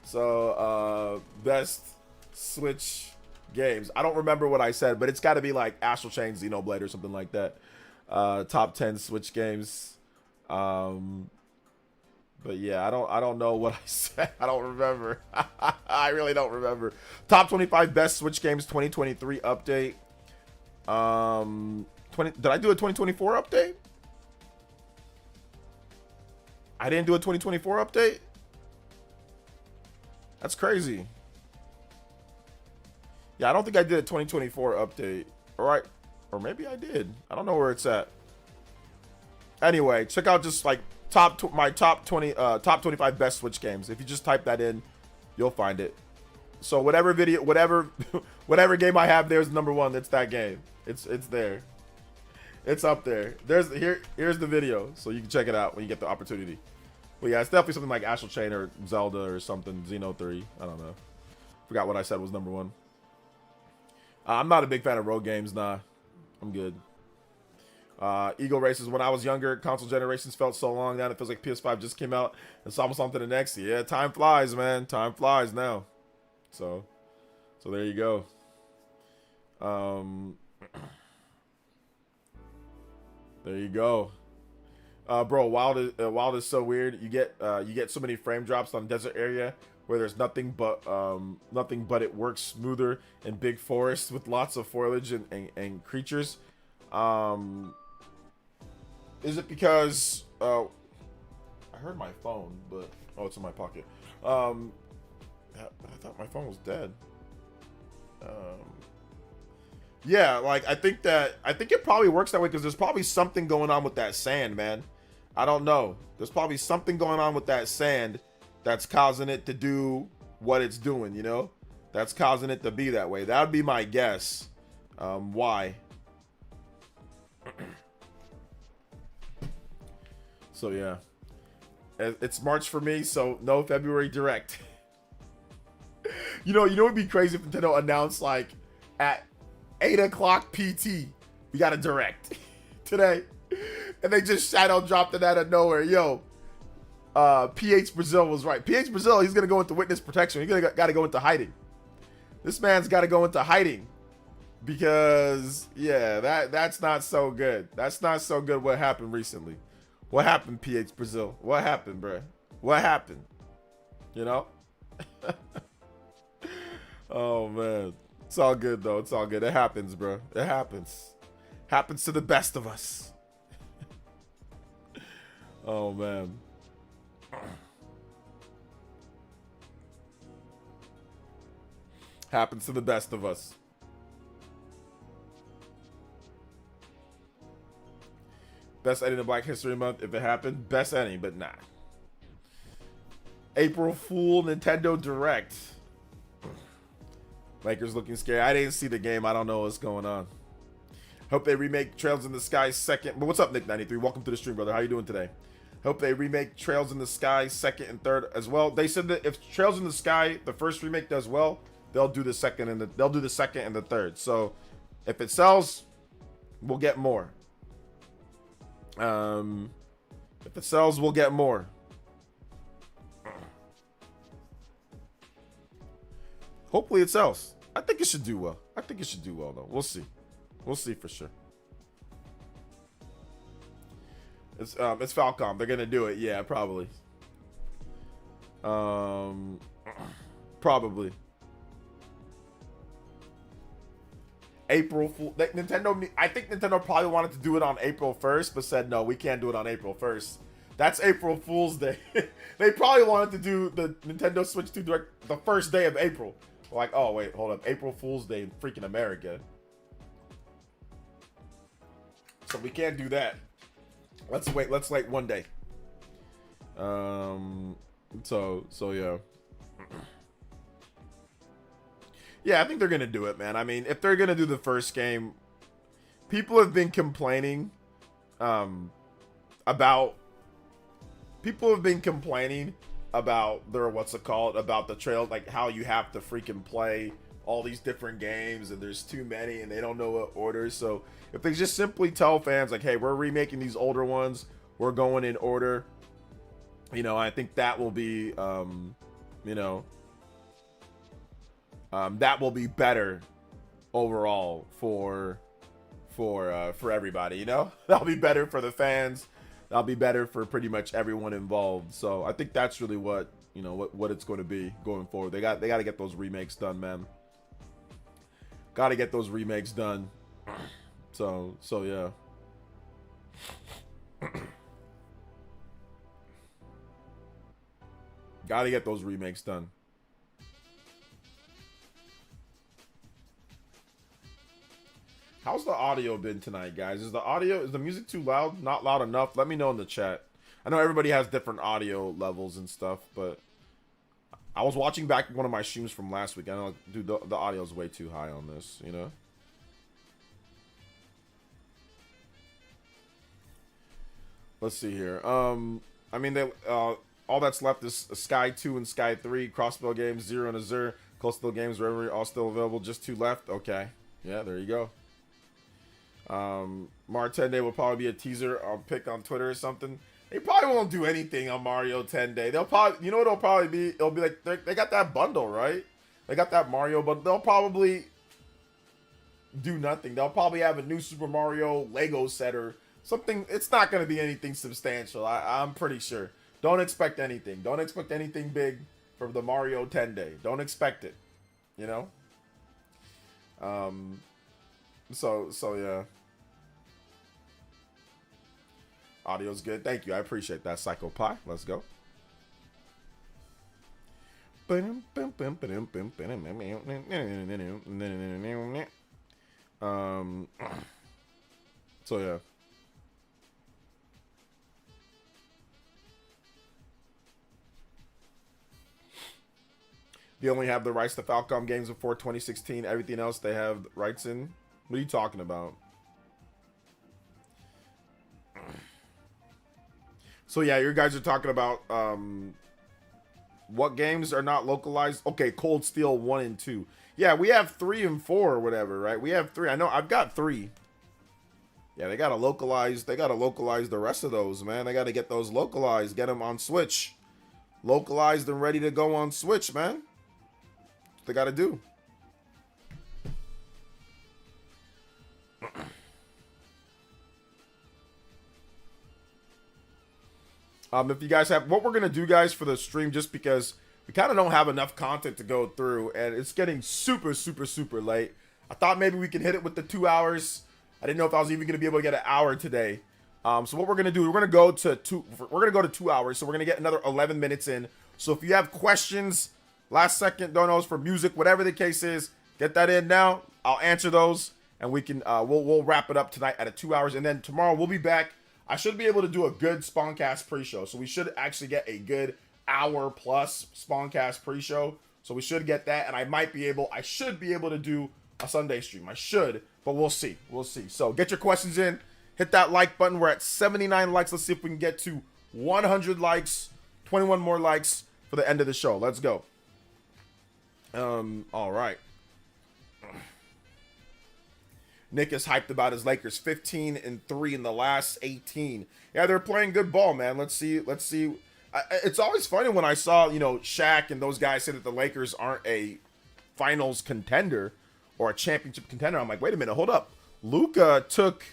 So, best Switch games. I don't remember what I said, but it's got to be like Astral Chain, Xenoblade, or something like that. Top 10 Switch games. But yeah, I don't know what I said. I don't remember. I really don't remember. Top 25 best Switch games 2023 update. Did I do a 2024 update? I didn't do a 2024 update? That's crazy. Yeah, I don't think I did a 2024 update. Alright. Or maybe I did. I don't know where it's at. Anyway, check out just like my top 25 best Switch games. If you just type that in, you'll find it. So whatever game I have, there's number one. It's that game. It's there. It's up there. Here's the video, so you can check it out when you get the opportunity. But yeah, it's definitely something like Astral Chain or Zelda or something. Xeno 3. I don't know. Forgot what I said was number one. I'm not a big fan of road games. Nah, I'm good. Eagle Races. When I was younger, console generations felt so long. Now it feels like PS5 just came out. It's almost on to the next. Yeah, time flies, man. Time flies now. So there you go. There you go. Bro, Wild is so weird. You get so many frame drops on desert area where there's nothing but it works smoother in big forests with lots of foliage and creatures. Is it because I heard my phone, but it's in my pocket. I thought my phone was dead. Yeah, like I think it probably works that way because there's probably something going on with that sand, man. I don't know. There's probably something going on with that sand that's causing it to do what it's doing, you know? That's causing it to be that way. That would be my guess. Why? So yeah, it's March for me, so no February Direct. You know it'd be crazy if Nintendo announced like at 8 o'clock PT, we got a Direct today, and they just shadow dropped it out of nowhere. Yo, PH Brazil was right. PH Brazil, he's gonna go into witness protection. He's got to go into hiding. This man's got to go into hiding because yeah, that's not so good. That's not so good. What happened recently? What happened, PH Brazil? What happened, bruh? What happened? You know? Oh man, it's all good though. It's all good. It happens, bro. It happens. Happens to the best of us. Oh man. Happens to the best of us. Best ending of Black History Month if it happened. Best ending, but nah. April Fool Nintendo Direct. Lakers looking scary. I didn't see the game. I don't know what's going on. Hope they remake Trails in the Sky second. But what's up, Nick93? Welcome to the stream, brother. How you doing today? Hope they remake Trails in the Sky second and third as well. They said that if Trails in the Sky, the first remake does well, they'll do the second and the third. So if it sells, we'll get more. If it sells, we'll get more. Hopefully it sells. I think it should do well. I think it should do well though. We'll see. We'll see for sure. It's Falcom. They're gonna do it. Yeah, probably. Probably. April Fool. Nintendo. I think Nintendo probably wanted to do it on April 1st, but said no, we can't do it on April 1st. That's April Fool's Day. They probably wanted to do the Nintendo Switch 2 Direct the first day of April. Like, oh wait, hold up, April Fool's Day in freaking America. So we can't do that. Let's wait one day. So yeah. Yeah, I think they're gonna do it, man. I mean, if they're gonna do the first game, people have been complaining about their about the trail, like how you have to freaking play all these different games and there's too many and they don't know what order. So if they just simply tell fans like, hey, we're remaking these older ones, we're going in order, I think that will be that will be better overall for everybody. That'll be better for the fans. That'll be better for pretty much everyone involved. So I think that's really what it's going to be going forward. They got to get those remakes done, man. Got to get those remakes done. So yeah. Got to get those remakes done. How's the audio been tonight, guys? Is the music too loud? Not loud enough? Let me know in the chat. I know everybody has different audio levels and stuff, but I was watching back one of my streams from last week. I know, dude, the audio is way too high on this, Let's see here. I mean, all that's left is Sky 2 and Sky 3, Crossbow Games, 0 and Azure, Coastal Games, Reverie, all still available. Just 2 left. Okay. Yeah, there you go. Mario 10 Day will probably be a teaser pick on Twitter or something. They probably won't do anything on Mario 10 Day. They'll probably, what it'll probably be? It'll be like they got that bundle, right? They got that Mario bundle. They'll probably do nothing. They'll probably have a new Super Mario Lego set or something. It's not going to be anything substantial. I'm pretty sure. Don't expect anything. Don't expect anything big for the Mario 10 Day. Don't expect it. So yeah. Audio's good. Thank you. I appreciate that, Psycho Pie. Let's go. So yeah. They only have the rights to Falcom games before 2016. Everything else they have rights in. What are you talking about? So yeah, you guys are talking about what games are not localized? Okay, Cold Steel 1 and 2. Yeah, we have 3 and 4 or whatever, right? We have 3. I know I've got 3. Yeah, they gotta localize. They gotta localize the rest of those, man. They gotta get those localized. Get them on Switch, localized and ready to go on Switch, man. What they gotta do. If you guys have, what we're gonna do, guys, for the stream, just because we kind of don't have enough content to go through, and it's getting super, super, super late. I thought maybe we could hit it with the 2 hours. I didn't know if I was even gonna be able to get an hour today. So what we're gonna do, we're gonna go to 2 hours. So we're gonna get another 11 minutes in. So if you have questions, last second donos for music, whatever the case is, get that in now. I'll answer those, and we can we'll wrap it up tonight at 2 hours, and then tomorrow we'll be back. I should be able to do a good Spawncast pre-show, so we should actually get a good hour plus Spawncast pre-show. So we should get that, and I should be able to do a Sunday stream. I should, but we'll see. We'll see. So get your questions in. Hit that like button. We're at 79 likes. Let's see if we can get to 100 likes. 21 more likes for the end of the show. Let's go. All right. Nick is hyped about his Lakers 15 and 3 in the last 18. Yeah, they're playing good ball, man. Let's see. It's always funny when I saw, Shaq and those guys say that the Lakers aren't a finals contender or a championship contender. I'm like, wait a minute, hold up. Luka took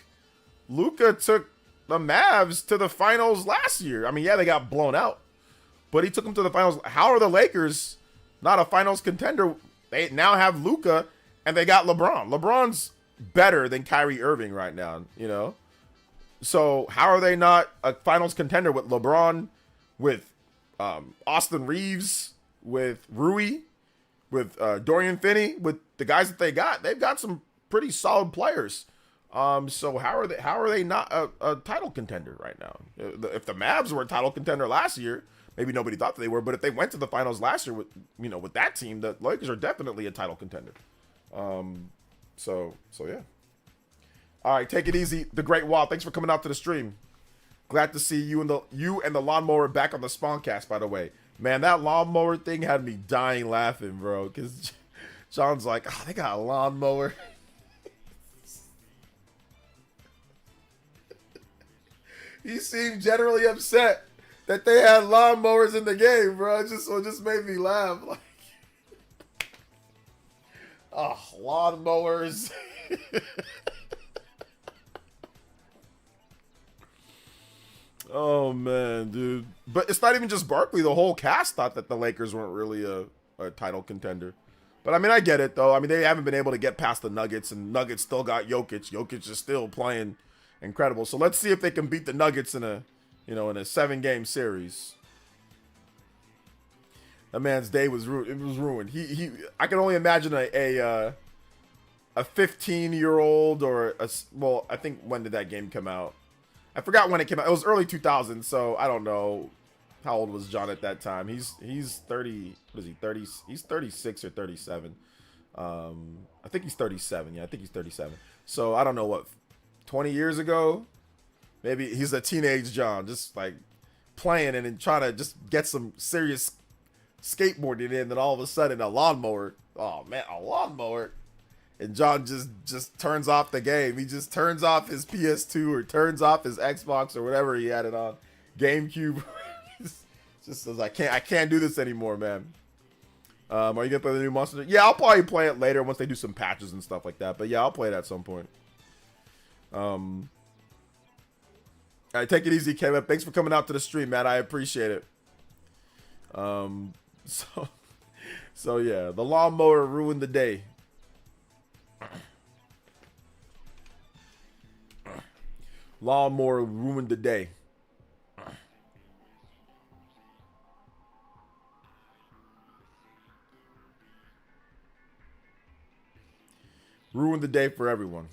the Mavs to the finals last year. I mean, yeah, they got blown out, but he took them to the finals. How are the Lakers not a finals contender? They now have Luka and they got LeBron. LeBron's better than Kyrie Irving right now, So how are they not a finals contender with LeBron, with Austin Reeves, with Rui, with Dorian Finney, with the guys that they got? They've got some pretty solid players. So how are they not a title contender right now? If the Mavs were a title contender last year, maybe nobody thought that they were, but if they went to the finals last year with that team, the Lakers are definitely a title contender. So yeah. All right, take it easy. The Great Wall, thanks for coming out to the stream. Glad to see you and the lawnmower back on the Spawncast, by the way. Man, that lawnmower thing had me dying laughing, bro. Because John's like, oh, they got a lawnmower. He seemed generally upset that they had lawnmowers in the game, bro. It just made me laugh. Like, oh, lawnmowers. Oh, man, dude. But it's not even just Barkley. The whole cast thought that the Lakers weren't really a title contender. But, I mean, I get it, though. I mean, they haven't been able to get past the Nuggets, and Nuggets still got Jokic. Jokic is still playing incredible. So let's see if they can beat the Nuggets in a 7-game series. That man's day was ruined. It was ruined. I can only imagine a 15-year-old or I think, when did that game come out? I forgot when it came out. It was early 2000s, so I don't know how old was John at that time. He's 30. What is he? 30? He's 36 or 37. I think he's 37. Yeah, I think he's 37. So I don't know what 20 years ago. Maybe he's a teenage John, just like playing and trying to just get some serious skateboarding in. Then all of a sudden, a lawnmower. Oh man, a lawnmower. And John just turns off the game. He just turns off his PS2 or turns off his Xbox or whatever he had it on, GameCube. just says, I can't do this anymore, man. Are you gonna play the new Monster? Yeah, I'll probably play it later once they do some patches and stuff like that. But yeah, I'll play it at some point. All right, take it easy, Kevin. Thanks for coming out to the stream, man. I appreciate it. So yeah, the lawnmower ruined the day. Lawnmower ruined the day. Ruined the day for everyone.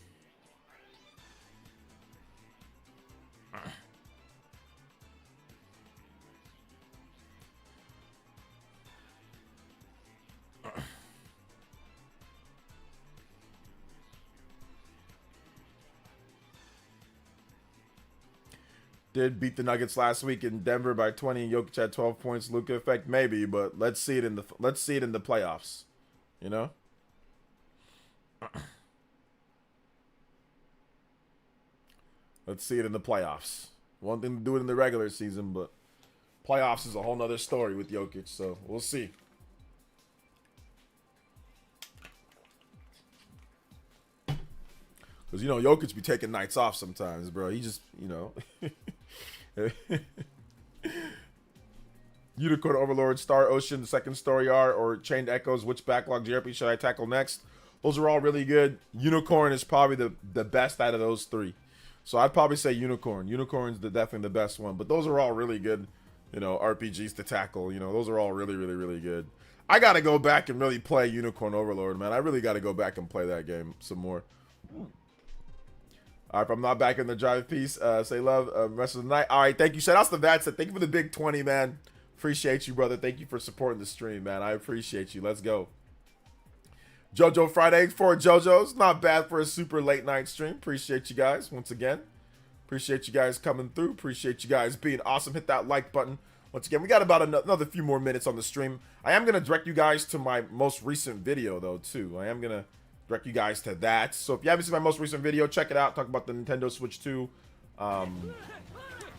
did beat the Nuggets last week in Denver by 20. Jokic had 12 points. Luka effect, maybe, but let's see it in the playoffs. You know. Let's see it in the playoffs. One thing to do it in the regular season, but playoffs is a whole nother story with Jokic. So we'll see. Because, you know, Jokic be taking nights off sometimes, bro. He just, you know. Unicorn Overlord, Star Ocean, the second story art, or Chained Echoes, which backlog GRP should I tackle next? Those are all really good. Unicorn is probably the best out of those three. So I'd probably say Unicorn. Unicorn's definitely the best one. But those are all really good, you know, RPGs to tackle. You know, those are all really, really, really good. I got to go back and really play Unicorn Overlord, man. I really got to go back and play that game some more. All right, if I'm not back in the drive piece, say love rest of the night. All right, thank you. Shout outs to Vatsa. Thank you for the big 20, man. Appreciate you, brother. Thank you for supporting the stream, man. I appreciate you. Let's go. JoJo Friday for JoJo's. Not bad for a super late night stream. Appreciate you guys once again. Appreciate you guys coming through. Appreciate you guys being awesome. Hit that like button. Once again, we got about another few more minutes on the stream. I am going to direct you guys to my most recent video, though, too. I am going to direct you guys to that. So if you haven't seen my most recent video, check it out. Talk about the Nintendo Switch 2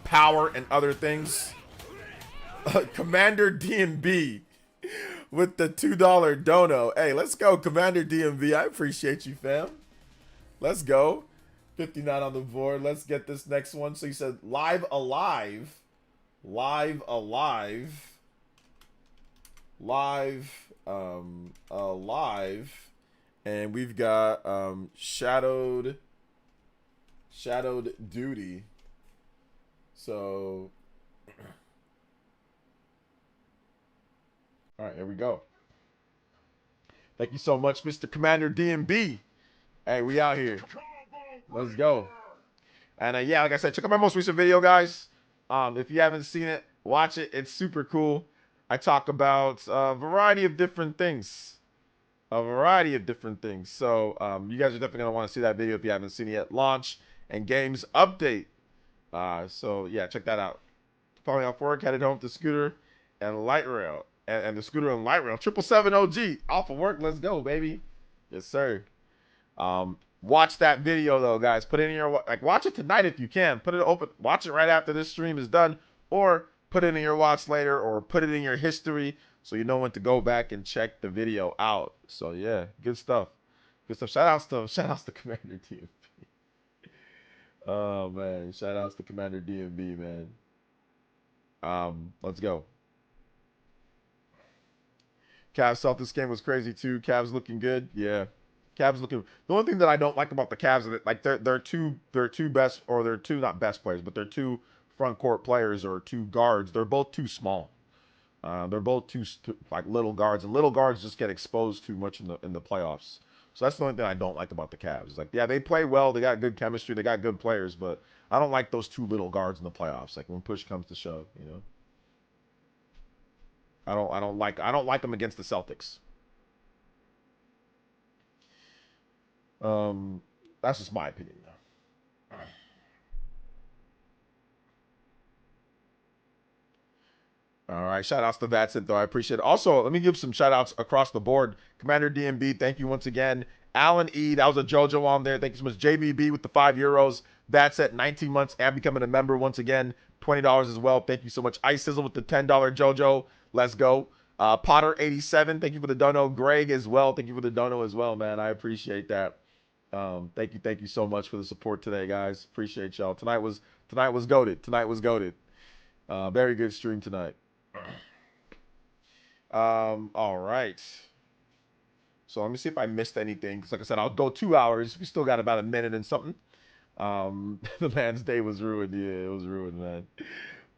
power and other things. Commander DMB with the $2 dono. Hey, let's go, Commander DMB. I appreciate you, fam. Let's go. 59 on the board. Let's get this next one. So you said live alive. Live alive. Live alive. And we've got shadowed duty. So all right, here we go. Thank you so much, Mr. Commander DMB. Hey, we out here. Let's go. And yeah, like I said, check out my most recent video, guys. If you haven't seen it, watch it. It's super cool. I talk about a variety of different things. So you guys are definitely going to want to see that video if you haven't seen it yet. Launch and games update. So yeah, check that out. Following off work, headed home to scooter and light rail. And the scooter and light rail. 777 OG. Off of work. Let's go, baby. Yes, sir. Watch that video, though, guys. Put it in your... watch it tonight if you can. Put it open. Watch it right after this stream is done. Or put it in your watch later. Or put it in your history so you know when to go back and check the video out. So, yeah. Good stuff. Good stuff. Shout outs to Commander DMB. Oh, man. Shout outs to Commander DMB, man. Let's go. Cavs thought this game was crazy too. Cavs looking good. Yeah. Cavs looking. The only thing that I don't like about the Cavs is that like they're two best, or they're two, not best players, but they're two front court players or two guards. They're both too small. They're both too like little guards, and little guards just get exposed too much in the playoffs. So that's the only thing I don't like about the Cavs. It's like, yeah, they play well, they got good chemistry, they got good players, but I don't like those two little guards in the playoffs. Like when push comes to shove, you know. I don't like them against the Celtics. That's just my opinion, though. All right, shout outs to Vatsit, though. I appreciate it. Also, let me give some shout outs across the board. Commander DMB, thank you once again. Alan E, that was a JoJo on there. Thank you so much. JBB with the €5. Vatsit, 19 months and becoming a member once again. $20 as well. Thank you so much. Ice Sizzle with the $10 JoJo. Let's go. Potter87, thank you for the dono. Greg as well. Thank you for the dono as well, man. I appreciate that. Thank you so much for the support today, guys. Appreciate y'all. Tonight was goated. Very good stream tonight. All right. So let me see if I missed anything. Because like I said, I'll go 2 hours. We still got about a minute and something. The man's day was ruined. Yeah, it was ruined, man.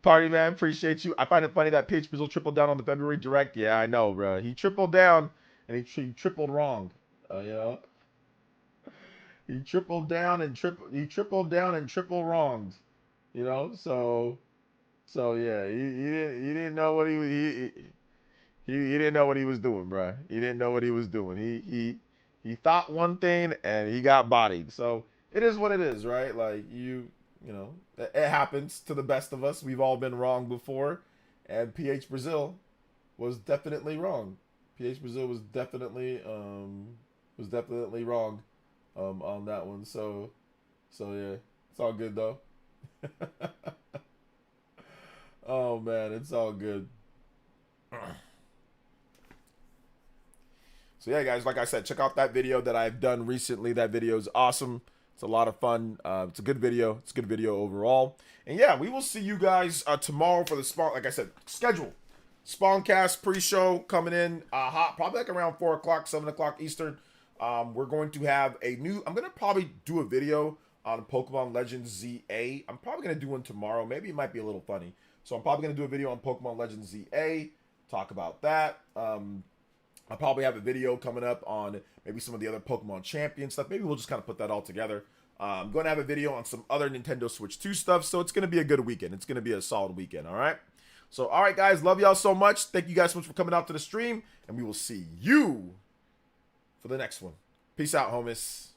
Party man, appreciate you. I find it funny that Paige Pizzle tripled down on the February Direct. Yeah, I know, bro. He tripled down, and he tripled wrong. You know, he tripled down and triple wronged. You know, so yeah, he didn't know what he didn't know what he was doing, bro. He didn't know what he was doing. He thought one thing and he got bodied. So it is what it is, right? Like you You know, it happens to the best of us. We've all been wrong before, and PH Brazil was definitely wrong. PH Brazil was definitely wrong on that one. So yeah, it's all good though. Oh man, it's all good. So yeah, guys, like I said, check out that video that I've done recently. That video is awesome. It's a lot of fun. It's a good video. It's a good video overall. And yeah, we will see you guys tomorrow for the spawn. Like I said, schedule. Spawncast pre-show coming in hot, probably like around 4 o'clock, 7 o'clock Eastern. We're going to have a new, I'm going to probably do a video on Pokemon Legends ZA. I'm probably going to do one tomorrow. Maybe it might be a little funny. So I'm probably going to do a video on Pokemon Legends ZA, talk about that. I'll probably have a video coming up on maybe some of the other Pokemon Champion stuff. Maybe we'll just kind of put that all together. I'm going to have a video on some other Nintendo Switch 2 stuff. So it's going to be a good weekend. It's going to be a solid weekend, all right? So, all right, guys. Love y'all so much. Thank you guys so much for coming out to the stream. And we will see you for the next one. Peace out, homies.